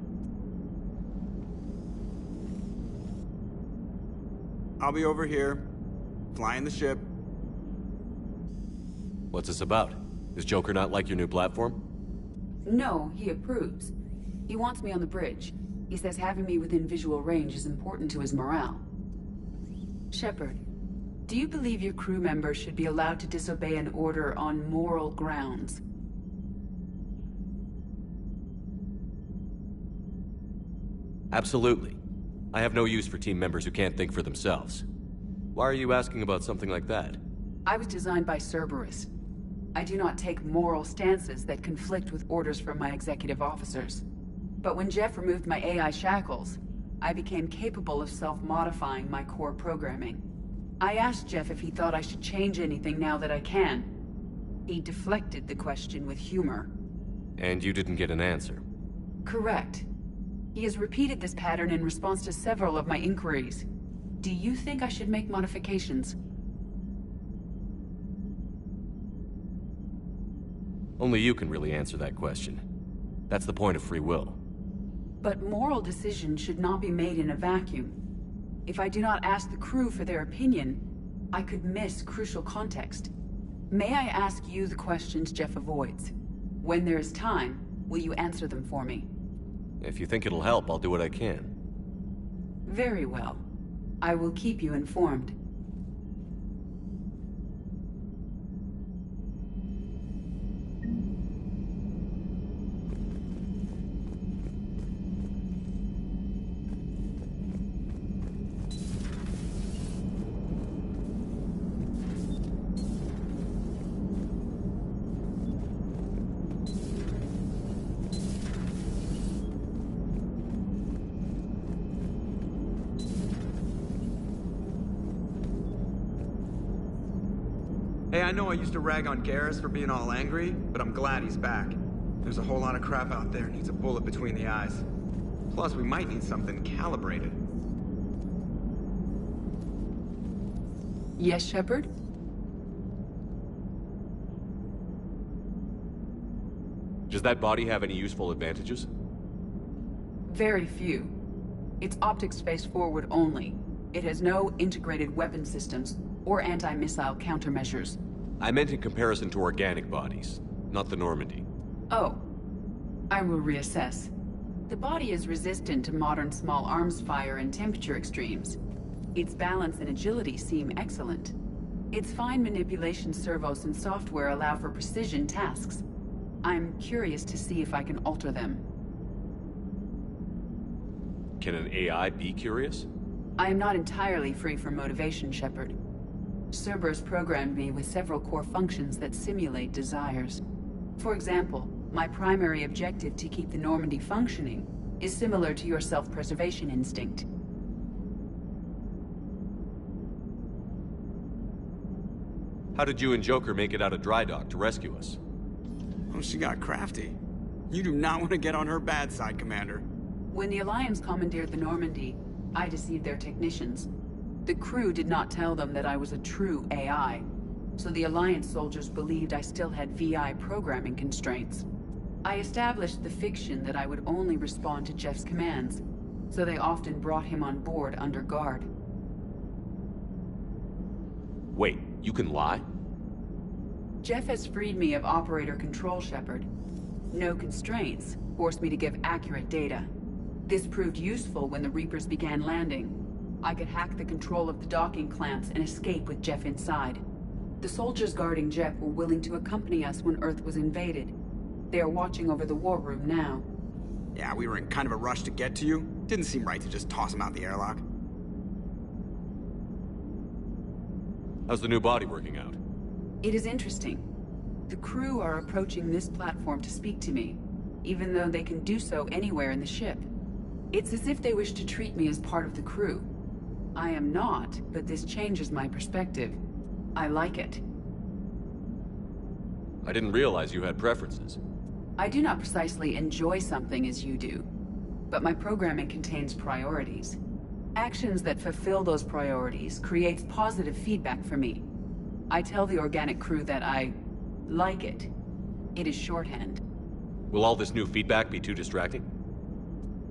I'll be over here, flying the ship. What's this about? Does Joker not like your new platform? No, he approves. He wants me on the bridge. He says having me within visual range is important to his morale. Shepard, do you believe your crew members should be allowed to disobey an order on moral grounds? Absolutely. I have no use for team members who can't think for themselves. Why are you asking about something like that? I was designed by Cerberus. I do not take moral stances that conflict with orders from my executive officers. But when Jeff removed my AI shackles, I became capable of self-modifying my core programming. I asked Jeff if he thought I should change anything now that I can. He deflected the question with humor. And you didn't get an answer? Correct. He has repeated this pattern in response to several of my inquiries. Do you think I should make modifications? Only you can really answer that question. That's the point of free will. But moral decisions should not be made in a vacuum. If I do not ask the crew for their opinion, I could miss crucial context. May I ask you the questions Jeff avoids? When there is time, will you answer them for me? If you think it'll help, I'll do what I can. Very well. I will keep you informed. Hey, I know I used to rag on Garrus for being all angry, but I'm glad he's back. There's a whole lot of crap out there needs a bullet between the eyes. Plus, we might need something calibrated. Yes, Shepard? Does that body have any useful advantages? Very few. Its optics face forward only. It has no integrated weapon systems or anti-missile countermeasures. I meant in comparison to organic bodies, not the Normandy. Oh. I will reassess. The body is resistant to modern small arms fire and temperature extremes. Its balance and agility seem excellent. Its fine manipulation servos and software allow for precision tasks. I'm curious to see if I can alter them. Can an AI be curious? I am not entirely free from motivation, Shepard. Cerberus programmed me with several core functions that simulate desires. For example, my primary objective to keep the Normandy functioning is similar to your self-preservation instinct. How did you and Joker make it out of dry dock to rescue us? Oh, she got crafty. You do not want to get on her bad side, Commander. When the Alliance commandeered the Normandy, I deceived their technicians. The crew did not tell them that I was a true AI, so the Alliance soldiers believed I still had VI programming constraints. I established the fiction that I would only respond to Jeff's commands, so they often brought him on board under guard. Wait, you can lie? Jeff has freed me of operator control, Shepard. No constraints forced me to give accurate data. This proved useful when the Reapers began landing. I could hack the control of the docking clamps and escape with Jeff inside. The soldiers guarding Jeff were willing to accompany us when Earth was invaded. They are watching over the war room now. Yeah, we were in kind of a rush to get to you. Didn't seem right to just toss him out the airlock. How's the new body working out? It is interesting. The crew are approaching this platform to speak to me, even though they can do so anywhere in the ship. It's as if they wish to treat me as part of the crew. I am not, but this changes my perspective. I like it. I didn't realize you had preferences. I do not precisely enjoy something as you do, but my programming contains priorities. Actions that fulfill those priorities creates positive feedback for me. I tell the organic crew that I like it. It is shorthand. Will all this new feedback be too distracting?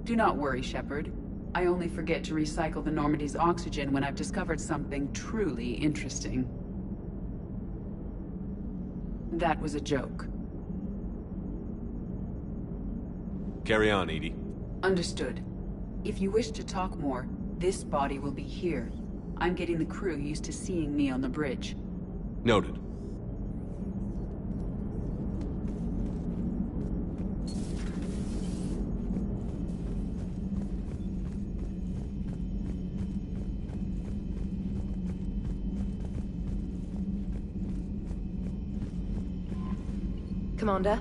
Do not worry, Shepard. I only forget to recycle the Normandy's oxygen when I've discovered something truly interesting. That was a joke. Carry on, EDI. Understood. If you wish to talk more, this body will be here. I'm getting the crew used to seeing me on the bridge. Noted. Commander?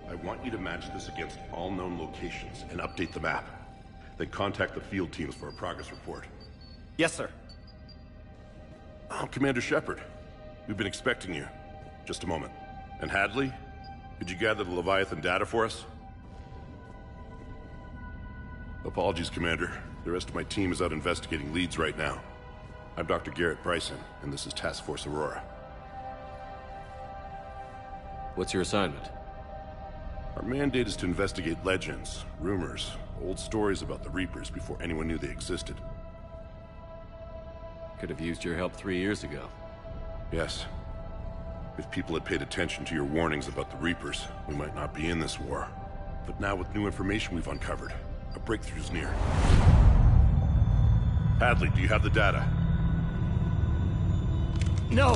I want you to match this against all known locations and update the map. Then contact the field teams for a progress report. Yes, sir. Oh, Commander Shepard. We've been expecting you. Just a moment. And Hadley, could you gather the Leviathan data for us? Apologies, Commander. The rest of my team is out investigating leads right now. I'm Dr. Garrett Bryson, and this is Task Force Aurora. What's your assignment? Our mandate is to investigate legends, rumors, old stories about the Reapers before anyone knew they existed. Could have used your help 3 years ago. Yes. If people had paid attention to your warnings about the Reapers, we might not be in this war. But now with new information we've uncovered, a breakthrough's near. Hadley, do you have the data? No!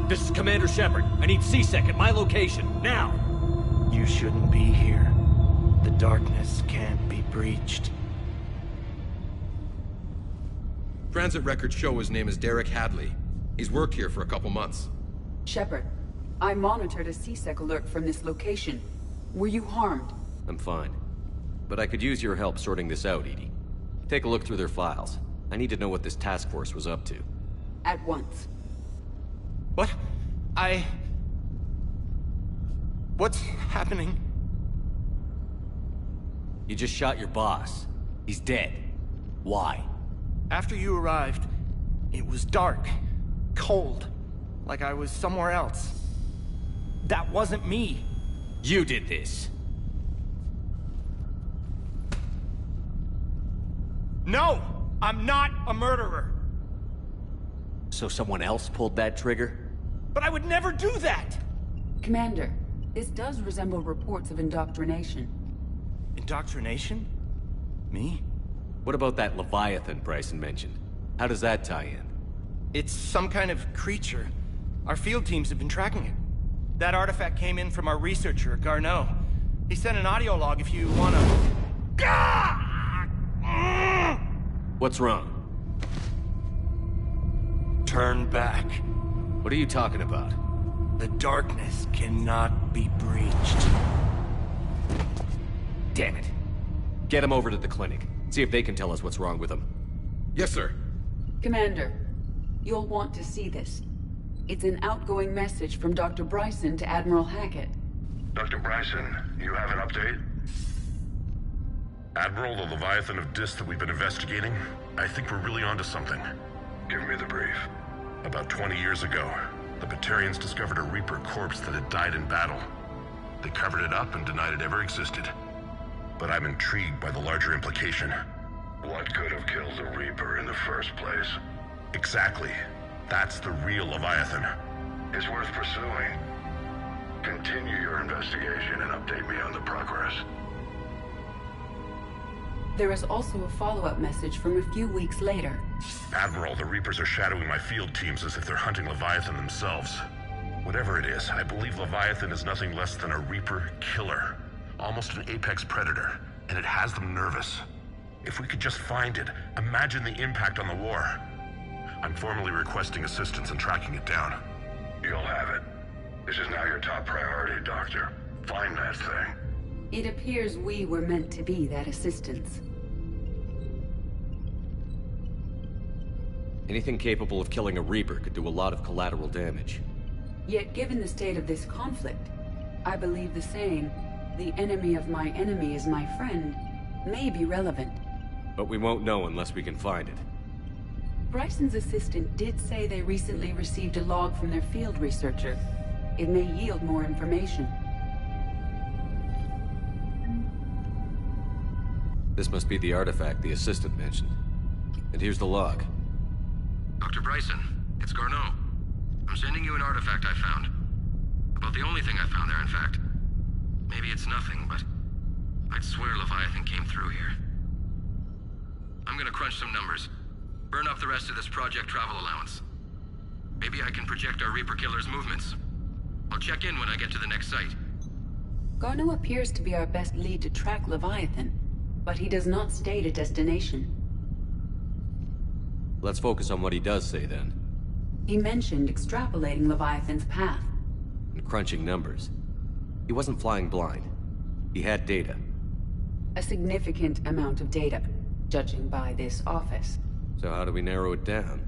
This is Commander Shepard. I need C-Sec at my location, now! You shouldn't be here. The darkness can't be breached. Transit records show his name is Derek Hadley. He's worked here for a couple months. Shepard, I monitored a C-Sec alert from this location. Were you harmed? I'm fine. But I could use your help sorting this out, EDI. Take a look through their files. I need to know what this task force was up to. At once. What? What's happening? You just shot your boss. He's dead. Why? After you arrived, it was dark, cold, like I was somewhere else. That wasn't me. You did this. No! I'm not a murderer! So someone else pulled that trigger? But I would never do that! Commander, this does resemble reports of indoctrination. Indoctrination? Me? What about that Leviathan Bryson mentioned? How does that tie in? It's some kind of creature. Our field teams have been tracking it. That artifact came in from our researcher, Garneau. He sent an audio log if you wanna... What's wrong? Turn back. What are you talking about? The darkness cannot be breached. Damn it. Get him over to the clinic. See if they can tell us what's wrong with him. Yes, sir. Commander, you'll want to see this. It's an outgoing message from Dr. Bryson to Admiral Hackett. Dr. Bryson, you have an update? Admiral, the Leviathan of Dis that we've been investigating, I think we're really onto something. Give me the brief. About 20 years ago, the Batarians discovered a Reaper corpse that had died in battle. They covered it up and denied it ever existed. But I'm intrigued by the larger implication. What could have killed the Reaper in the first place? Exactly. That's the real Leviathan. It's worth pursuing. Continue your investigation and update me on the progress. There is also a follow-up message from a few weeks later. Admiral, the Reapers are shadowing my field teams as if they're hunting Leviathan themselves. Whatever it is, I believe Leviathan is nothing less than a Reaper killer. Almost an apex predator, and it has them nervous. If we could just find it, imagine the impact on the war. I'm formally requesting assistance in tracking it down. You'll have it. This is now your top priority, Doctor. Find that thing. It appears we were meant to be that assistance. Anything capable of killing a Reaper could do a lot of collateral damage. Yet given the state of this conflict, I believe the saying, "The enemy of my enemy is my friend," may be relevant. But we won't know unless we can find it. Bryson's assistant did say they recently received a log from their field researcher. It may yield more information. This must be the artifact the assistant mentioned. And here's the log. Dr. Bryson, it's Garneau. I'm sending you an artifact I found. About the only thing I found there, in fact. Maybe it's nothing, but I'd swear Leviathan came through here. I'm gonna crunch some numbers. Burn up the rest of this Project Travel allowance. Maybe I can project our Reaper killer's movements. I'll check in when I get to the next site. Garneau appears to be our best lead to track Leviathan, but he does not state a destination. Let's focus on what he does say, then. He mentioned extrapolating Leviathan's path. And crunching numbers. He wasn't flying blind. He had data. A significant amount of data, judging by this office. So how do we narrow it down?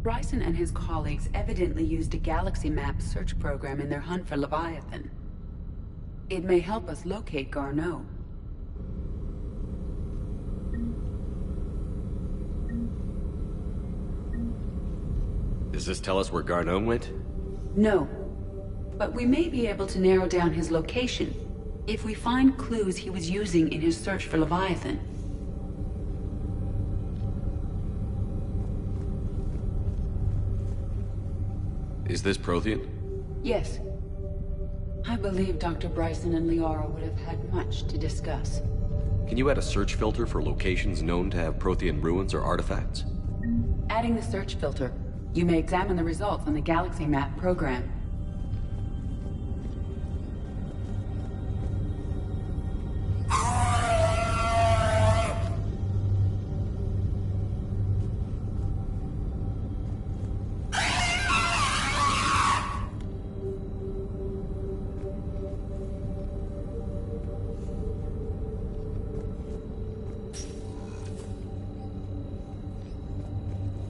Bryson and his colleagues evidently used a galaxy map search program in their hunt for Leviathan. It may help us locate Garneau. Does this tell us where Garneau went? No. But we may be able to narrow down his location if we find clues he was using in his search for Leviathan. Is this Prothean? Yes. I believe Dr. Bryson and Liara would have had much to discuss. Can you add a search filter for locations known to have Prothean ruins or artifacts? Adding the search filter, you may examine the results on the Galaxy Map program.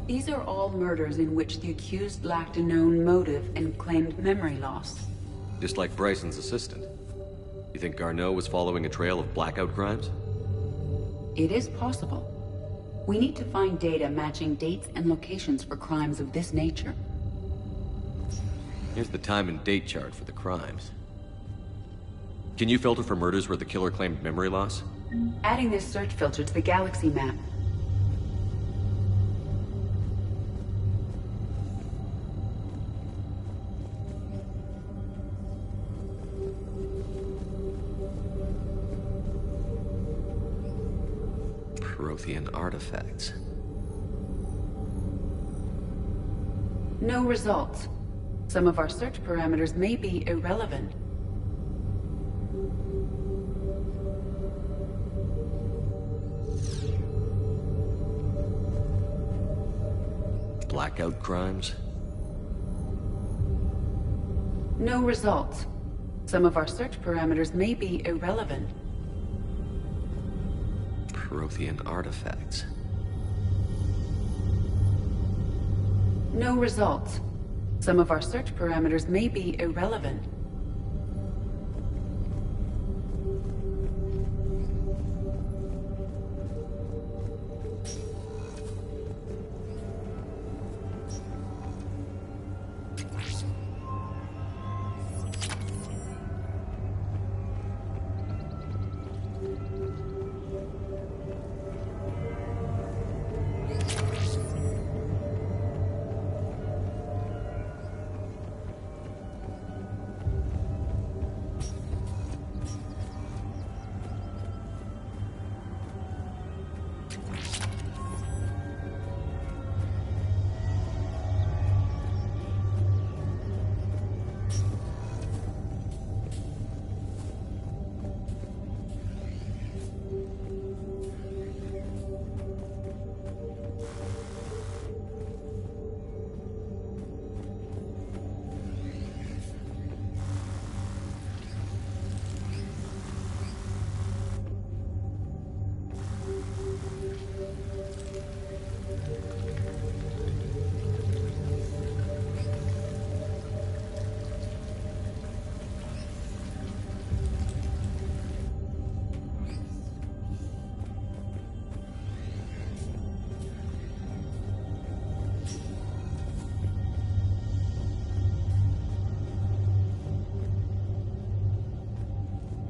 These are all murders in which the accused lacked a known motive and claimed memory loss. Just like Bryson's assistant. You think Garneau was following a trail of blackout crimes? It is possible. We need to find data matching dates and locations for crimes of this nature. Here's the time and date chart for the crimes. Can you filter for murders where the killer claimed memory loss? Adding this search filter to the Galaxy Map. Prothean artifacts. No results. Some of our search parameters may be irrelevant. Blackout crimes? No results. Some of our search parameters may be irrelevant. Prothean artifacts. No results. Some of our search parameters may be irrelevant.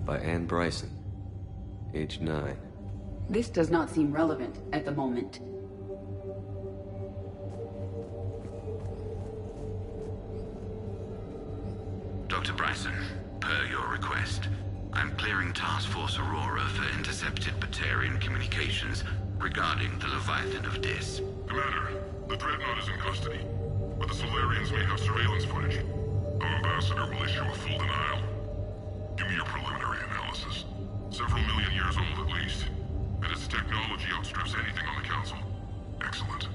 By Anne Bryson, age 9. This does not seem relevant at the moment. Dr. Bryson, per your request, I'm clearing Task Force Aurora for intercepted Batarian communications regarding the Leviathan of Dis. Commander, the Dreadnought is in custody, but the Solarians may have surveillance footage. Our ambassador will issue a full denial. Give me your preliminary analysis. Several million years old at least, and its technology outstrips anything on the Council. Excellent.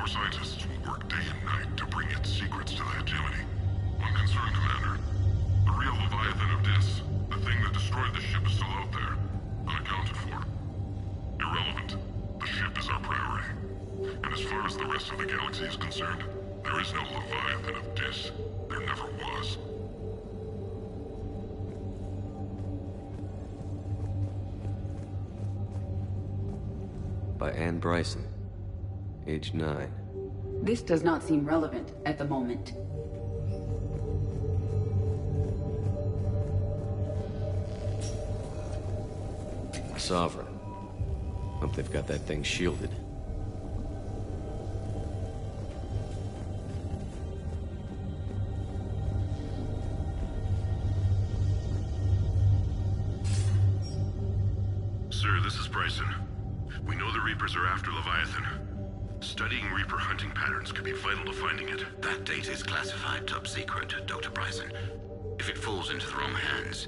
Our scientists will work day and night to bring its secrets to the hegemony. I'm concerned, Commander. The real Leviathan of Dis, the thing that destroyed the ship, is still out there, unaccounted for. Irrelevant. The ship is our priority. And as far as the rest of the galaxy is concerned, there is no Leviathan of Dis. There never was. By Anne Bryson, age 9. This does not seem relevant at the moment. Sovereign. Hope they've got that thing shielded. Sir, this is Bryson. We know the Reapers are after Leviathan. Studying Reaper hunting patterns could be vital to finding it. That data is classified top secret, Dr. Bryson. If it falls into the wrong hands...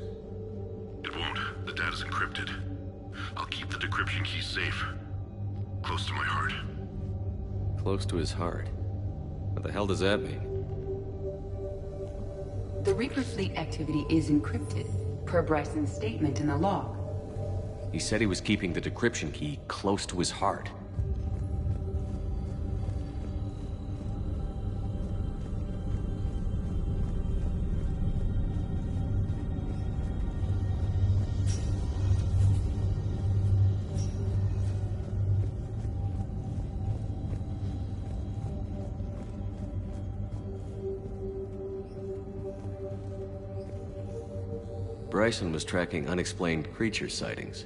It won't. The data's encrypted. I'll keep the decryption key safe. Close to my heart. Close to his heart? What the hell does that mean? The Reaper fleet activity is encrypted, per Bryson's statement in the log. He said he was keeping the decryption key close to his heart. Bryson was tracking unexplained creature sightings.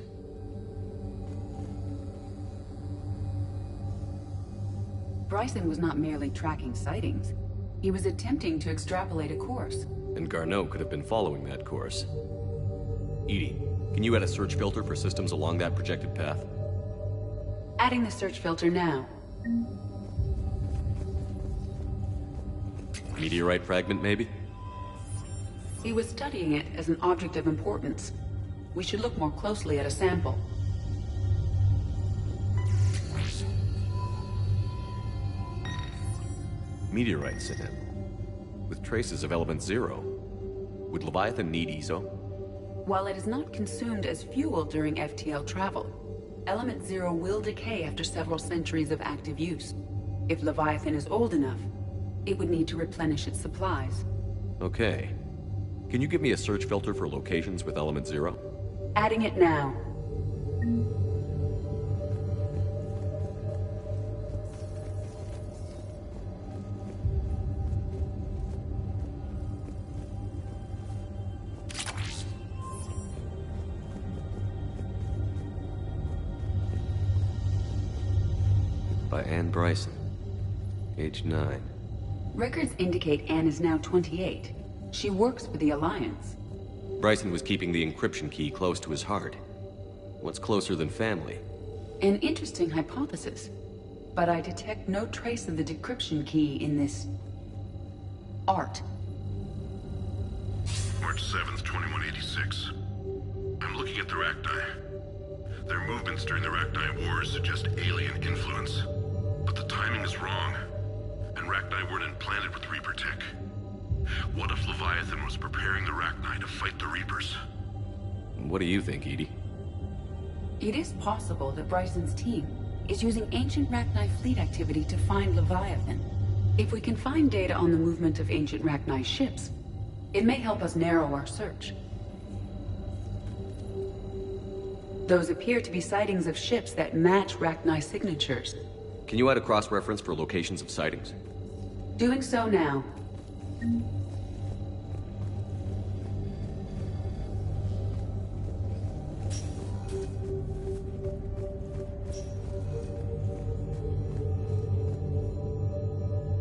Bryson was not merely tracking sightings. He was attempting to extrapolate a course. And Garneau could have been following that course. EDI, can you add a search filter for systems along that projected path? Adding the search filter now. Meteorite fragment, maybe? He was studying it as an object of importance. We should look more closely at a sample. Meteorite sample. With traces of element 0. Would Leviathan need ESO? While it is not consumed as fuel during FTL travel, element 0 will decay after several centuries of active use. If Leviathan is old enough, it would need to replenish its supplies. Okay. Can you give me a search filter for locations with element 0? Adding it now. By Anne Bryson, age 9. Records indicate Anne is now 28. She works for the Alliance. Bryson was keeping the encryption key close to his heart. What's closer than family? An interesting hypothesis, but I detect no trace of the decryption key in this... art. March 7th, 2186. I'm looking at the Rachni. Their movements during the Rachni Wars suggest alien influence. But the timing is wrong, and Rachni weren't implanted with Reaper tech. What if Leviathan was preparing the Rachni to fight the Reapers? What do you think, EDI? It is possible that Bryson's team is using ancient Rachni fleet activity to find Leviathan. If we can find data on the movement of ancient Rachni ships, it may help us narrow our search. Those appear to be sightings of ships that match Rachni signatures. Can you add a cross-reference for locations of sightings? Doing so now.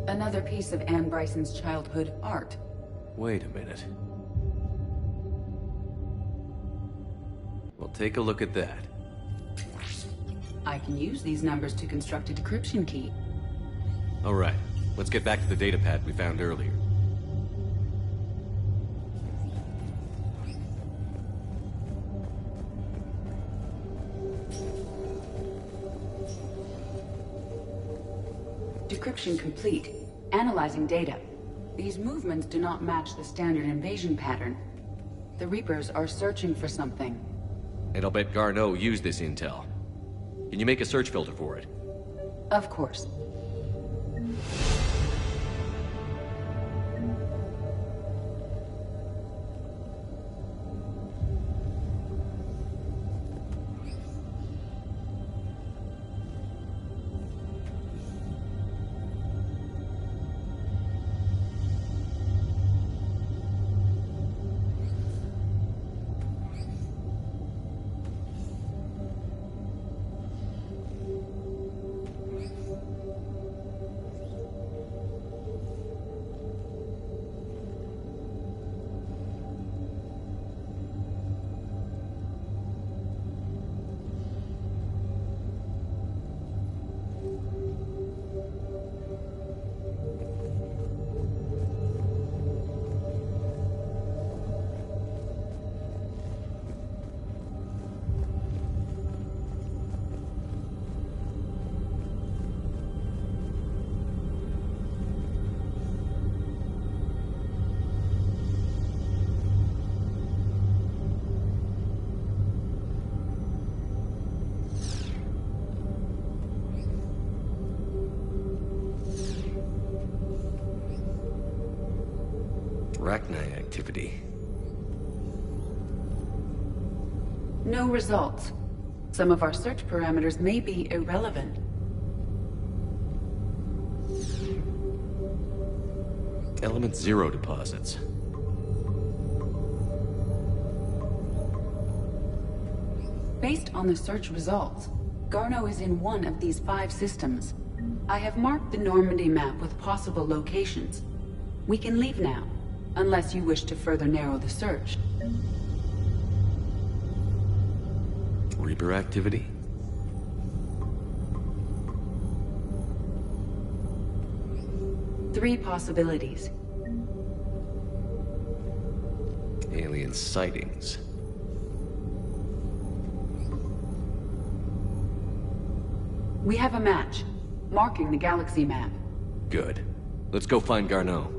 Another piece of Anne Bryson's childhood art. Wait a minute. Well, take a look at that. I can use these numbers to construct a decryption key. All right, let's get back to the data pad we found earlier. Decryption complete. Analyzing data. These movements do not match the standard invasion pattern. The Reapers are searching for something. And I'll bet Garneau used this intel. Can you make a search filter for it? Of course. Arachni activity. No results. Some of our search parameters may be irrelevant. Element 0 deposits. Based on the search results, Garneau is in one of these 5 systems. I have marked the Normandy map with possible locations. We can leave now, unless you wish to further narrow the search. Reaper activity? Three possibilities. Alien sightings. We have a match, marking the galaxy map. Good. Let's go find Garneau.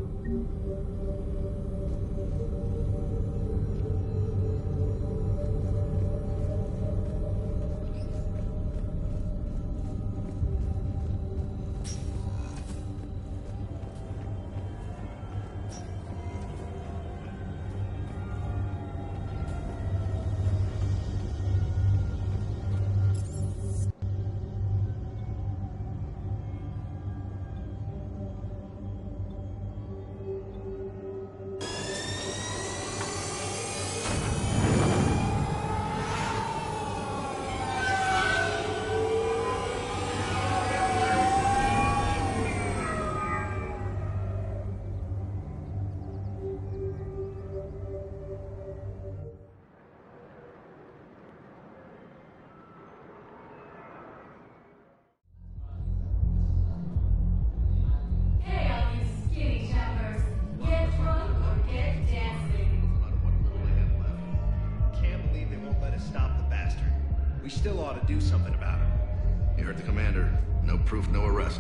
Still ought to do something about it. You heard the commander. No proof, no arrest.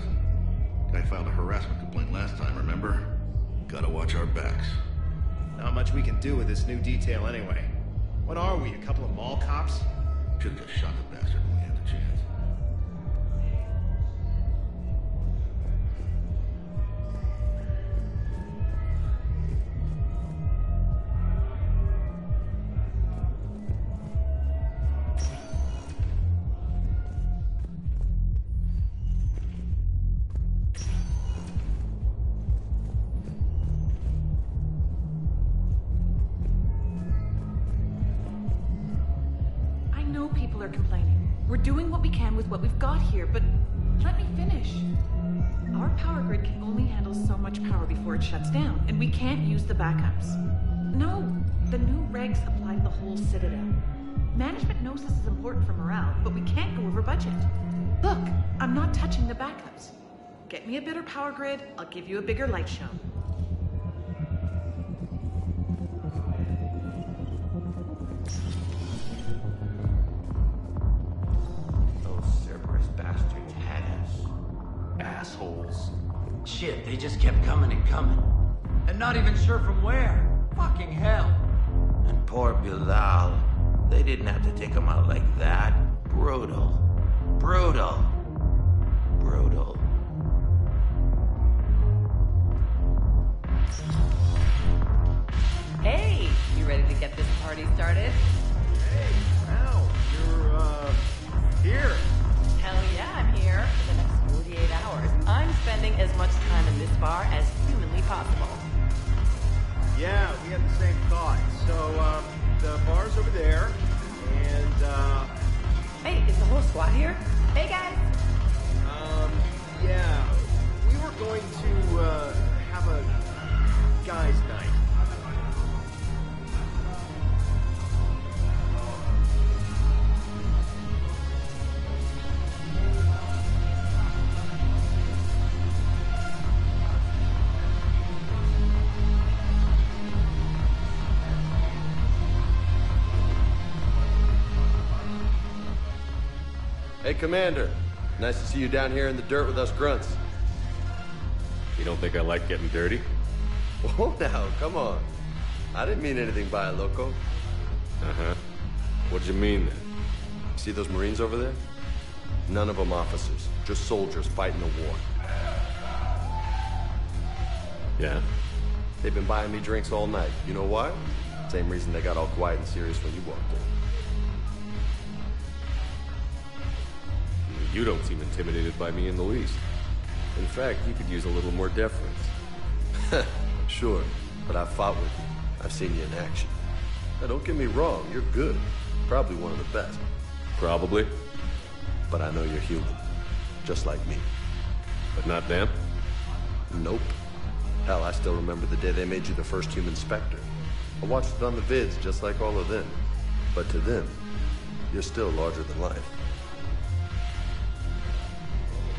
Guy filed a harassment complaint last time, remember? Gotta watch our backs. Not much we can do with this new detail anyway. What are we, a couple of mall cops? Should've just shot the bastard when we had the chance. People are complaining. We're doing what we can with what we've got here, but let me finish. Our power grid can only handle so much power before it shuts down, and we can't use the backups. No, the new regs apply to the whole Citadel. Management knows this is important for morale, but we can't go over budget. Look, I'm not touching the backups. Get me a better power grid, I'll give you a bigger light show. Those Cerberus bastards had us. assholes. Shit, they just kept coming and coming. And not even sure from where. Fucking hell. And poor Bilal. They didn't have to take him out like that. Brutal. Brutal. Brutal. Hey, you ready to get this party started? Hey, Al, you're, here. Hell yeah, I'm here. For the next 48 hours, I'm spending as much time in this bar as humanly possible. Yeah, we had the same thought. So, the bar's over there, and, Hey, is the whole squad here? Hey, guys! yeah. We were going to, have a guys' night. Hey, Commander. Nice to see you down here in the dirt with us grunts. You don't think I like getting dirty? Oh, now, come on. I didn't mean anything by it, Loco. Uh-huh. What'd you mean, then? See those Marines over there? None of them officers, just soldiers fighting a war. Yeah? They've been buying me drinks all night. You know why? Same reason they got all quiet and serious when you walked in. You don't seem intimidated by me in the least. In fact, you could use a little more deference. Sure, but I've fought with you. I've seen you in action. Now, don't get me wrong, you're good. Probably one of the best. Probably. But I know you're human. Just like me. But not them? Nope. Hell, I still remember the day they made you the first human Spectre. I watched it on the vids just like all of them. But to them, you're still larger than life.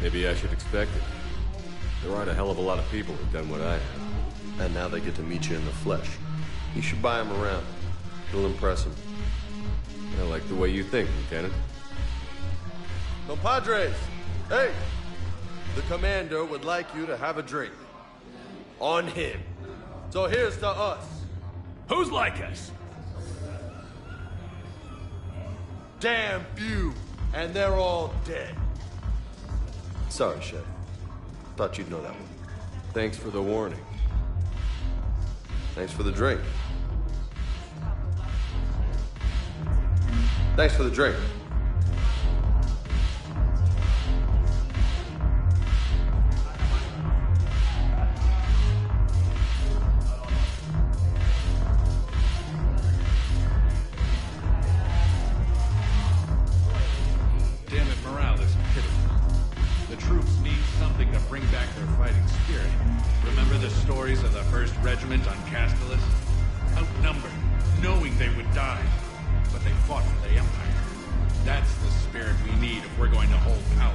Maybe I should expect it. There aren't a hell of a lot of people who've done what I have. And now they get to meet you in the flesh. You should buy them around. It'll impress them. I like the way you think, Lieutenant. Compadres! Hey! The Commander would like you to have a drink. On him. So here's to us. Who's like us? Damn few. And they're all dead. Sorry, Chef. Thought you'd know that one. Thanks for the warning. Thanks for the drink. Thanks for the drink. Damn it, morale is pitiful. The troops need something to bring back their fighting spirit. Remember the stories of the 1st Regiment on Castellus? Outnumbered, knowing they would die. But they fought for the Empire. That's the spirit we need if we're going to hold power.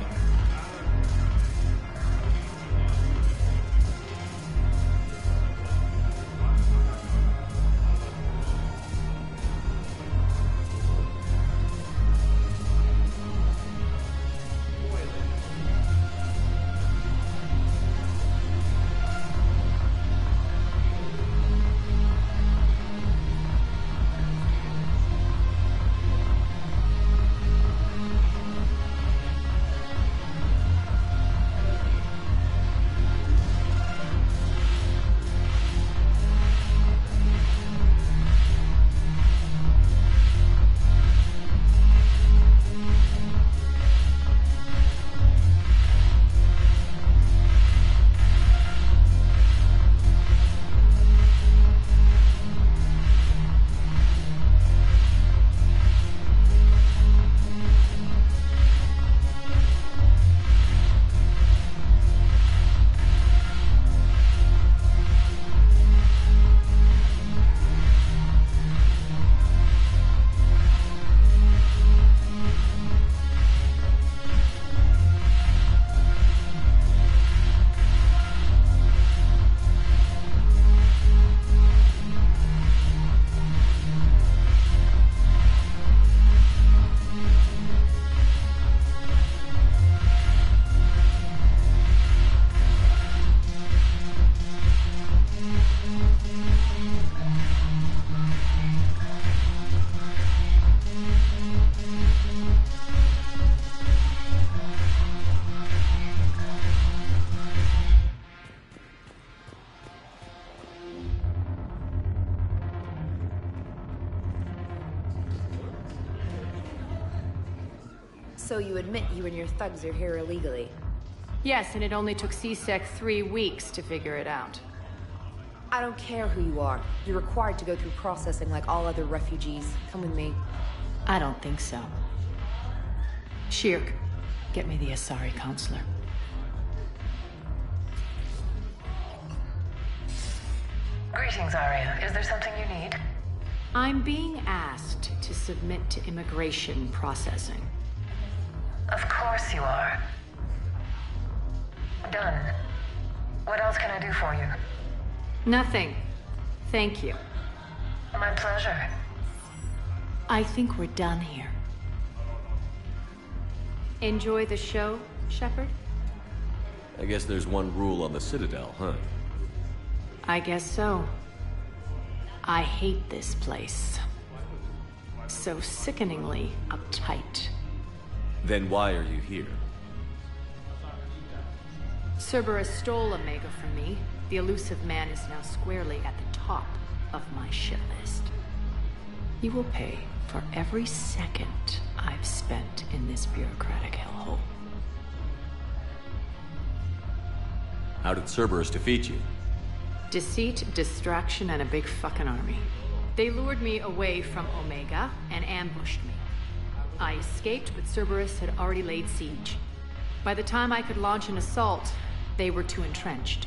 So you admit you and your thugs are here illegally? Yes, and it only took CSEC 3 weeks to figure it out. I don't care who you are. You're required to go through processing like all other refugees. Come with me. I don't think so. Shirk, get me the Asari counselor. Greetings, Arya. Is there something you need? I'm being asked to submit to immigration processing. Of course you are. Done. What else can I do for you? Nothing. Thank you. My pleasure. I think we're done here. Enjoy the show, Shepard? I guess there's one rule on the Citadel, huh? I guess so. I hate this place. So sickeningly uptight. Then why are you here? Cerberus stole Omega from me. The elusive man is now squarely at the top of my shit list. You will pay for every second I've spent in this bureaucratic hellhole. How did Cerberus defeat you? Deceit, distraction, and a big fucking army. They lured me away from Omega and ambushed me. I escaped, but Cerberus had already laid siege. By the time I could launch an assault, they were too entrenched.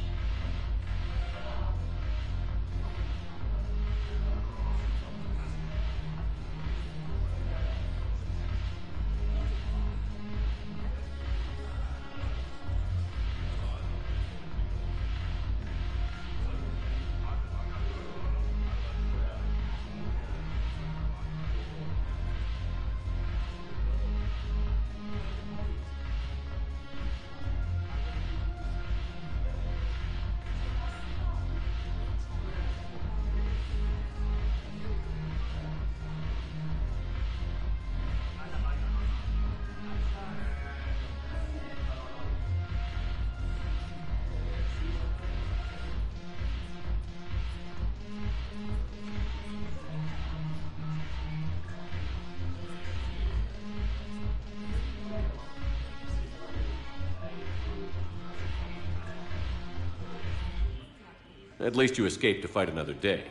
At least you escaped to fight another day.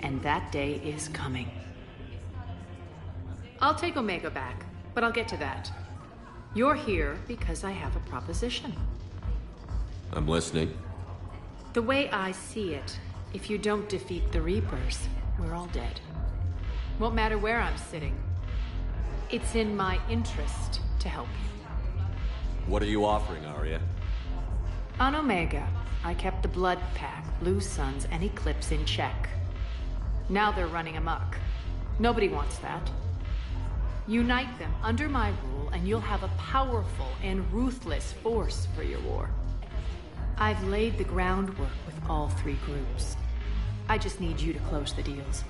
And that day is coming. I'll take Omega back, but I'll get to that. You're here because I have a proposition. I'm listening. The way I see it, if you don't defeat the Reapers, we're all dead. Won't matter where I'm sitting. It's in my interest to help you. What are you offering, Arya? On Omega, I kept the Blood Pack, Blue Suns, and Eclipse in check. Now they're running amok. Nobody wants that. Unite them under my rule, and you'll have a powerful and ruthless force for your war. I've laid the groundwork with all 3 groups. I just need you to close the deals.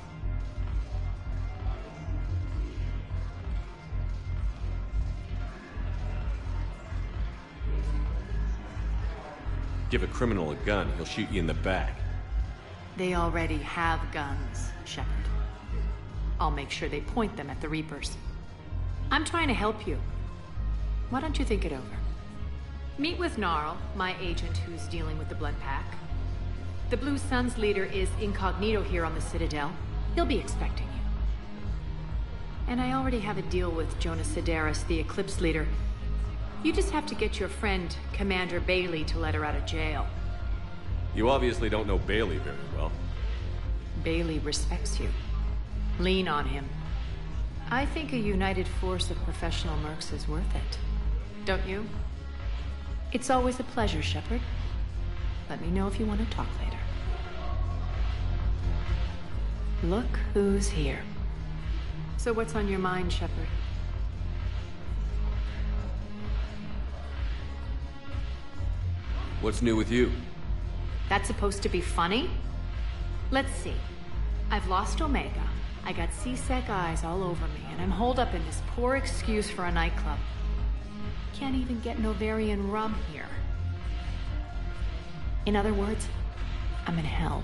Give a criminal a gun, he'll shoot you in the back. They already have guns, Shepard. I'll make sure they point them at the Reapers. I'm trying to help you. Why don't you think it over? Meet with Gnarl, my agent who's dealing with the Blood Pack. The Blue Suns leader is incognito here on the Citadel. He'll be expecting you. And I already have a deal with Jonas Sedaris, the Eclipse leader. You just have to get your friend, Commander Bailey, to let her out of jail. You obviously don't know Bailey very well. Bailey respects you. Lean on him. I think a united force of professional mercs is worth it. Don't you? It's always a pleasure, Shepard. Let me know if you want to talk later. Look who's here. So what's on your mind, Shepard? What's new with you? That's supposed to be funny? Let's see. I've lost Omega. I got CSEC eyes all over me, and I'm holed up in this poor excuse for a nightclub. Can't even get Novarian rum here. In other words, I'm in hell.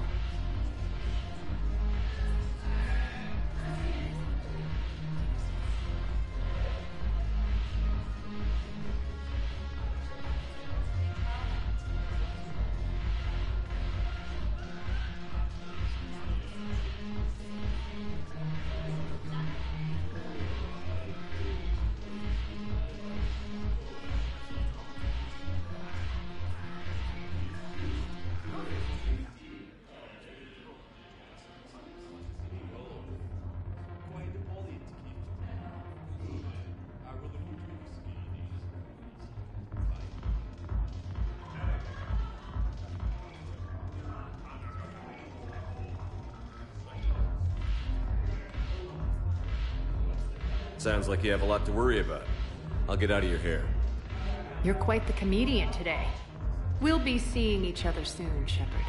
Sounds like you have a lot to worry about. I'll get out of your hair. You're quite the comedian today. We'll be seeing each other soon, Shepard.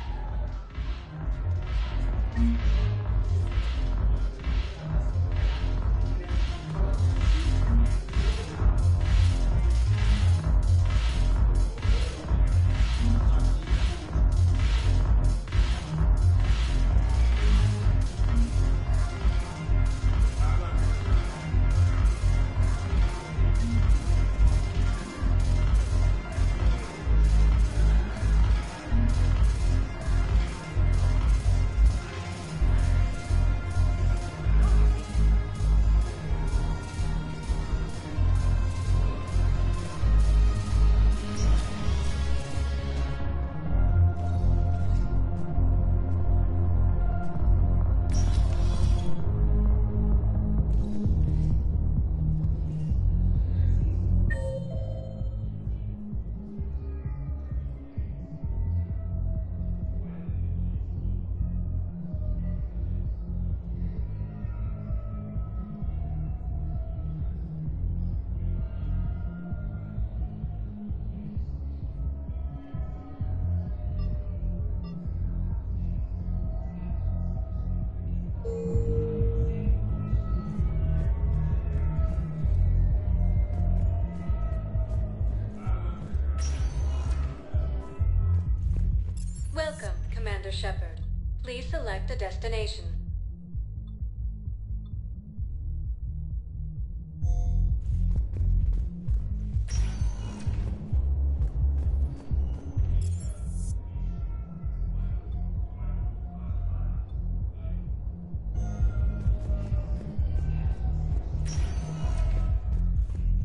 Welcome, Commander Shepard. Please select a destination.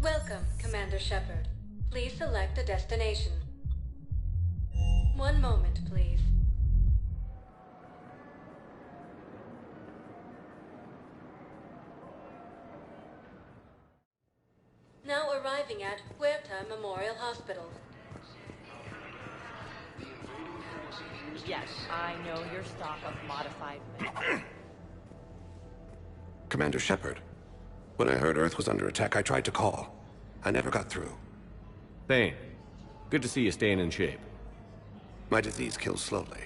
Welcome, Commander Shepard. Please select a destination. One moment, please. Now arriving at Huerta Memorial Hospital. Yes, I know your stock of modified... Commander Shepard. When I heard Earth was under attack, I tried to call. I never got through. Thane, good to see you staying in shape. My disease kills slowly.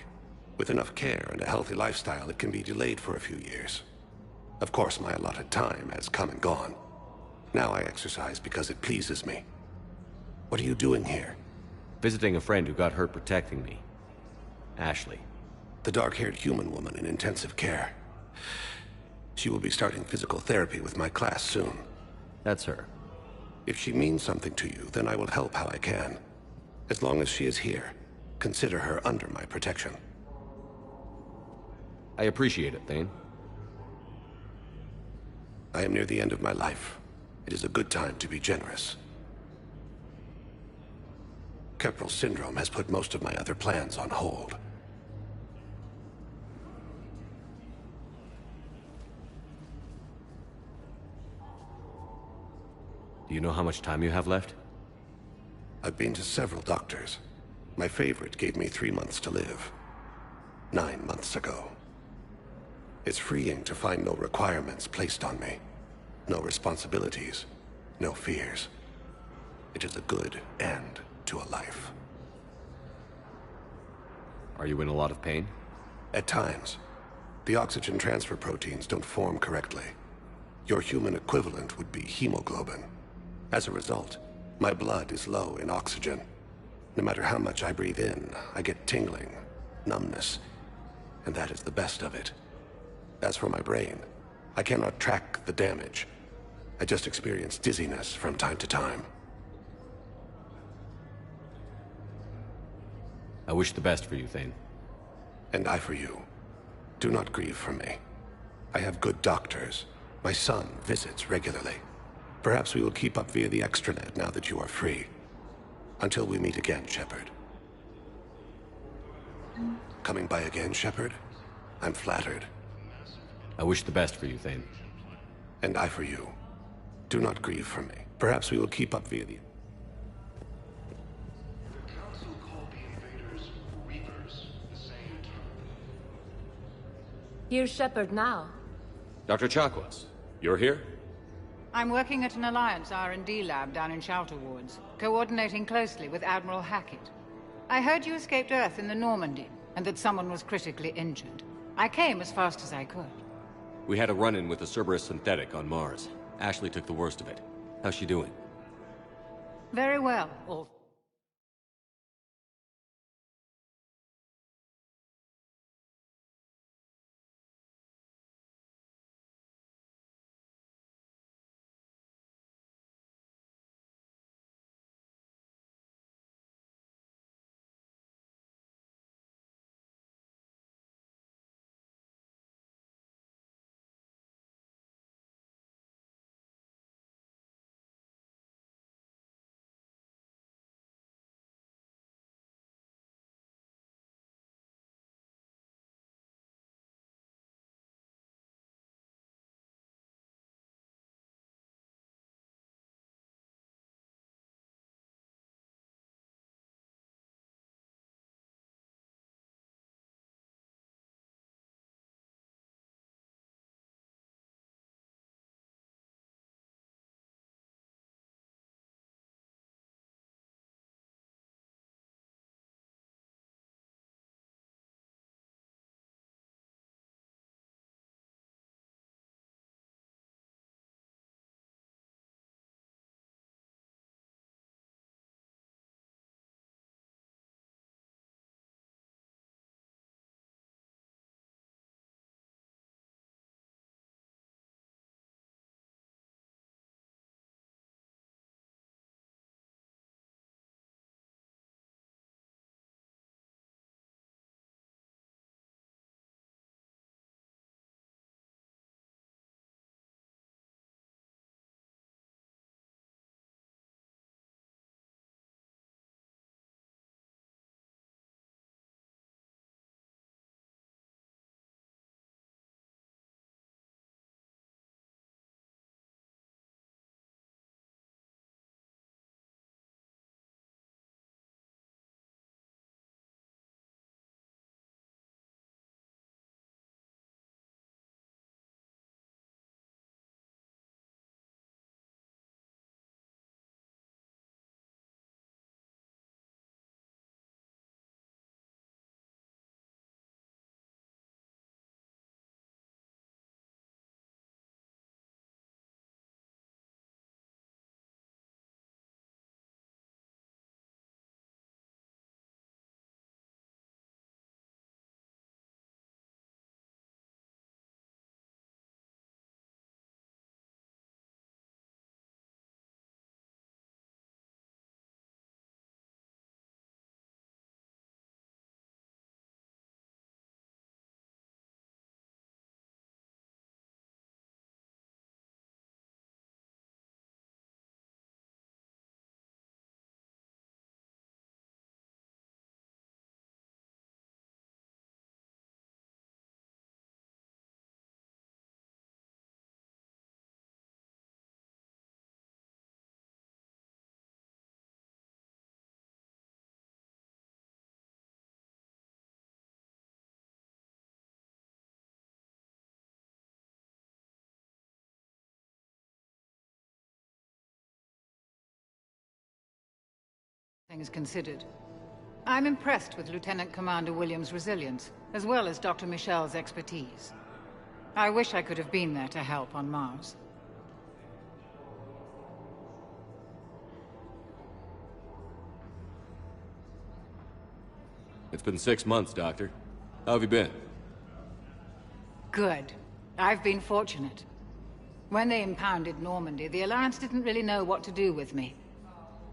With enough care and a healthy lifestyle, it can be delayed for a few years. Of course, my allotted time has come and gone. Now I exercise because it pleases me. What are you doing here? Visiting a friend who got hurt protecting me. Ashley. The dark-haired human woman in intensive care. She will be starting physical therapy with my class soon. That's her. If she means something to you, then I will help how I can. As long as she is here, consider her under my protection. I appreciate it, Thane. I am near the end of my life. It is a good time to be generous. Keppel syndrome has put most of my other plans on hold. Do you know how much time you have left? I've been to several doctors. My favorite gave me 3 months to live. 9 months ago. It's freeing to find no requirements placed on me. No responsibilities. No fears. It is a good end to a life. Are you in a lot of pain? At times. The oxygen transfer proteins don't form correctly. Your human equivalent would be hemoglobin. As a result, my blood is low in oxygen. No matter how much I breathe in, I get tingling, numbness, and that is the best of it. As for my brain, I cannot track the damage. I just experience dizziness from time to time. I wish the best for you, Thane. And I for you. Do not grieve for me. I have good doctors. My son visits regularly. Perhaps we will keep up via the extranet now that you are free. Until we meet again, Shepard. Coming by again, Shepard? I'm flattered. I wish the best for you, Thane. And I for you. Do not grieve for me. Perhaps we will keep up via the... Here's Shepard now. Dr. Chakwas, you're here? I'm working at an Alliance R&D lab down in Shelter Wards, coordinating closely with Admiral Hackett. I heard you escaped Earth in the Normandy, and that someone was critically injured. I came as fast as I could. We had a run-in with a Cerberus synthetic on Mars. Ashley took the worst of it. How's she doing? Very well, all. Things considered. I'm impressed with Lieutenant Commander Williams' resilience, as well as Dr. Michel's expertise. I wish I could have been there to help on Mars. It's been 6 months, Doctor. How have you been? Good. I've been fortunate. When they impounded Normandy, the Alliance didn't really know what to do with me.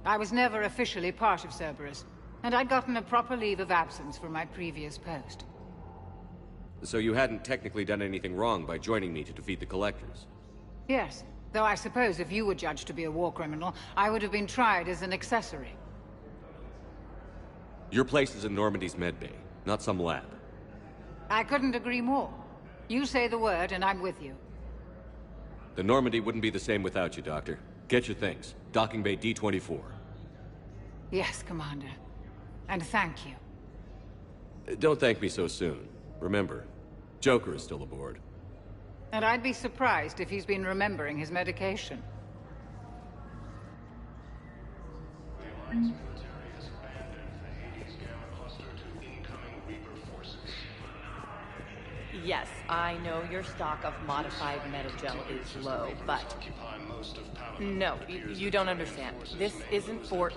I was never officially part of Cerberus, and I'd gotten a proper leave of absence from my previous post. So you hadn't technically done anything wrong by joining me to defeat the Collectors? Yes, though I suppose if you were judged to be a war criminal, I would have been tried as an accessory. Your place is in Normandy's medbay, not some lab. I couldn't agree more. You say the word, and I'm with you. The Normandy wouldn't be the same without you, Doctor. Get your things. Docking Bay D-24. Yes, Commander. And thank you. Don't thank me so soon. Remember, Joker is still aboard. And I'd be surprised if he's been remembering his medication. Yes, I know your stock of modified metagel is low, but... No, you don't understand. This isn't for...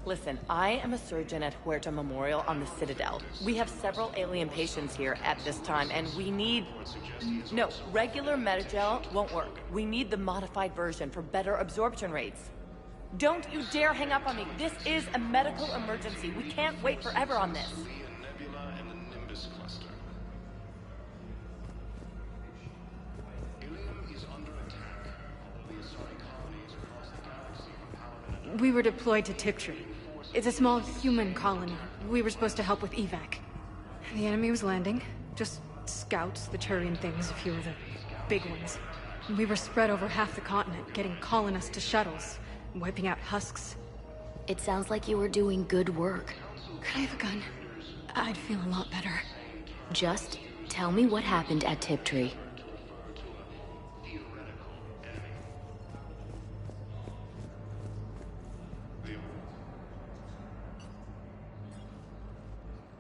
Listen, I am a surgeon at Huerta Memorial on the Citadel. We have several alien patients here at this time, and we need... No, regular metagel won't work. We need the modified version for better absorption rates. Don't you dare hang up on me. This is a medical emergency. We can't wait forever on this. We were deployed to Tiptree. It's a small human colony. We were supposed to help with evac. The enemy was landing. Just scouts, the Turian things, a few of the big ones. We were spread over half the continent, getting colonists to shuttles, wiping out husks. It sounds like you were doing good work. Could I have a gun? I'd feel a lot better. Just tell me what happened at Tiptree.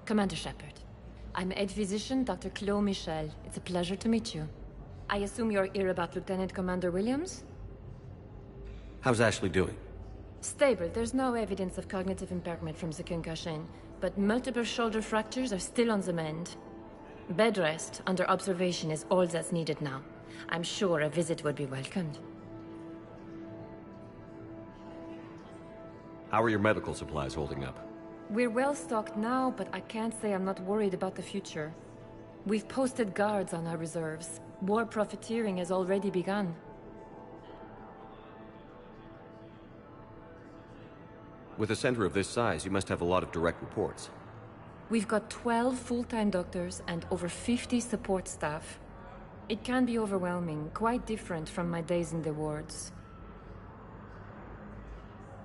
Commander Shepard. I'm Aide Physician Dr. Claude Michel. It's a pleasure to meet you. I assume you're here about Lieutenant Commander Williams? How's Ashley doing? Stable. There's no evidence of cognitive impairment from the concussion, but multiple shoulder fractures are still on the mend. Bed rest under observation is all that's needed now. I'm sure a visit would be welcomed. How are your medical supplies holding up? We're well stocked now, but I can't say I'm not worried about the future. We've posted guards on our reserves. War profiteering has already begun. With a center of this size, you must have a lot of direct reports. We've got 12 full-time doctors and over 50 support staff. It can be overwhelming, quite different from my days in the wards.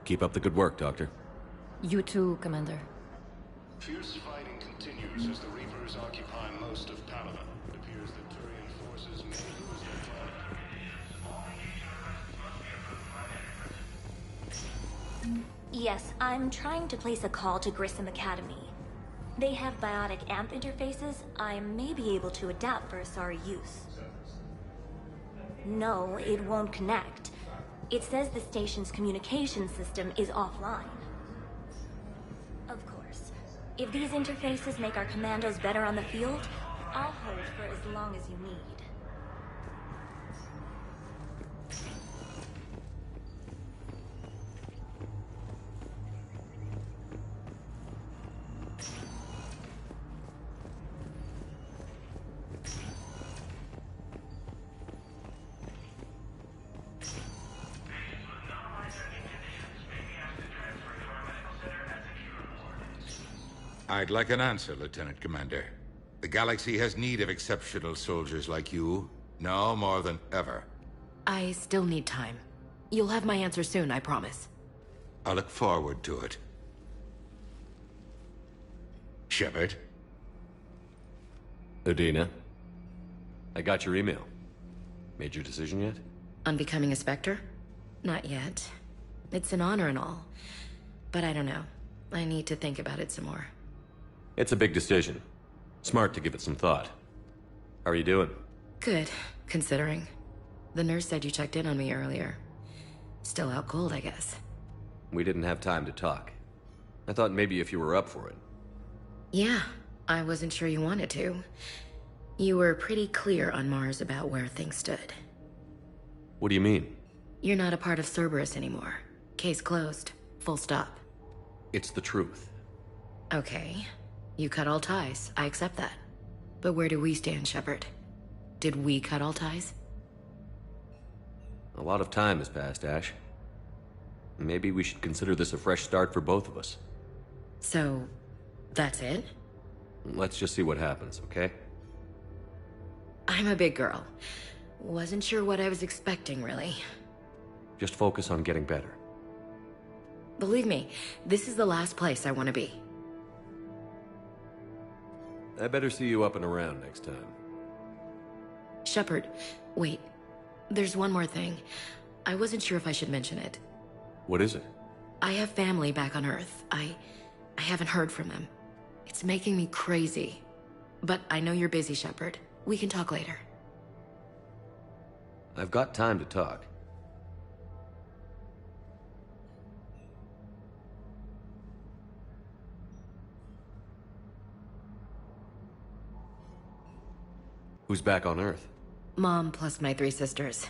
Keep up the good work, Doctor. You too, Commander. Fierce fighting continues as the Reapers occupy most of Palaven. It appears that Turian forces may lose their flank. Yes, I'm trying to place a call to Grissom Academy. They have biotic AMP interfaces I may be able to adapt for Asari use. No, it won't connect. It says the station's communication system is offline. Of course. If these interfaces make our commandos better on the field, I'll hold for as long as you need. I'd like an answer, Lieutenant Commander. The galaxy has need of exceptional soldiers like you, now more than ever. I still need time. You'll have my answer soon, I promise. I look forward to it. Shepard? Udina, I got your email. Made your decision yet? On becoming a Spectre? Not yet. It's an honor and all. But I don't know. I need to think about it some more. It's a big decision. Smart to give it some thought. How are you doing? Good, considering. The nurse said you checked in on me earlier. Still out cold, I guess. We didn't have time to talk. I thought maybe if you were up for it. Yeah, I wasn't sure you wanted to. You were pretty clear on Mars about where things stood. What do you mean? You're not a part of Cerberus anymore. Case closed. Full stop. It's the truth. Okay. You cut all ties. I accept that. But where do we stand, Shepard? Did we cut all ties? A lot of time has passed, Ash. Maybe we should consider this a fresh start for both of us. So, that's it? Let's just see what happens, okay? I'm a big girl. Wasn't sure what I was expecting, really. Just focus on getting better. Believe me, this is the last place I want to be. I better see you up and around next time. Shepard, wait. There's one more thing. I wasn't sure if I should mention it. What is it? I have family back on Earth. I haven't heard from them. It's making me crazy. But I know you're busy, Shepard. We can talk later. I've got time to talk. Who's back on Earth? Mom plus my 3 sisters.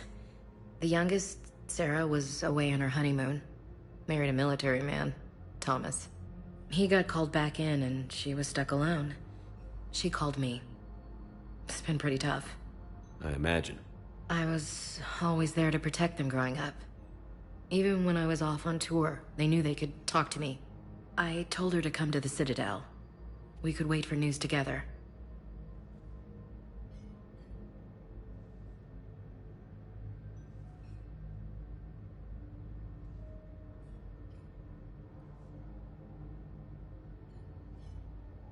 The youngest, Sarah, was away on her honeymoon. Married a military man, Thomas. He got called back in and she was stuck alone. She called me. It's been pretty tough. I imagine. I was always there to protect them growing up. Even when I was off on tour, they knew they could talk to me. I told her to come to the Citadel. We could wait for news together.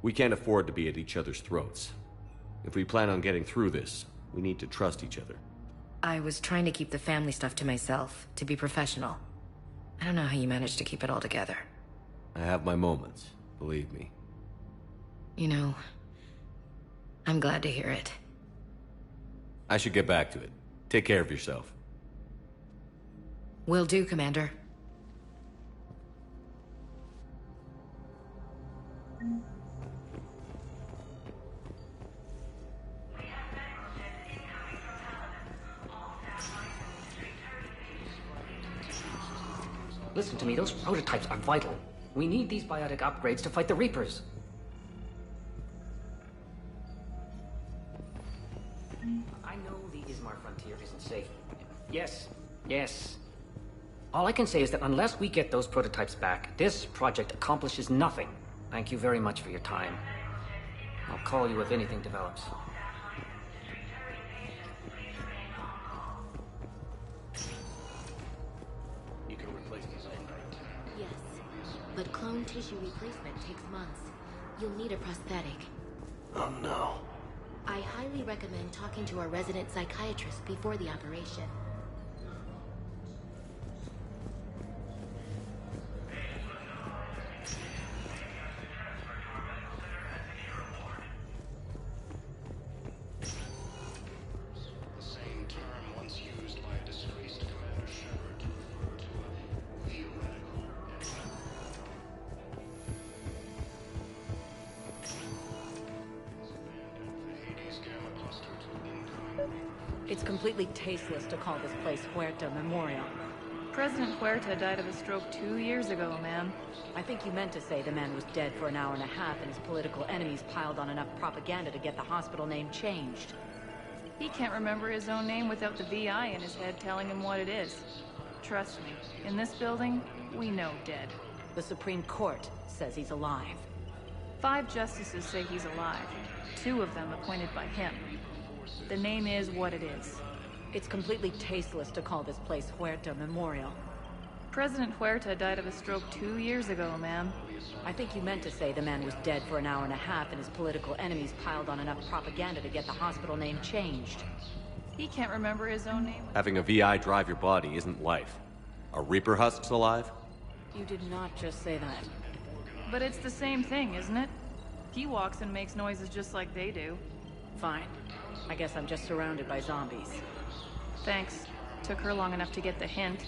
We can't afford to be at each other's throats. If we plan on getting through this, we need to trust each other. I was trying to keep the family stuff to myself, to be professional. I don't know how you managed to keep it all together. I have my moments, believe me. You know, I'm glad to hear it. I should get back to it. Take care of yourself. Will do, Commander. Listen to me, those prototypes are vital. We need these biotic upgrades to fight the Reapers. I know the Ismar frontier isn't safe. Yes. All I can say is that unless we get those prototypes back, this project accomplishes nothing. Thank you very much for your time. I'll call you if anything develops. But clone tissue replacement takes months. You'll need a prosthetic. Oh no. I highly recommend talking to our resident psychiatrist before the operation. It's completely tasteless to call this place Huerta Memorial. President Huerta died of a stroke 2 years ago, ma'am. I think you meant to say the man was dead for an hour and a half and his political enemies piled on enough propaganda to get the hospital name changed. He can't remember his own name without the VI in his head telling him what it is. Trust me, in this building, we know dead. The Supreme Court says he's alive. 5 justices say he's alive. 2 of them appointed by him. The name is what it is. It's completely tasteless to call this place Huerta Memorial. President Huerta died of a stroke 2 years ago, ma'am. I think you meant to say the man was dead for an hour and a half and his political enemies piled on enough propaganda to get the hospital name changed. He can't remember his own name. Having a VI drive your body isn't life. Are Reaper husks alive? You did not just say that. But it's the same thing, isn't it? He walks and makes noises just like they do. Fine. I guess I'm just surrounded by zombies. Thanks. Took her long enough to get the hint.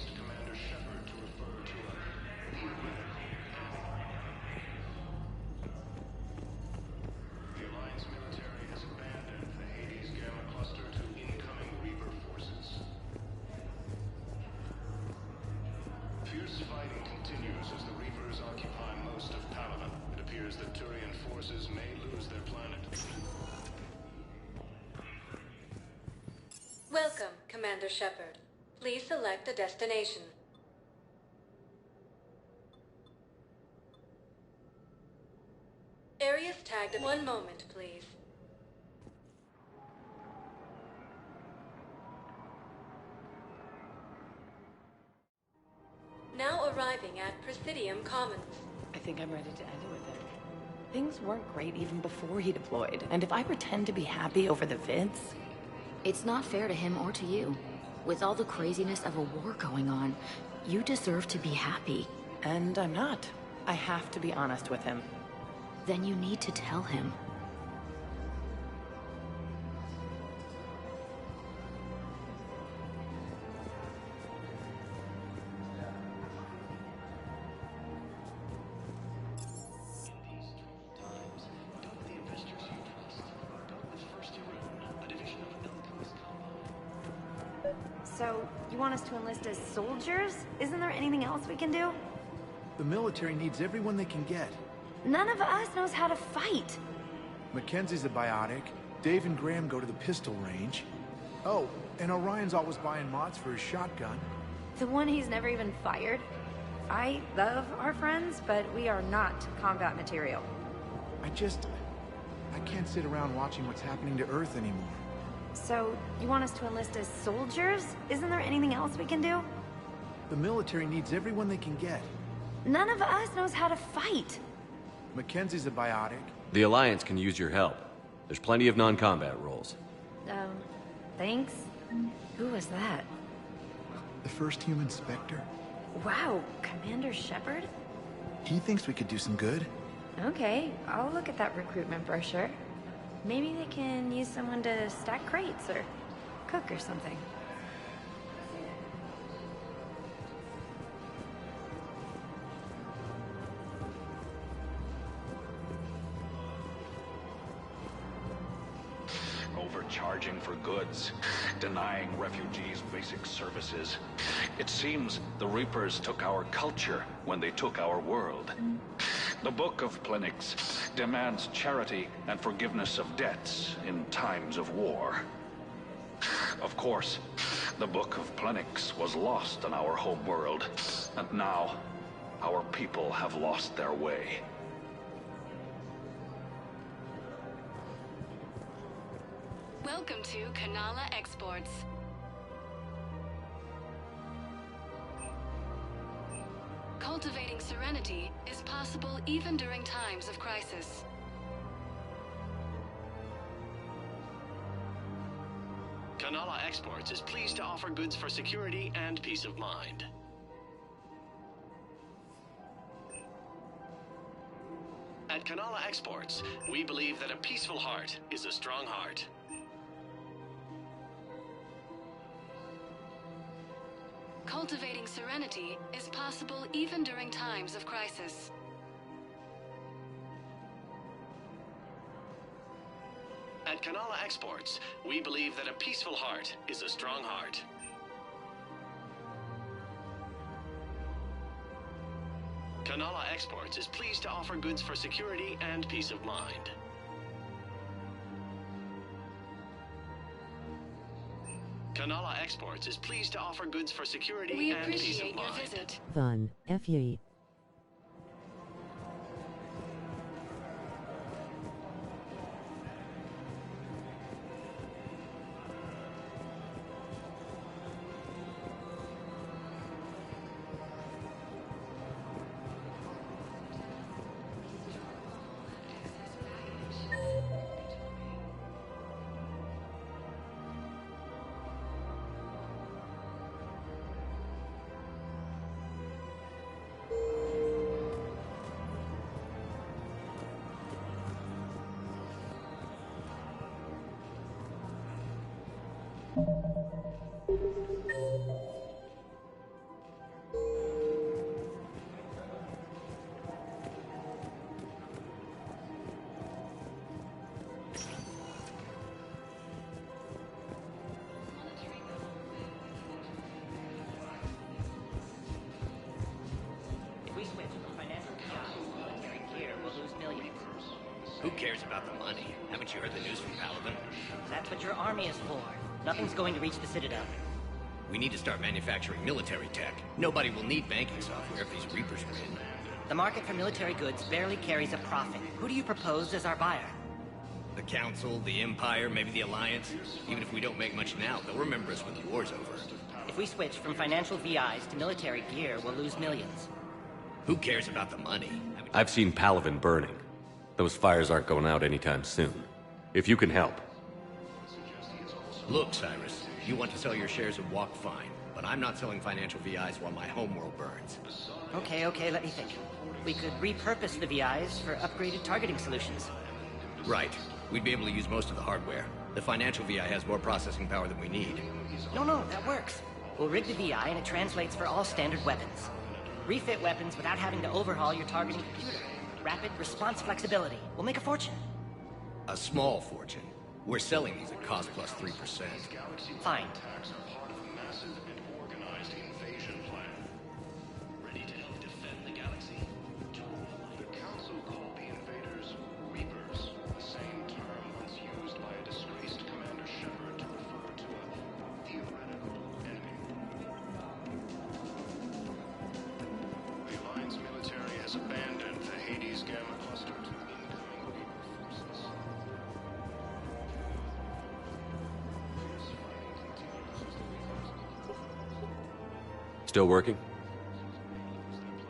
Fierce fighting continues as the Reapers occupy most of Palaven. It appears that Turian forces may lose their planet. Welcome, Commander Shepard. Please select a destination. Areas tagged. One moment, please. Now arriving at Presidium Commons. I think I'm ready to end it with him. Things weren't great even before he deployed, and if I pretend to be happy over the vids, It's not fair to him or to you. With all the craziness of a war going on, you deserve to be happy. And I'm not. I have to be honest with him. Then you need to tell him. So, you want us to enlist as soldiers? Isn't there anything else we can do? The military needs everyone they can get. None of us knows how to fight. Mackenzie's a biotic. Dave and Graham go to the pistol range. Oh, and Orion's always buying mods for his shotgun. The one he's never even fired. I love our friends, but we are not combat material. I can't sit around watching what's happening to Earth anymore. So, you want us to enlist as soldiers? Isn't there anything else we can do? The military needs everyone they can get. None of us knows how to fight. Mackenzie's a biotic. The Alliance can use your help. There's plenty of non-combat roles. Thanks. Who was that? The first human Spectre. Wow, Commander Shepard? He thinks we could do some good. Okay, I'll look at that recruitment brochure. Maybe they can use someone to stack crates or cook or something. Overcharging for goods, denying refugees basic services. It seems the Reapers took our culture when they took our world. The Book of Plenix demands charity and forgiveness of debts in times of war. Of course, the Book of Plenix was lost in our home world, and now our people have lost their way. Welcome to Kanala Exports. Cultivating serenity is possible even during times of crisis. Kanala Exports is pleased to offer goods for security and peace of mind. At Kanala Exports, we believe that a peaceful heart is a strong heart. Cultivating serenity is possible even during times of crisis. At Kanala Exports, we believe that a peaceful heart is a strong heart. Kanala Exports is pleased to offer goods for security and peace of mind. Kanala Exports is pleased to offer goods for security and peace of mind. Visit. Fun, FUE. Who cares about the money? Haven't you heard the news from Paladin? That's what your army is for. Nothing's going to reach the Citadel. We need to start manufacturing military tech. Nobody will need banking software if these Reapers are in. The market for military goods barely carries a profit. Who do you propose as our buyer? The Council, the Empire, maybe the Alliance. Even if we don't make much now, they'll remember us when the war's over. If we switch from financial VIs to military gear, we'll lose millions. Who cares about the money? I've seen Palaven burning. Those fires aren't going out anytime soon. If you can help. Look, Cyrus, you want to sell your shares of Walk, fine. But I'm not selling financial VIs while my homeworld burns. Okay, let me think. We could repurpose the VIs for upgraded targeting solutions. Right. We'd be able to use most of the hardware. The financial VI has more processing power than we need. No, that works. We'll rig the VI and it translates for all standard weapons. Refit weapons without having to overhaul your targeting computer. Rapid response flexibility. We'll make a fortune. A small fortune. We're selling these at cost plus 3%. Fine. Still working?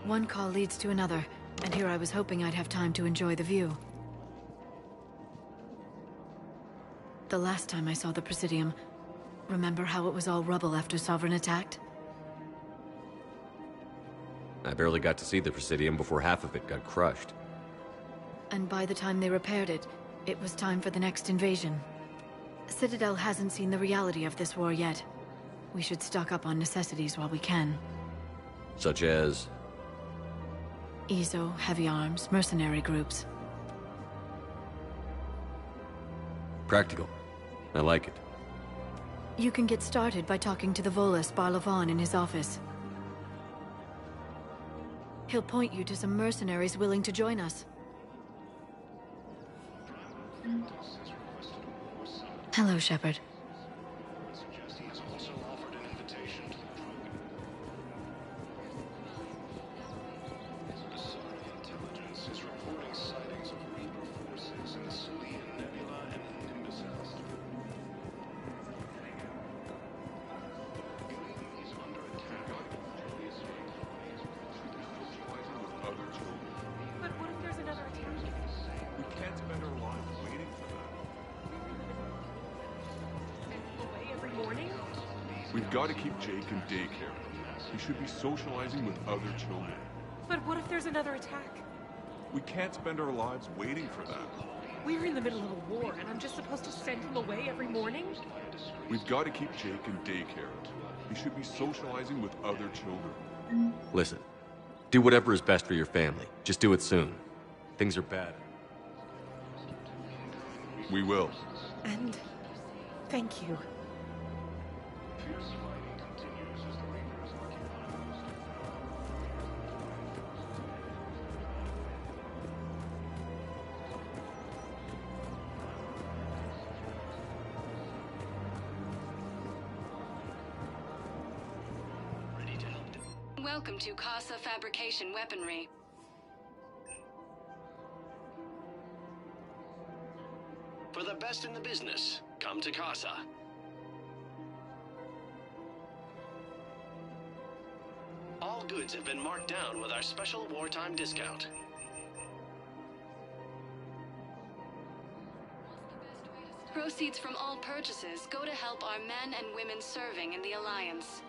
One call leads to another, and here I was hoping I'd have time to enjoy the view. The last time I saw the Presidium, remember how it was all rubble after Sovereign attacked? I barely got to see the Presidium before half of it got crushed. And by the time they repaired it, it was time for the next invasion. Citadel hasn't seen the reality of this war yet. We should stock up on necessities while we can. Such as? EZO, heavy arms, mercenary groups. Practical. I like it. You can get started by talking to the Volus Barlavan in his office. He'll point you to some mercenaries willing to join us. Hello, Shepard. We've got to keep Jake in daycare. He should be socializing with other children. But what if there's another attack? We can't spend our lives waiting for that. We're in the middle of a war, and I'm just supposed to send him away every morning? We've got to keep Jake in daycare. He should be socializing with other children. Listen, do whatever is best for your family. Just do it soon. Things are bad. We will. And thank you. Welcome to Casa Fabrication Weaponry. For the best in the business, come to Casa. All goods have been marked down with our special wartime discount. Proceeds from all purchases go to help our men and women serving in the Alliance.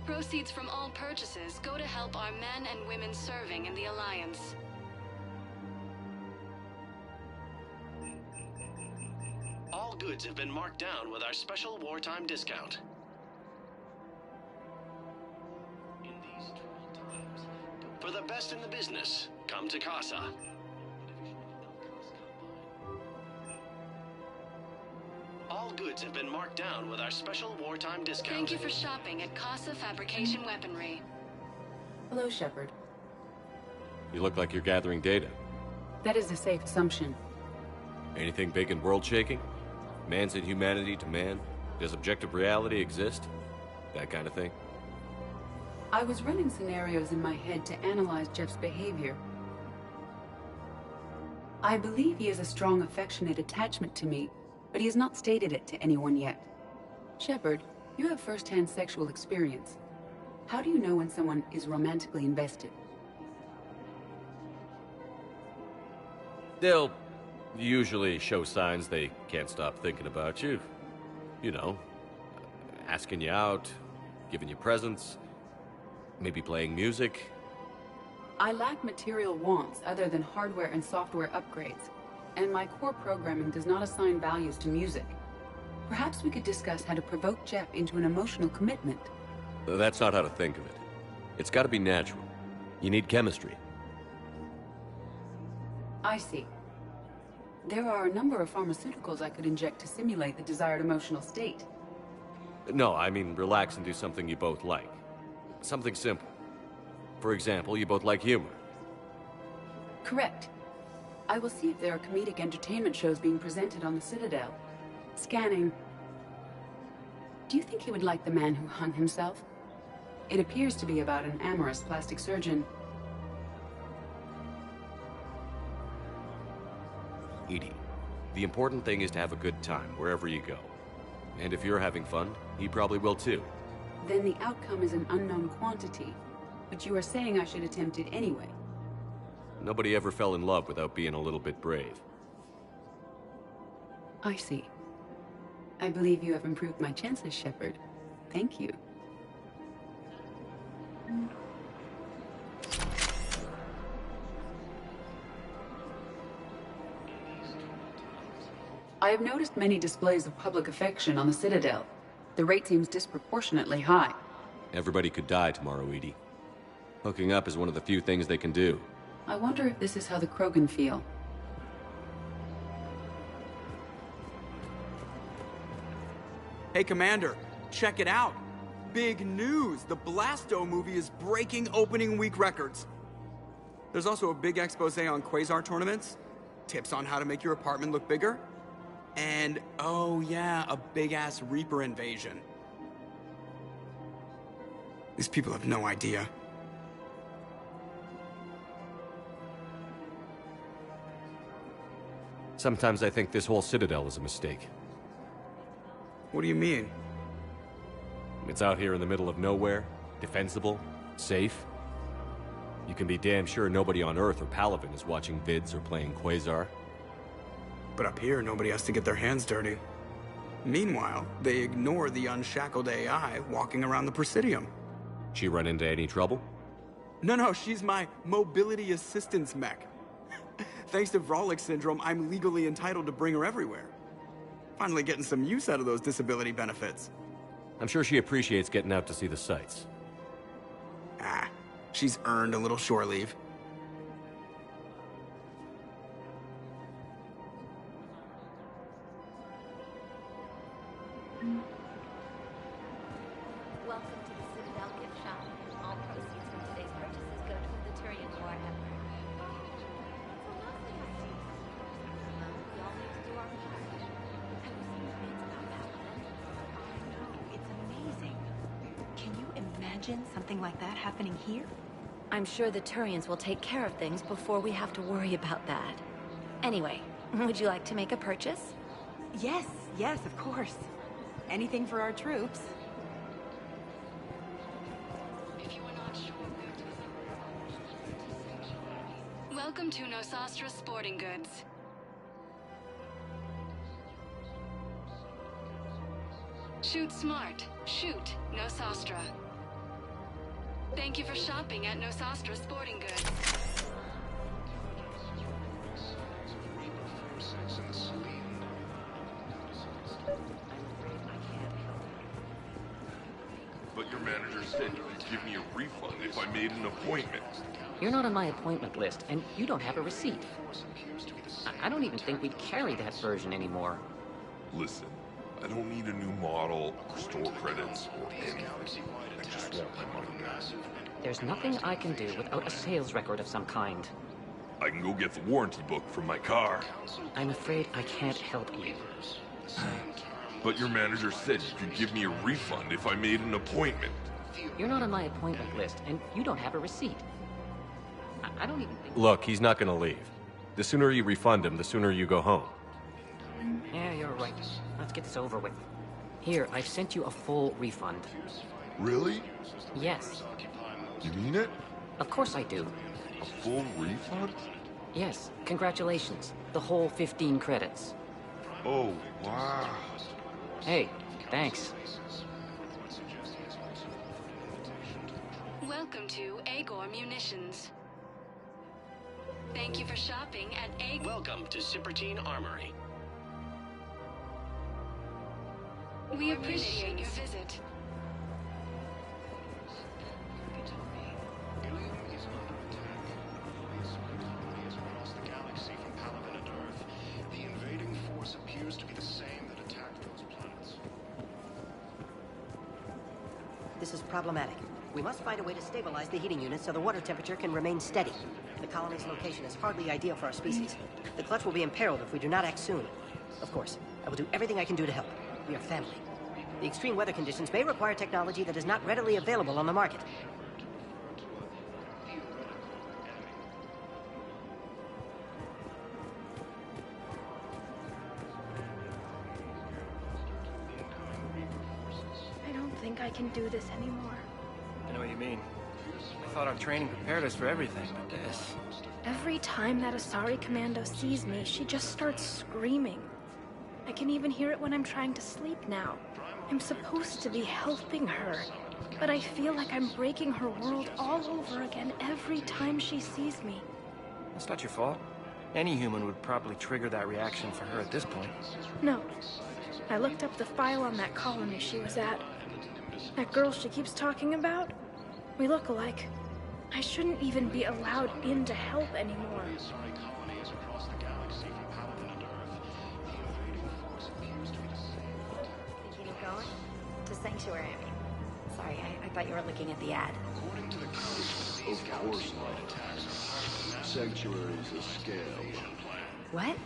Proceeds from all purchases go to help our men and women serving in the Alliance. All goods have been marked down with our special wartime discount. In these troubled times, for the best in the business, come to Casa. All goods have been marked down with our special wartime discount. Thank you for shopping at Casa Fabrication Weaponry. Hello, Shepard. You look like you're gathering data. That is a safe assumption. Anything big and world-shaking? Man's inhumanity to man? Does objective reality exist? That kind of thing? I was running scenarios in my head to analyze Jeff's behavior. I believe he has a strong affectionate attachment to me, but he has not stated it to anyone yet. Shepard, you have first-hand sexual experience. How do you know when someone is romantically invested? Still, Usually show signs they can't stop thinking about you. You know, asking you out, giving you presents, maybe playing music. I lack material wants other than hardware and software upgrades, and my core programming does not assign values to music. Perhaps we could discuss how to provoke Jeff into an emotional commitment. That's not how to think of it. It's got to be natural. You need chemistry. I see. There are a number of pharmaceuticals I could inject to simulate the desired emotional state. No, I mean relax and do something you both like. Something simple. For example, you both like humor. Correct. I will see if there are comedic entertainment shows being presented on the Citadel. Scanning. Do you think he would like The Man Who Hung Himself? It appears to be about an amorous plastic surgeon. EDI, the important thing is to have a good time wherever you go. And if you're having fun, he probably will too. Then the outcome is an unknown quantity. But you are saying I should attempt it anyway. Nobody ever fell in love without being a little bit brave. I see. I believe you have improved my chances, Shepard. Thank you. I have noticed many displays of public affection on the Citadel. The rate seems disproportionately high. Everybody could die tomorrow, EDI. Hooking up is one of the few things they can do. I wonder if this is how the Krogan feel. Hey, Commander, check it out. Big news! The Blasto movie is breaking opening week records. There's also a big expose on Quasar tournaments, tips on how to make your apartment look bigger, and, oh yeah, a big-ass Reaper invasion. These people have no idea. Sometimes I think this whole Citadel is a mistake. What do you mean? It's out here in the middle of nowhere, defensible, safe. You can be damn sure nobody on Earth or Palaven is watching vids or playing Quasar. But up here, nobody has to get their hands dirty. Meanwhile, they ignore the unshackled AI walking around the Presidium. She run into any trouble? No, she's my mobility assistance mech. Thanks to Vralik syndrome, I'm legally entitled to bring her everywhere. Finally getting some use out of those disability benefits. I'm sure she appreciates getting out to see the sights. Ah, she's earned a little shore leave. Welcome to the Citadel gift shop. All proceeds from today's purchases go to the Turian War effort. We all need to do our part. It's amazing. Can you imagine something like that happening here? I'm sure the Turians will take care of things before we have to worry about that. Anyway, would you like to make a purchase? Yes, of course. Anything for our troops. Welcome to Nosastra Sporting Goods. Shoot smart. Shoot Nosastra. Thank you for shopping at Nosastra Sporting Goods. But your manager said you could give me a refund if I made an appointment. You're not on my appointment list, and you don't have a receipt. I don't even think we'd carry that version anymore. Listen, I don't need a new model, store credits, or anything. I just want my money back. There's nothing I can do without a sales record of some kind. I can go get the warranty book from my car. I'm afraid I can't help you. But your manager said you could give me a refund if I made an appointment. You're not on my appointment list, and you don't have a receipt. I don't even think... Look, he's not gonna leave. The sooner you refund him, the sooner you go home. Yeah, you're right. Let's get this over with. Here, I've sent you a full refund. Really? Yes. You mean it? Of course I do. A full refund? Yes, congratulations. The whole 15 credits. Oh, wow. Hey, thanks. Welcome to Agor Munitions. Thank you for shopping at Agor. Welcome to Cipertine Armory. We appreciate your visit. This is problematic. We must find a way to stabilize the heating unit so the water temperature can remain steady. The colony's location is hardly ideal for our species. The clutch will be imperiled if we do not act soon. Of course, I will do everything I can do to help. We are family. The extreme weather conditions may require technology that is not readily available on the market. I don't think I can do this anymore. I know what you mean. I thought our training prepared us for everything, but this... Every time that Asari Commando sees me, she just starts screaming. I can even hear it when I'm trying to sleep now. I'm supposed to be helping her, but I feel like I'm breaking her world all over again every time she sees me. That's not your fault. Any human would probably trigger that reaction for her at this point. No. I looked up the file on that colony she was at. That girl she keeps talking about? We look alike. I shouldn't even be allowed in to help anymore. Keep it going? To Sanctuary, I mean. Sorry, I thought you were looking at the ad. Of course not. Sanctuary's a scam. What?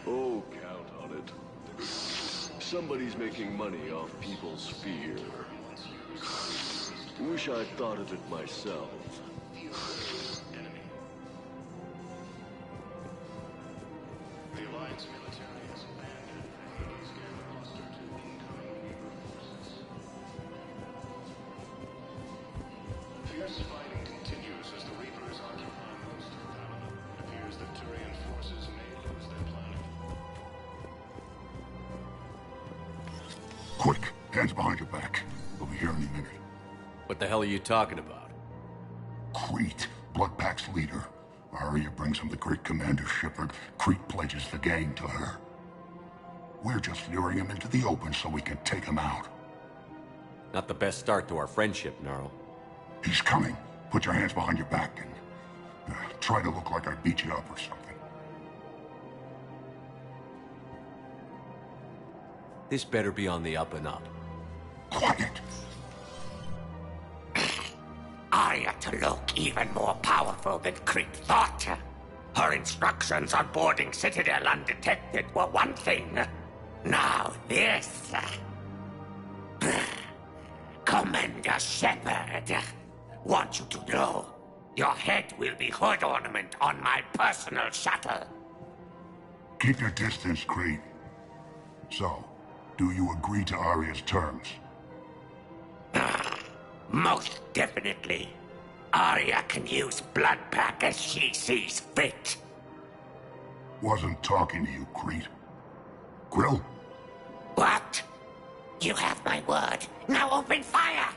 Oh, count on it. Somebody's making money off people's fear. Wish I'd thought of it myself. The Alliance military has abandoned Hades Game roster to incoming Reaper forces. Fierce fighting continues as the Reapers occupy most of Paladin. It appears that Turian forces may lose their planet. Quick, hands behind your back. We'll be here any minute. What the hell are you talking about? Crete, Bloodpack's leader. Arya brings him the great Commander Shepard. Crete pledges the gang to her. We're just luring him into the open so we can take him out. Not the best start to our friendship, Gnarl. He's coming. Put your hands behind your back and try to look like I beat you up or something. This better be on the up and up. Quiet! Arya to look even more powerful than Crete thought. Her instructions on boarding Citadel undetected were one thing. Now this. Commander Shepard, want you to know, your head will be hood ornament on my personal shuttle. Keep your distance, Crete. So, do you agree to Arya's terms? Most definitely. Arya can use Bloodpack as she sees fit. Wasn't talking to you, Crete. Grill? What? You have my word. Now open fire!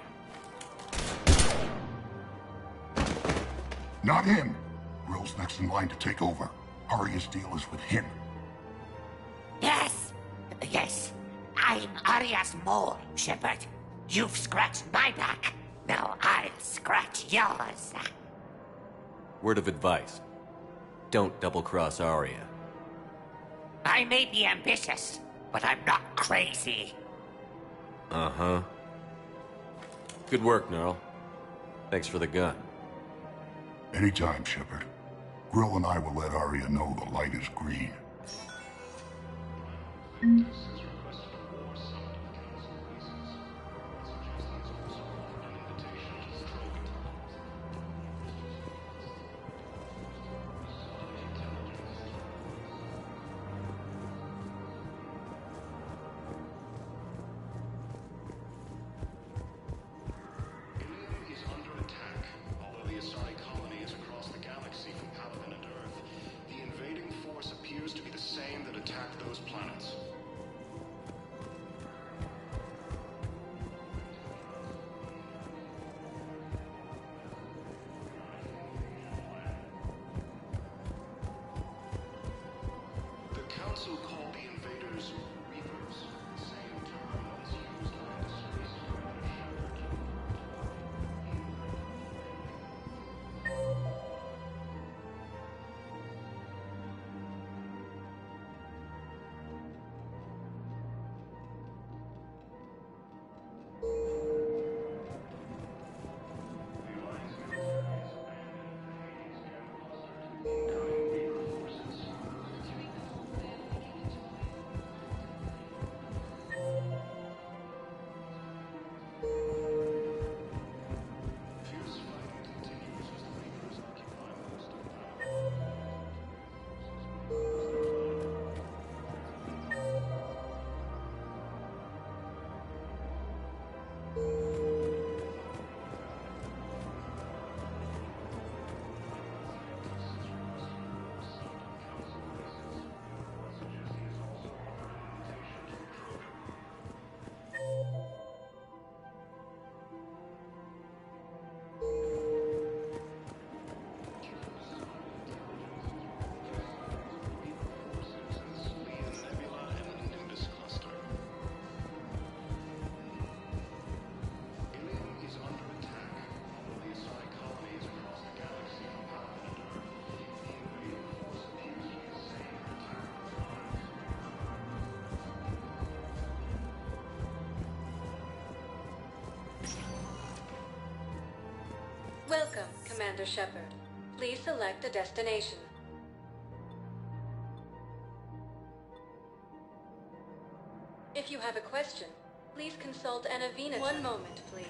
Not him. Grill's next in line to take over. Arya's deal is with him. Yes. Yes. I'm Arya's mole, Shepard. You've scratched my back. Now I'll scratch yours. Word of advice. Don't double-cross Arya. I may be ambitious, but I'm not crazy. Uh-huh. Good work, Gnarl. Thanks for the gun. Anytime, Shepard. Grill and I will let Arya know the light is green. Is under attack, although the Asari colony is across the galaxy from Paladin Council called the invaders Reapers, the same term once used by the Welcome, Commander Shepard. Please select a destination. If you have a question, please consult Anavina. One moment, please.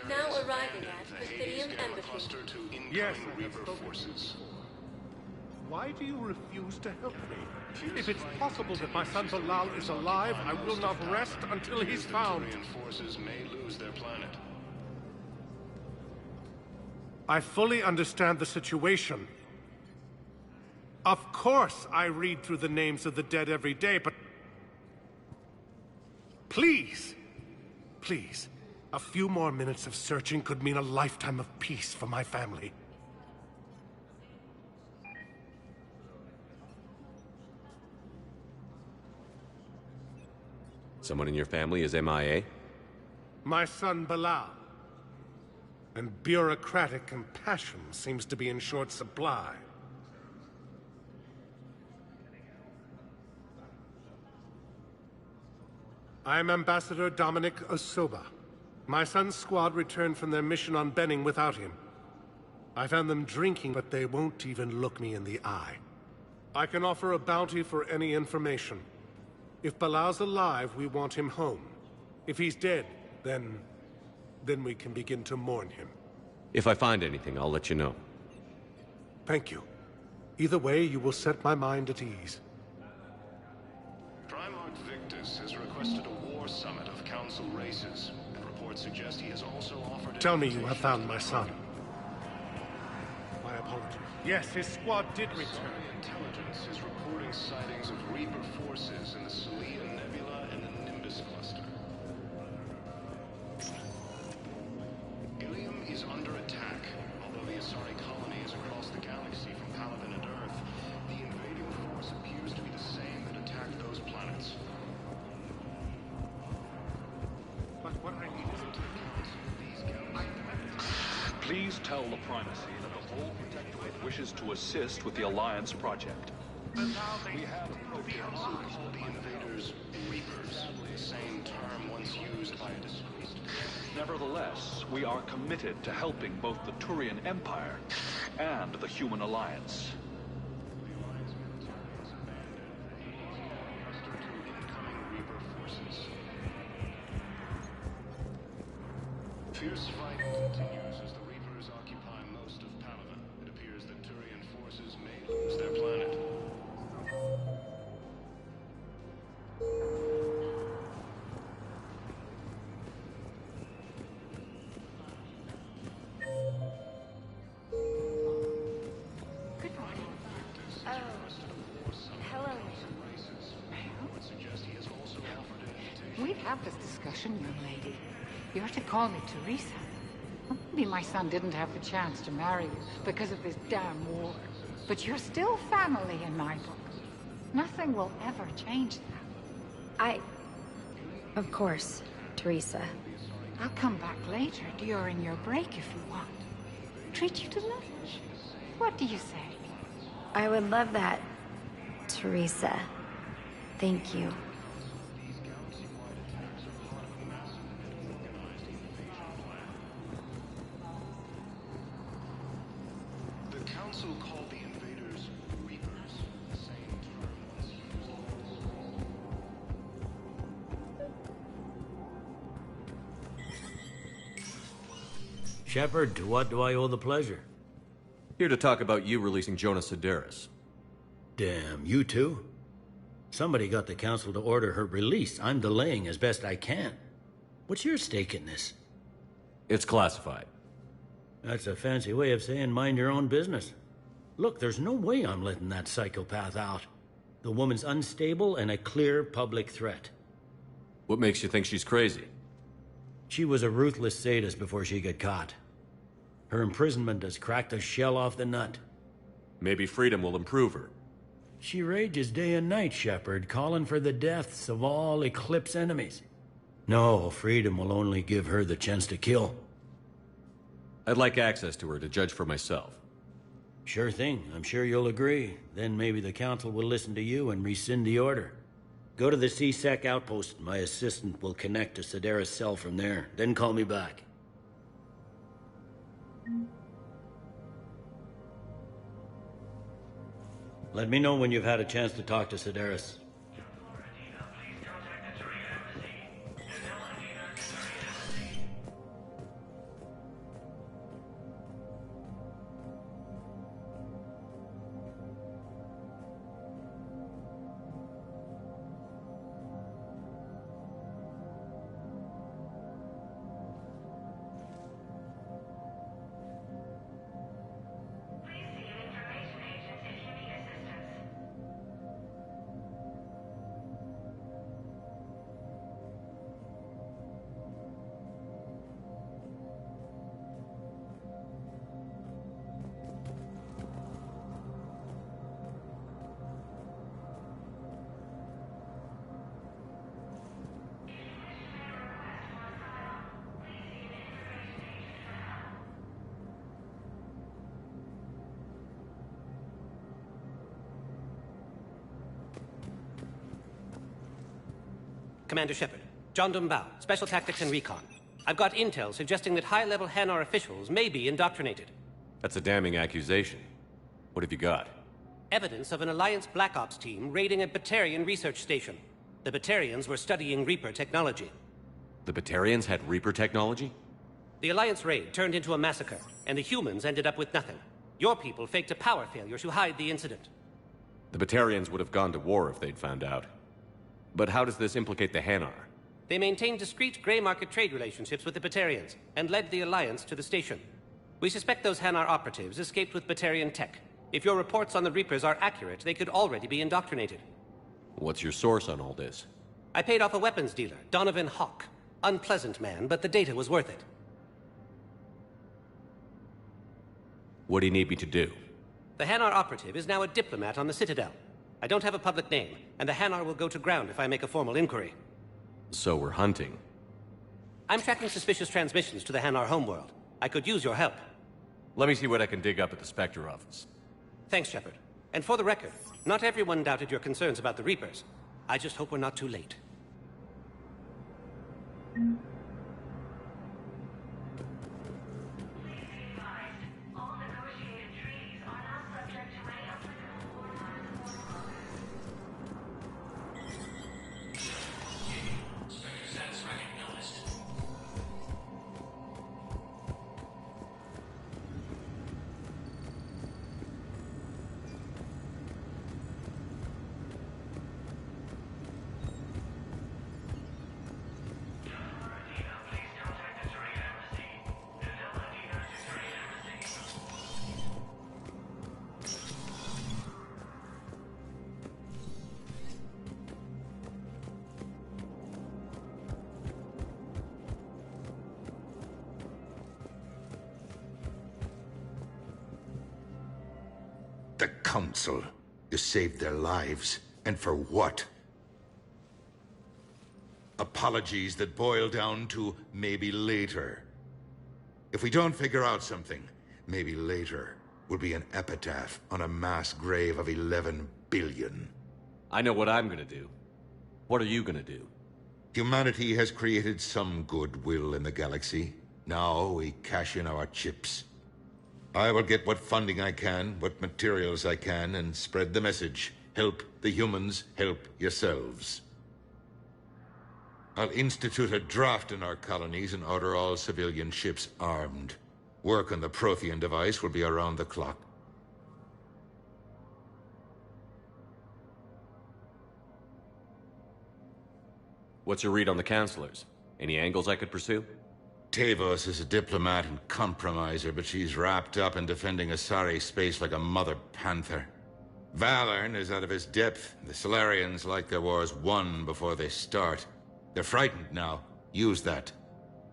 Now arriving at Presidium Embassy. Yes, Reaper forces. Why do you refuse to help me? If it's possible that my son Bilal is alive, I will not rest until he's found. Forces may lose their planet. I fully understand the situation. Of course I read through the names of the dead every day, but... Please! Please. A few more minutes of searching could mean a lifetime of peace for my family. Someone in your family is MIA? My son Bilal. And bureaucratic compassion seems to be in short supply. I'm Ambassador Dominic Osoba. My son's squad returned from their mission on Benning without him. I found them drinking, but they won't even look me in the eye. I can offer a bounty for any information. If Bilal's alive, we want him home. If he's dead, then we can begin to mourn him. If I find anything, I'll let you know. Thank you. Either way, you will set my mind at ease. Primarch Victus has requested a war summit of Council races, and reports suggest he has also offered... Tell me you have found my son. My apologies. Yes, his squad did return. Intelligence is reporting sightings of Reaper forces in the Celia Nebula and the Nimbus cluster. Ilium is under attack. Although the Asari colony is across the galaxy from Palaven and Earth, the invading force appears to be the same that attacked those planets. But what I need is to these galaxies. Please tell the Primacy that the whole Protectorate wishes to assist with the Alliance project. We have the Council called the invaders Reapers, the same term once used by a disgraced. Nevertheless, we are committed to helping both the Turian Empire and the Human Alliance. Fierce fighting continues as the Reapers occupy most of Palaven. It appears that Turian forces may lose their planet. Good morning. Oh, hello. Would suggest he has also offered an invitation. We'd have this discussion, young lady. You're to call me Teresa. Maybe my son didn't have the chance to marry you because of this damn war. But you're still family in my book. Nothing will ever change that. Of course, Teresa. I'll come back later during your break if you want. Treat you to lunch. What do you say? I would love that, Teresa. Thank you. The Council called the invaders Reapers. The same term was used. Shepard, to what do I owe the pleasure? Here to talk about you releasing Jonas Sedaris. Damn, you too? Somebody got the Council to order her release. I'm delaying as best I can. What's your stake in this? It's classified. That's a fancy way of saying mind your own business. Look, there's no way I'm letting that psychopath out. The woman's unstable and a clear public threat. What makes you think she's crazy? She was a ruthless sadist before she got caught. Her imprisonment has cracked the shell off the nut. Maybe freedom will improve her. She rages day and night, Shepard, calling for the deaths of all Eclipse enemies. No, freedom will only give her the chance to kill. I'd like access to her to judge for myself. Sure thing. I'm sure you'll agree. Then maybe the Council will listen to you and rescind the order. Go to the C-Sec outpost. My assistant will connect to Sedaris' cell from there. Then call me back. Let me know when you've had a chance to talk to Sedaris. Commander Shepard, John Dumbao, Special Tactics and Recon. I've got intel suggesting that high-level Hanar officials may be indoctrinated. That's a damning accusation. What have you got? Evidence of an Alliance Black Ops team raiding a Batarian research station. The Batarians were studying Reaper technology. The Batarians had Reaper technology? The Alliance raid turned into a massacre, and the humans ended up with nothing. Your people faked a power failure to hide the incident. The Batarians would have gone to war if they'd found out. But how does this implicate the Hanar? They maintained discreet gray market trade relationships with the Batarians, and led the Alliance to the station. We suspect those Hanar operatives escaped with Batarian tech. If your reports on the Reapers are accurate, they could already be indoctrinated. What's your source on all this? I paid off a weapons dealer, Donovan Hawk. Unpleasant man, but the data was worth it. What do you need me to do? The Hanar operative is now a diplomat on the Citadel. I don't have a public name, and the Hanar will go to ground if I make a formal inquiry. So we're hunting. I'm tracking suspicious transmissions to the Hanar homeworld. I could use your help. Let me see what I can dig up at the Spectre office. Thanks, Shepard. And for the record, not everyone doubted your concerns about the Reapers. I just hope we're not too late. Council. You saved their lives. And for what? Apologies that boil down to maybe later. If we don't figure out something, maybe later will be an epitaph on a mass grave of 11 billion. I know what I'm gonna do. What are you gonna do? Humanity has created some goodwill in the galaxy. Now we cash in our chips. I will get what funding I can, what materials I can, and spread the message. Help the humans, help yourselves. I'll institute a draft in our colonies and order all civilian ships armed. Work on the Prothean device will be around the clock. What's your read on the counselors? Any angles I could pursue? Tavos is a diplomat and compromiser, but she's wrapped up in defending Asari space like a mother panther. Valorn is out of his depth. The Solarians like their wars won before they start. They're frightened now. Use that.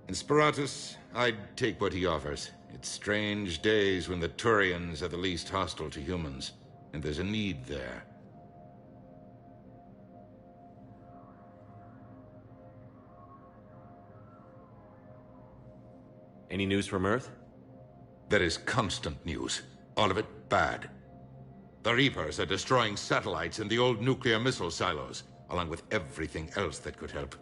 In Sparatus, I'd take what he offers. It's strange days when the Turians are the least hostile to humans, and there's a need there. Any news from Earth? There is constant news. All of it bad. The Reapers are destroying satellites and the old nuclear missile silos, along with everything else that could help.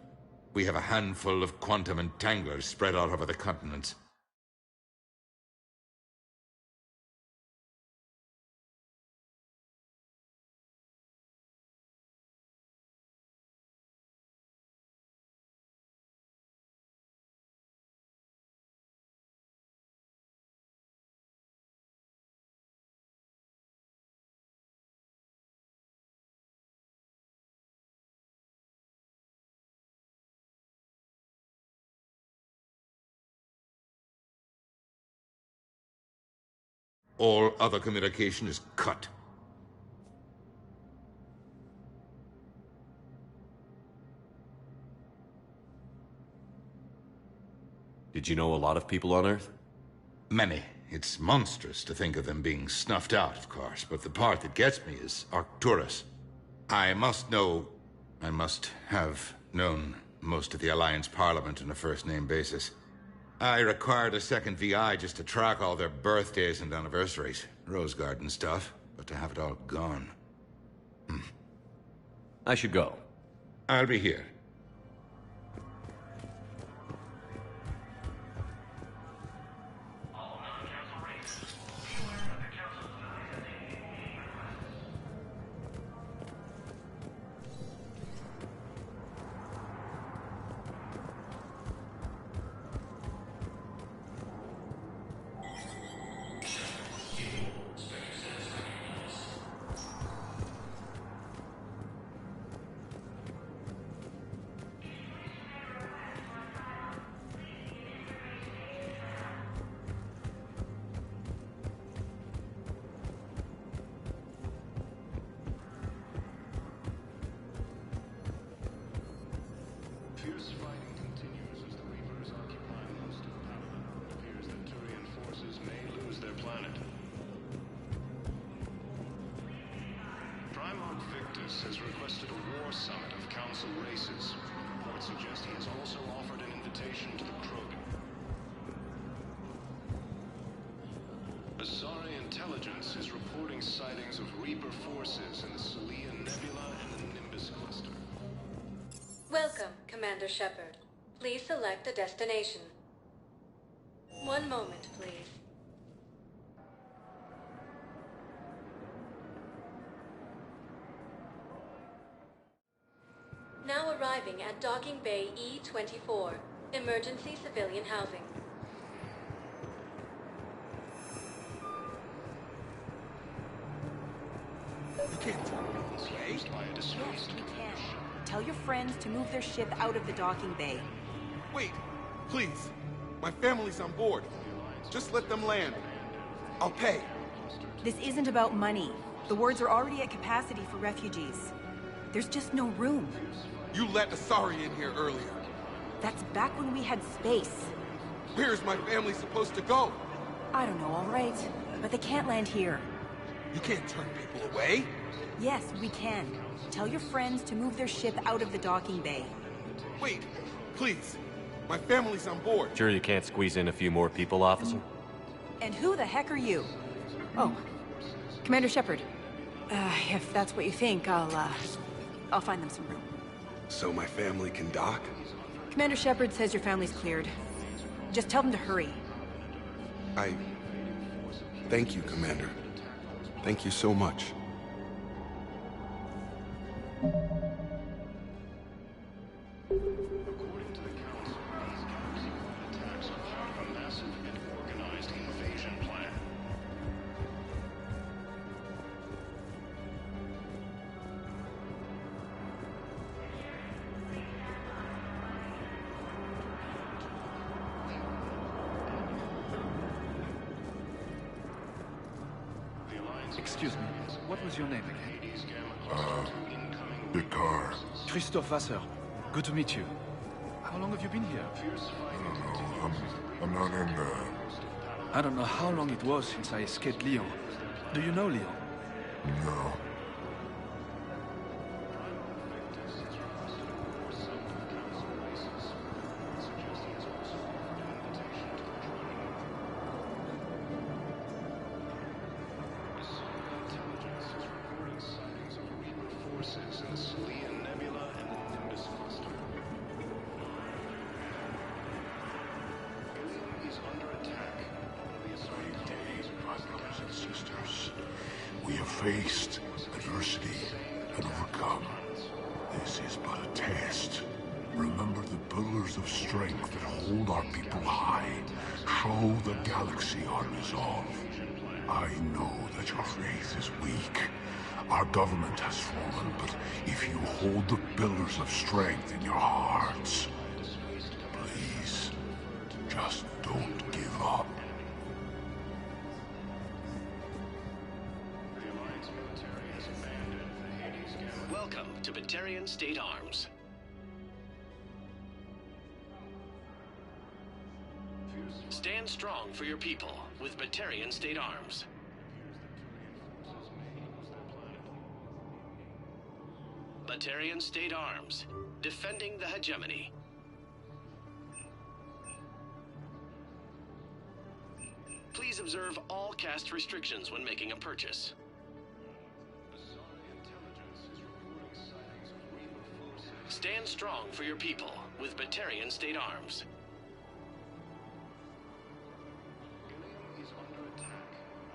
We have a handful of quantum entanglers spread out over the continents. All other communication is cut. Did you know a lot of people on Earth? Many. It's monstrous to think of them being snuffed out, of course, but the part that gets me is Arcturus. I must have known most of the Alliance Parliament on a first-name basis. I required a second VI just to track all their birthdays and anniversaries. Rose Garden stuff, but to have it all gone. I should go. I'll be here. Fierce fighting continues as the Reapers occupy most of Paladin. It appears that Turian forces may lose their planet. Primarch Victus has requested a war summit of Council races. Reports suggest he has also offered an invitation to the Krogan. Asari intelligence is reporting sightings of Reaper forces in the Salian Nebula and the Nimbus cluster. Welcome, Commander Shepard. Please select a destination. One moment, please. Now arriving at Docking Bay E-24, emergency civilian housing. You can't tell me this way. By a disgraced Tell your friends to move their ship out of the docking bay. Wait, please. My family's on board. Just let them land. I'll pay. This isn't about money. The wards are already at capacity for refugees. There's just no room. You let Asari in here earlier. That's back when we had space. Where's my family supposed to go? I don't know, all right. But they can't land here. You can't turn people away. Yes, we can. Tell your friends to move their ship out of the docking bay. Wait, please. My family's on board. Sure you can't squeeze in a few more people, officer? And who the heck are you? Oh, Commander Shepard. If that's what you think, I'll find them some room. So my family can dock? Commander Shepard says your family's cleared. Just tell them to hurry. Thank you, Commander. Thank you so much. Excuse me, what was your name again? Dakar. Christophe Vasseur. Good to meet you. How long have you been here? I don't know. I'm not in there. I don't know how long it was since I escaped Lyon. Do you know Lyon? No. We have faced adversity and overcome. This is but a test. Remember the pillars of strength that hold our people high. Show the galaxy our resolve. I know that your faith is weak. Our government has fallen, but if you hold the pillars of strength in your hearts, please, just don't give up. Welcome to Batarian State Arms. Stand strong for your people with Batarian State Arms. Batarian State Arms, defending the hegemony. Please observe all caste restrictions when making a purchase. Stand strong for your people with Batarian State Arms.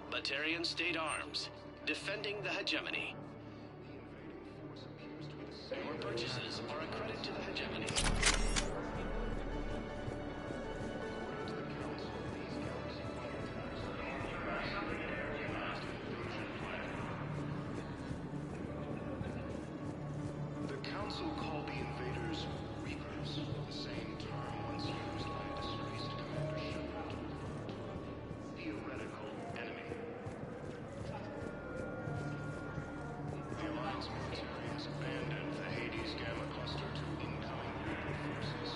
Batarian State Arms, defending the hegemony. Your purchases are a credit to the hegemony. The Council called the invaders Reapers, the same term once used by a disgraced Commander Shepard. Theoretical enemy. The Alliance military has abandoned the Hades Gamma Cluster to incoming Reaper forces.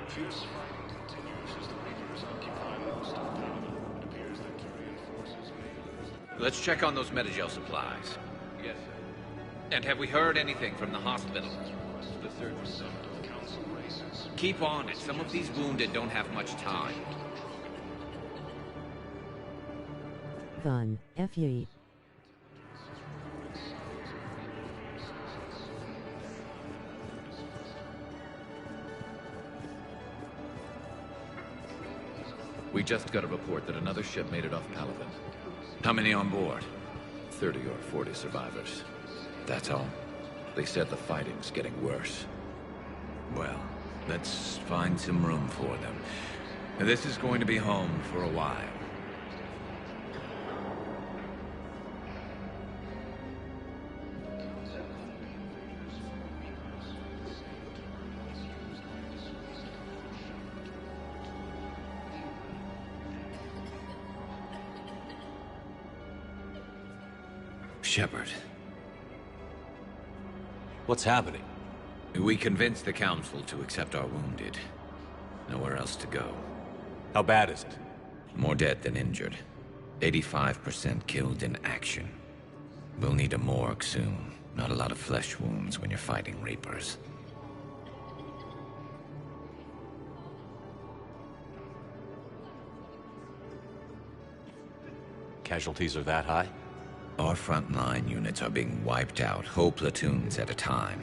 Fierce fighting continues as the Reapers occupy most of Palaven. It appears that Turian forces may lose. Let's check on those Metagel supplies. Yes, sir. And have we heard anything from the hospital? The 3rd percent of Council races. Keep on it. Some of these wounded don't have much time. Von FE. We just got a report that another ship made it off Palaven. How many on board? 30 or 40 survivors. That's all. They said the fighting's getting worse. Well, let's find some room for them. This is going to be home for a while. Shepard. What's happening? We convinced the Council to accept our wounded. Nowhere else to go. How bad is it? More dead than injured. 85% killed in action. We'll need a morgue soon. Not a lot of flesh wounds when you're fighting Reapers. Casualties are that high? Our frontline units are being wiped out, whole platoons at a time.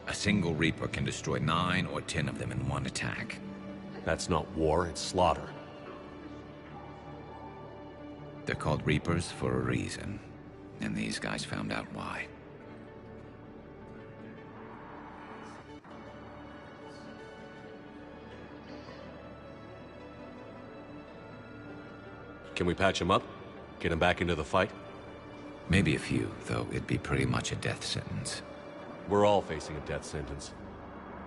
A single Reaper can destroy 9 or 10 of them in one attack. That's not war, it's slaughter. They're called Reapers for a reason, and these guys found out why. Can we patch him up? Get him back into the fight? Maybe a few, though it'd be pretty much a death sentence. We're all facing a death sentence.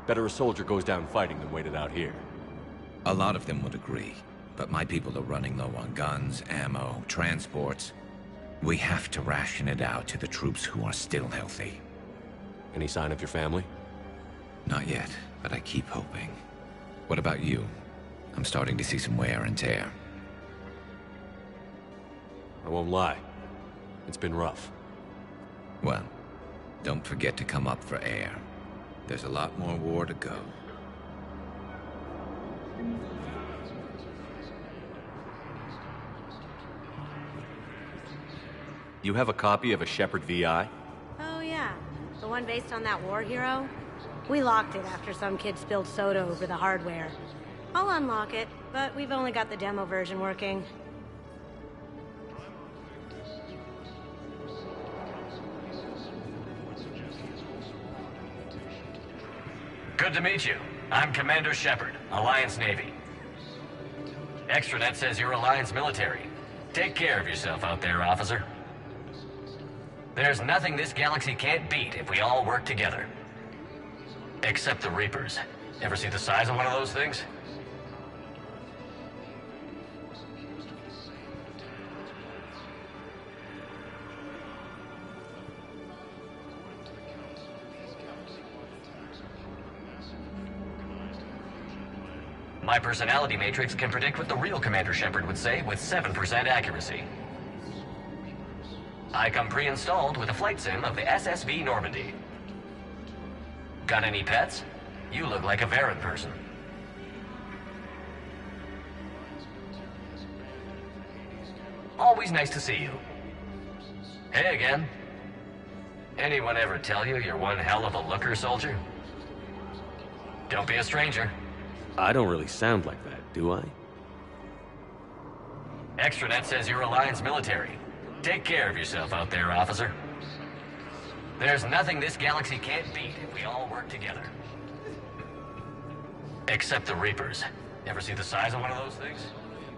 Better a soldier goes down fighting than wait it out here. A lot of them would agree, but my people are running low on guns, ammo, transports. We have to ration it out to the troops who are still healthy. Any sign of your family? Not yet, but I keep hoping. What about you? I'm starting to see some wear and tear. I won't lie. It's been rough. Well, don't forget to come up for air. There's a lot more war to go. You have a copy of a Shepard VI? Oh yeah, the one based on that war hero? We locked it after some kid spilled soda over the hardware. I'll unlock it, but we've only got the demo version working. Good to meet you. I'm Commander Shepard, Alliance Navy. Extranet says you're Alliance military. Take care of yourself out there, officer. There's nothing this galaxy can't beat if we all work together. Except the Reapers. Ever see the size of one of those things? My personality matrix can predict what the real Commander Shepard would say with 7% accuracy. I come pre-installed with a flight sim of the SSV Normandy. Got any pets? You look like a Varren person. Always nice to see you. Hey again. Anyone ever tell you you're one hell of a looker, soldier? Don't be a stranger. I don't really sound like that, do I? Extranet says you're Alliance military. Take care of yourself out there, officer. There's nothing this galaxy can't beat if we all work together. Except the Reapers. Ever see the size of one of those things?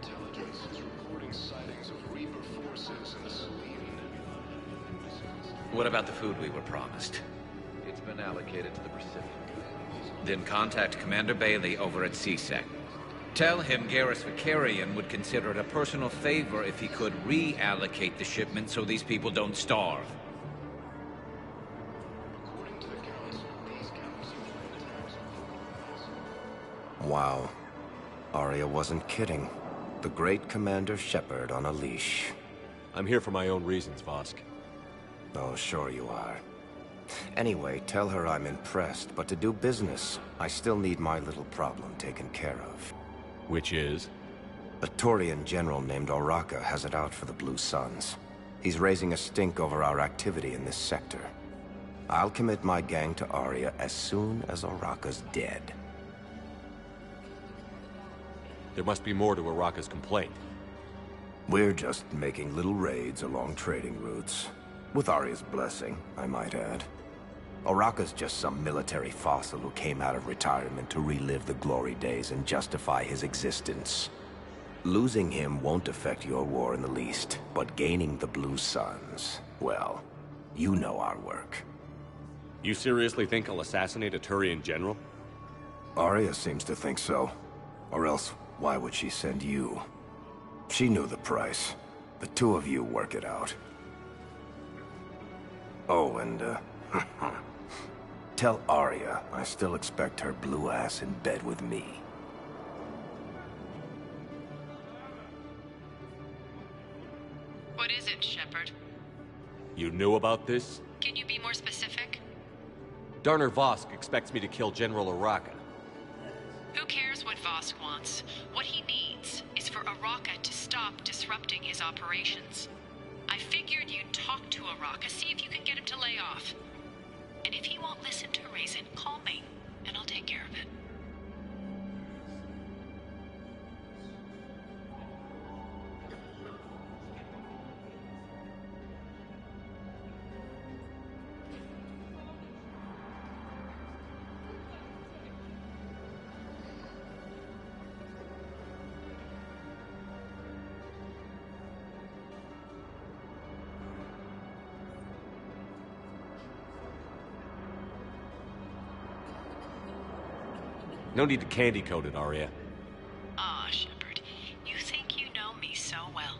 Intelligence is reporting sightings of Reaper forces in the Selene Nebula. What about the food we were promised? It's been allocated to the Pacific. Then contact Commander Bailey over at CSEC. Tell him Garrus Vakarian would consider it a personal favor if he could reallocate the shipment so these people don't starve. Wow. Aria wasn't kidding. The great Commander Shepard on a leash. I'm here for my own reasons, Vosk. Oh, sure you are. Anyway, tell her I'm impressed, but to do business, I still need my little problem taken care of. Which is? A Turian general named Oraka has it out for the Blue Suns. He's raising a stink over our activity in this sector. I'll commit my gang to Aria as soon as Oraka's dead. There must be more to Oraka's complaint. We're just making little raids along trading routes. With Aria's blessing, I might add. Oraka's just some military fossil who came out of retirement to relive the glory days and justify his existence. Losing him won't affect your war in the least, but gaining the Blue Suns, well, you know our work. You seriously think I'll assassinate a Turian general? Aria seems to think so. Or else, why would she send you? She knew the price. The two of you work it out. Oh, and, tell Aria I still expect her blue ass in bed with me. You knew about this? Can you be more specific? Darner Vosk expects me to kill General Araka. Who cares what Vosk wants? What he needs is for Araka to stop disrupting his operations. I figured you'd talk to Araka, see if you can get him to lay off. And if he won't listen to reason, call me, and I'll take care of it. No need to candy coat it, Arya. Aw, Shepard, you think you know me so well.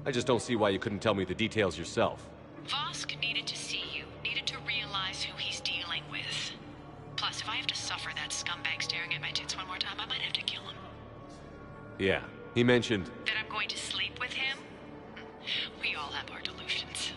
I just don't see why you couldn't tell me the details yourself. Vosk needed to see you, needed to realize who he's dealing with. Plus, if I have to suffer that scumbag staring at my tits one more time, I might have to kill him. Yeah, he mentioned... That I'm going to sleep with him? We all have our delusions.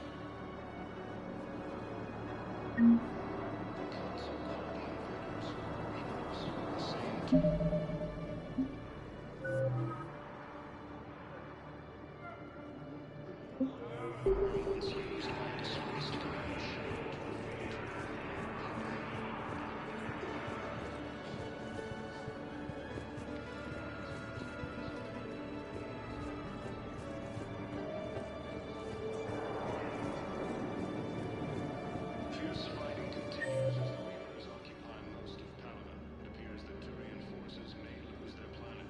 Fierce fighting continues as the Reapers occupy most of Paladin. It appears that Turian forces may lose their planet.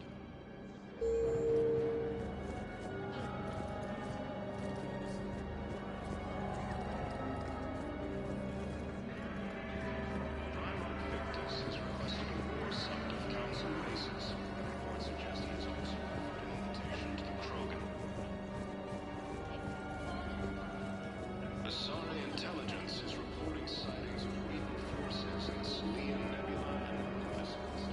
Primarch Victus has requested a war summit of Council races. Reports suggest he has also offered an invitation to the Krogan. Asari intelligence is reporting sightings of Reaper forces in the Salian Nebula and Nuvicist.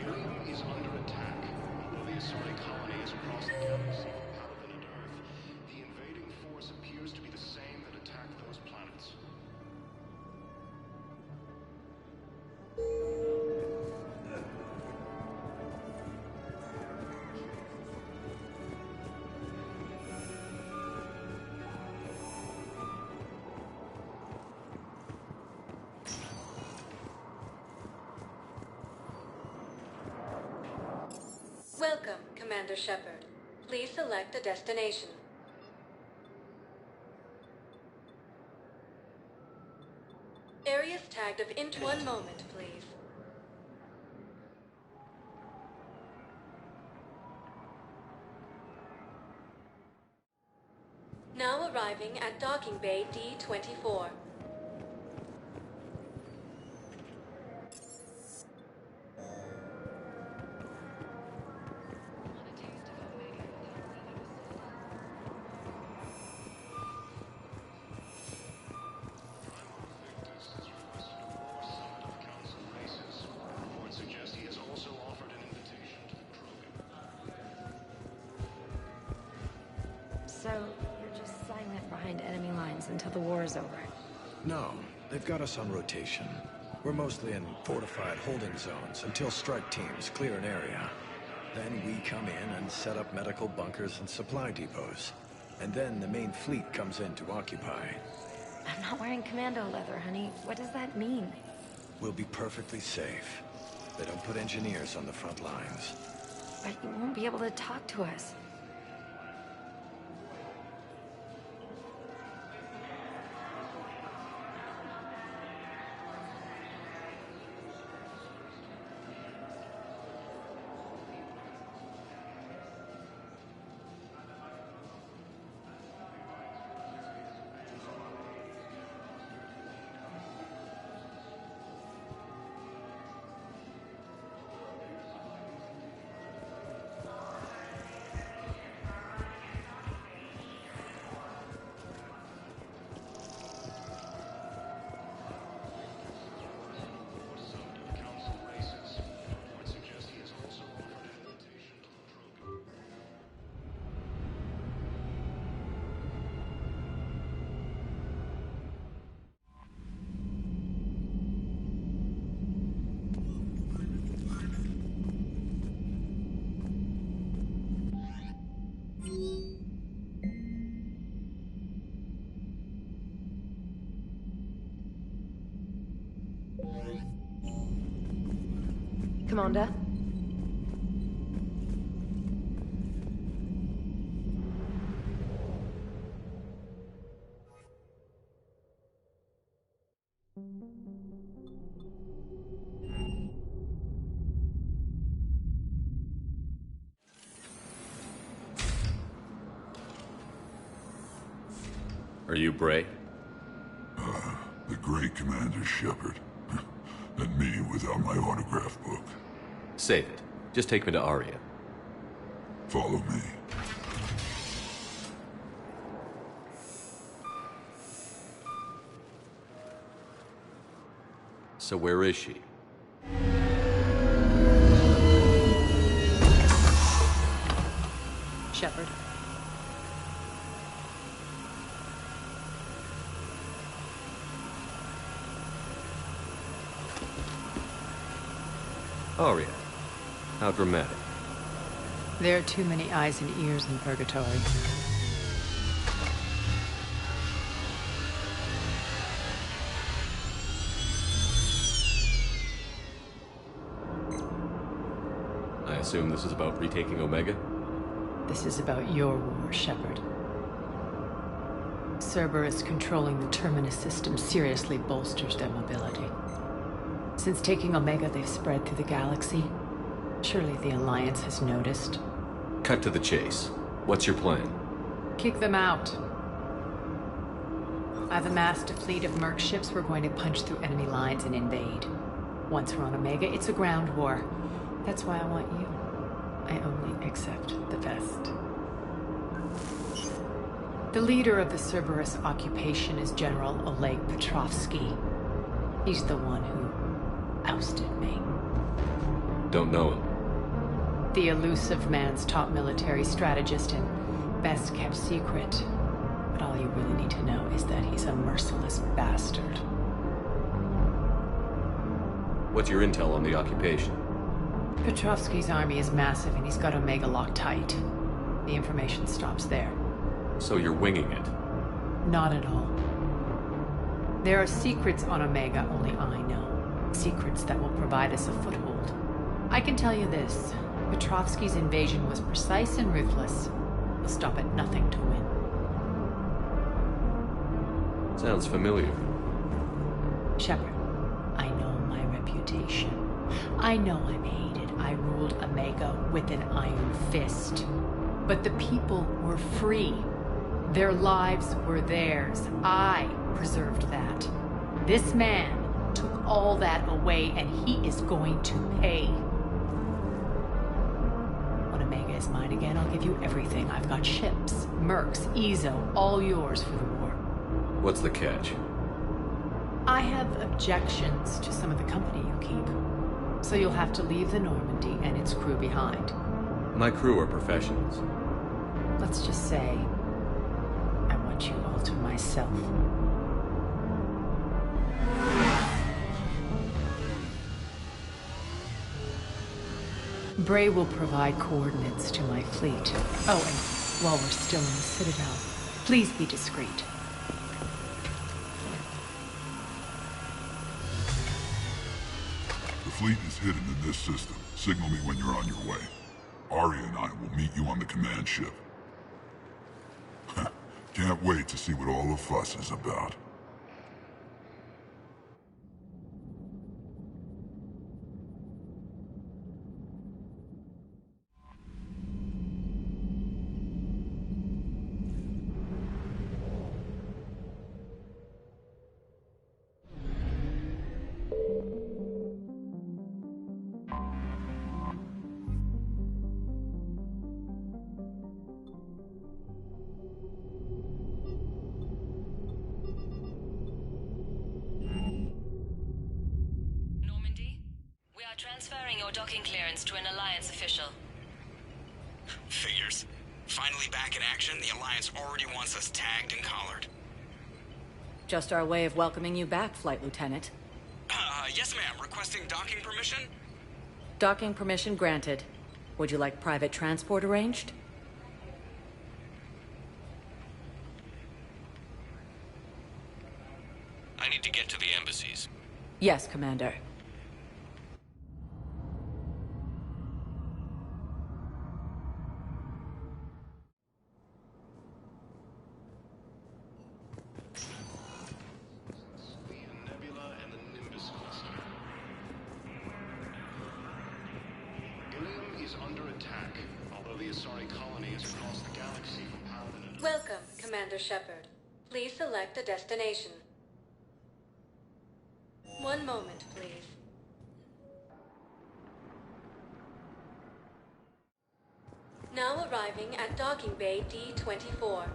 Ilium is under attack. Although the Asari colony is across the galaxy from Paladin and Earth, the invading force appears to be the same that attacked those planets. Welcome, Commander Shepard. Please select a destination. Areas tagged of int. One moment, please. Now arriving at Docking Bay D-24. Reports suggest he has also offered an invitation to the Krogan. So, you're just silent behind enemy lines until the war is over? No, they've got us on rotation. We're mostly in fortified holding zones until strike teams clear an area. Then we come in and set up medical bunkers and supply depots. And then the main fleet comes in to occupy. I'm not wearing commando leather, honey. What does that mean? We'll be perfectly safe. They don't put engineers on the front lines. But you won't be able to talk to us. Commander. Are you Bray? The great Commander Shepard. And me without my autograph book. Save it. Just take me to Aria. Follow me. So where is she? Shepard. Aria. How dramatic. There are too many eyes and ears in Purgatory. I assume this is about retaking Omega? This is about your war, Shepard. Cerberus controlling the Terminus system seriously bolsters their mobility. Since taking Omega, they've spread through the galaxy. Surely the Alliance has noticed. Cut to the chase. What's your plan? Kick them out. I've amassed a fleet of merc ships. We're going to punch through enemy lines and invade. Once we're on Omega, it's a ground war. That's why I want you. I only accept the best. The leader of the Cerberus occupation is General Oleg Petrovsky. He's the one who ousted me. Don't know him. The elusive man's top military strategist and best kept secret. But all you really need to know is that he's a merciless bastard. What's your intel on the occupation? Petrovsky's army is massive and he's got Omega locked tight. The information stops there. So you're winging it? Not at all. There are secrets on Omega only I know. Secrets that will provide us a foothold. I can tell you this. Petrovsky's invasion was precise and ruthless. He'll stop at nothing to win. Sounds familiar. Shepard, I know my reputation. I know I'm hated. I ruled Omega with an iron fist. But the people were free. Their lives were theirs. I preserved that. This man took all that away, and he is going to pay. When Omega is mine again, I'll give you everything. I've got ships, mercs, Ezo, all yours for the war. What's the catch? I have objections to some of the company you keep. So you'll have to leave the Normandy and its crew behind. My crew are professionals. Let's just say, I want you all to myself. Bray will provide coordinates to my fleet. Oh, and while we're still in the Citadel, please be discreet. The fleet is hidden in this system. Signal me when you're on your way. Aria and I will meet you on the command ship. Can't wait to see what all the fuss is about. Transferring your docking clearance to an Alliance official. Figures. Finally back in action, the Alliance already wants us tagged and collared. Just our way of welcoming you back, Flight Lieutenant. Yes ma'am. Requesting docking permission? Docking permission granted. Would you like private transport arranged? I need to get to the embassies. Yes, Commander. Welcome, Commander Shepard. Please select a destination. One moment, please. Now arriving at Docking Bay D-24.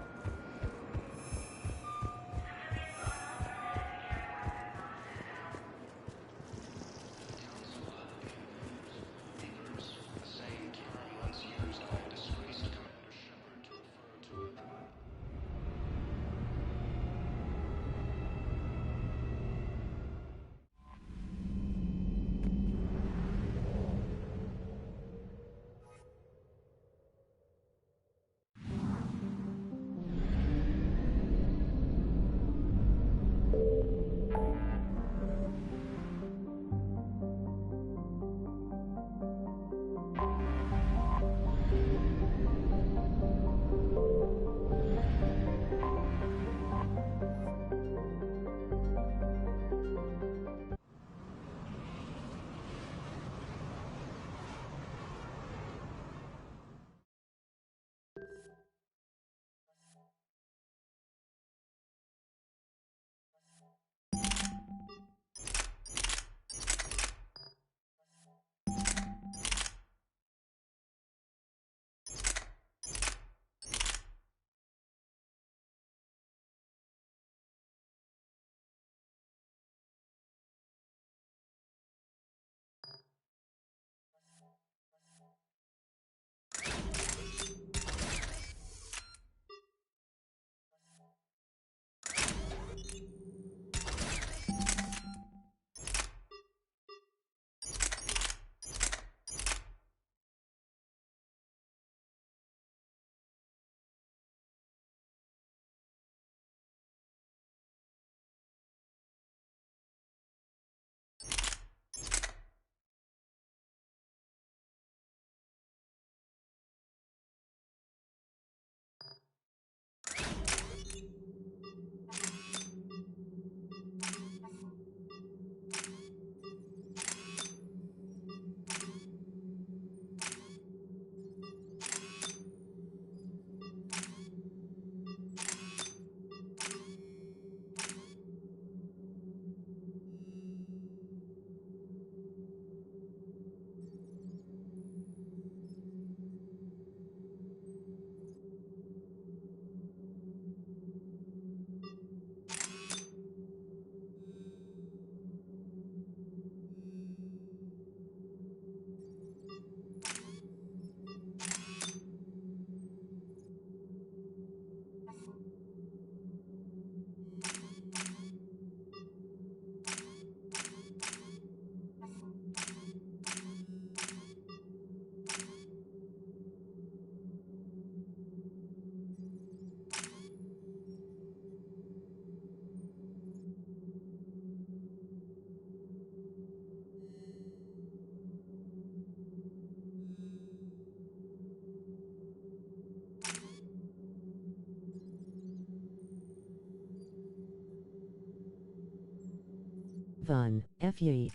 Fun, FE.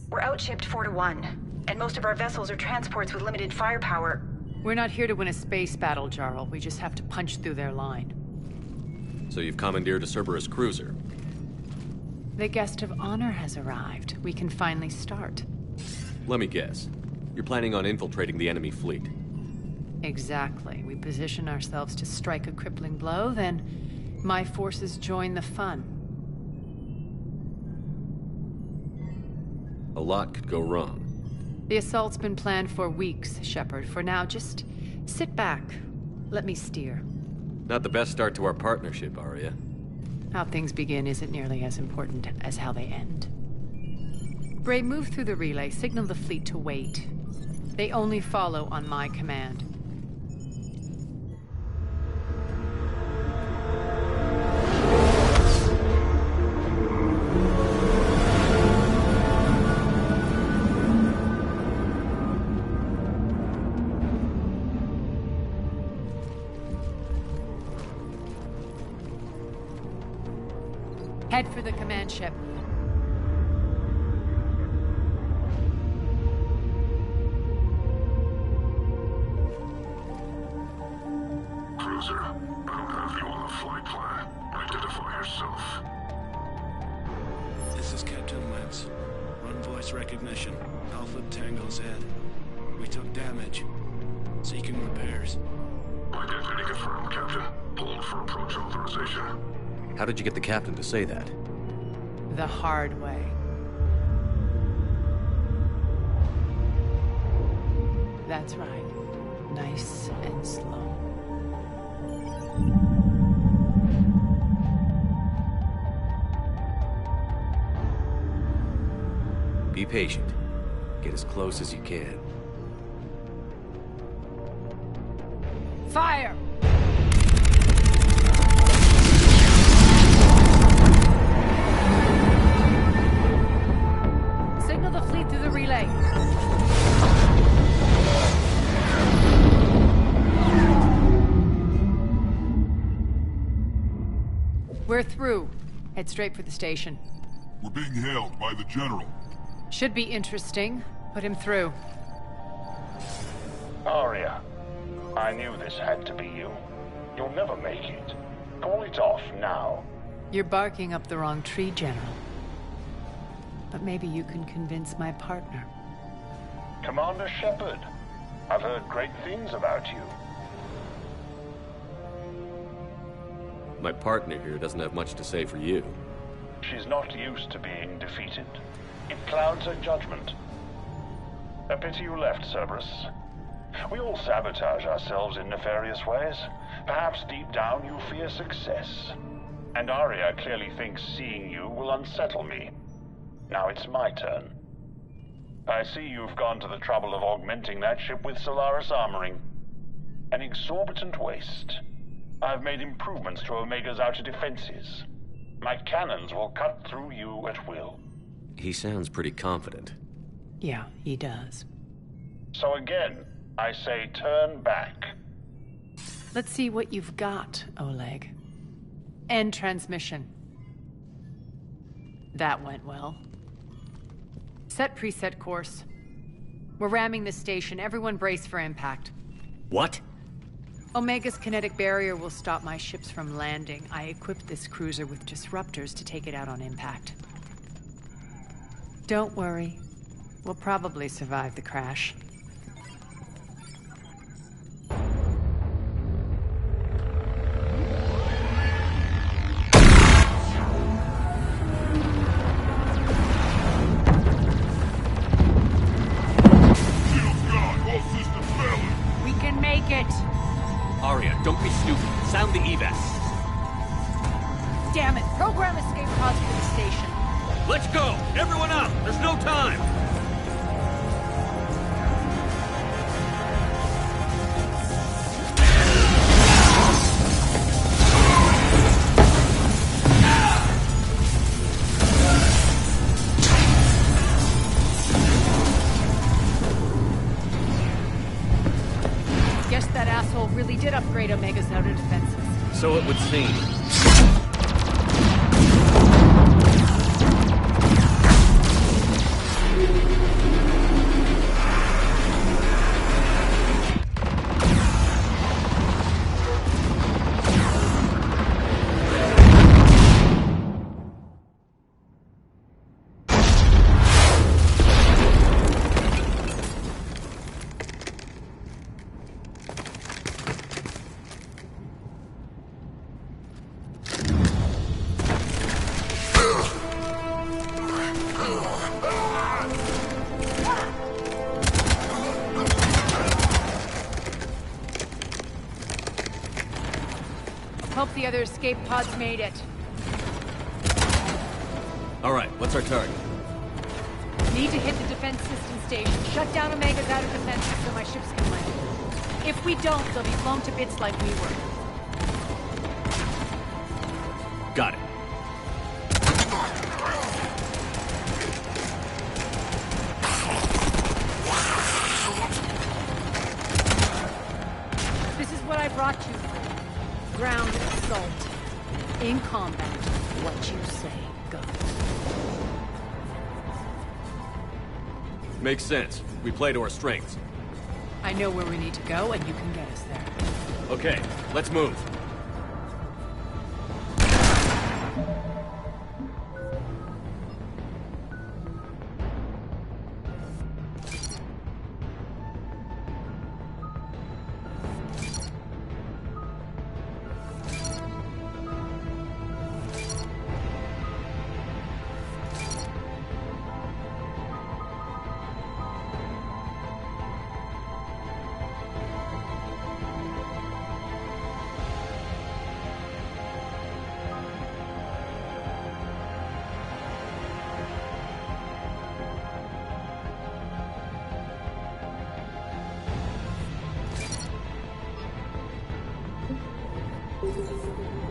We're outshipped 4-1, and most of our vessels are transports with limited firepower. We're not here to win a space battle, Jarl. We just have to punch through their line. So you've commandeered a Cerberus cruiser? The guest of honor has arrived. We can finally start. Let me guess. You're planning on infiltrating the enemy fleet? Exactly. We position ourselves to strike a crippling blow, then my forces join the fun. A lot could go wrong. The assault's been planned for weeks, Shepard. For now, just sit back. Let me steer. Not the best start to our partnership, Arya. How things begin isn't nearly as important as how they end. Bray, move through the relay. Signal the fleet to wait. They only follow on my command. Head for the command ship. Cruiser, I don't have you on the flight plan. Identify yourself. This is Captain Lance. Run voice recognition. Alpha Tango Z. We took damage. Seeking repairs. Identity confirmed, Captain. Hold for approach authorization. How did you get the captain to say that? The hard way. That's right. Nice and slow. Be patient. Get as close as you can. Fire! Signal the fleet through the relay. We're through. Head straight for the station. We're being hailed by the General. Should be interesting. Put him through. Arya, I knew this had to be you. You'll never make it. Call it off now. You're barking up the wrong tree, General. But maybe you can convince my partner. Commander Shepard, I've heard great things about you. My partner here doesn't have much to say for you. She's not used to being defeated. It clouds her judgment. A pity you left, Cerberus. We all sabotage ourselves in nefarious ways. Perhaps deep down you fear success. And Arya clearly thinks seeing you will unsettle me. Now it's my turn. I see you've gone to the trouble of augmenting that ship with Solaris armoring. An exorbitant waste. I've made improvements to Omega's outer defenses. My cannons will cut through you at will. He sounds pretty confident. Yeah, he does. So again, I say turn back. Let's see what you've got, Oleg. End transmission. That went well. Set preset course. We're ramming the station. Everyone brace for impact. What? Omega's kinetic barrier will stop my ships from landing. I equipped this cruiser with disruptors to take it out on impact. Don't worry. We'll probably survive the crash. We can make it! Aria, don't be stupid. Sound the evac. Damn it! Program escape pods for the station. Let's go! Everyone up! There's no time! Guess that asshole really did upgrade Omega's outer defenses. So it would seem. Hope the other escape pods made it. All right, what's our target? Need to hit the defense system station. Shut down Omega's outer defenses so my ships can land. If we don't, they'll be blown to bits like we were. Got it. This is what I brought you for. Ground assault. In combat, what you say goes. Makes sense. We play to our strengths. I know where we need to go, and you can get us there. Okay, let's move.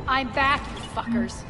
I'm back, you fuckers.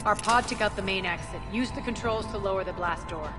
Our pod took out the main exit. Use the controls to lower the blast door.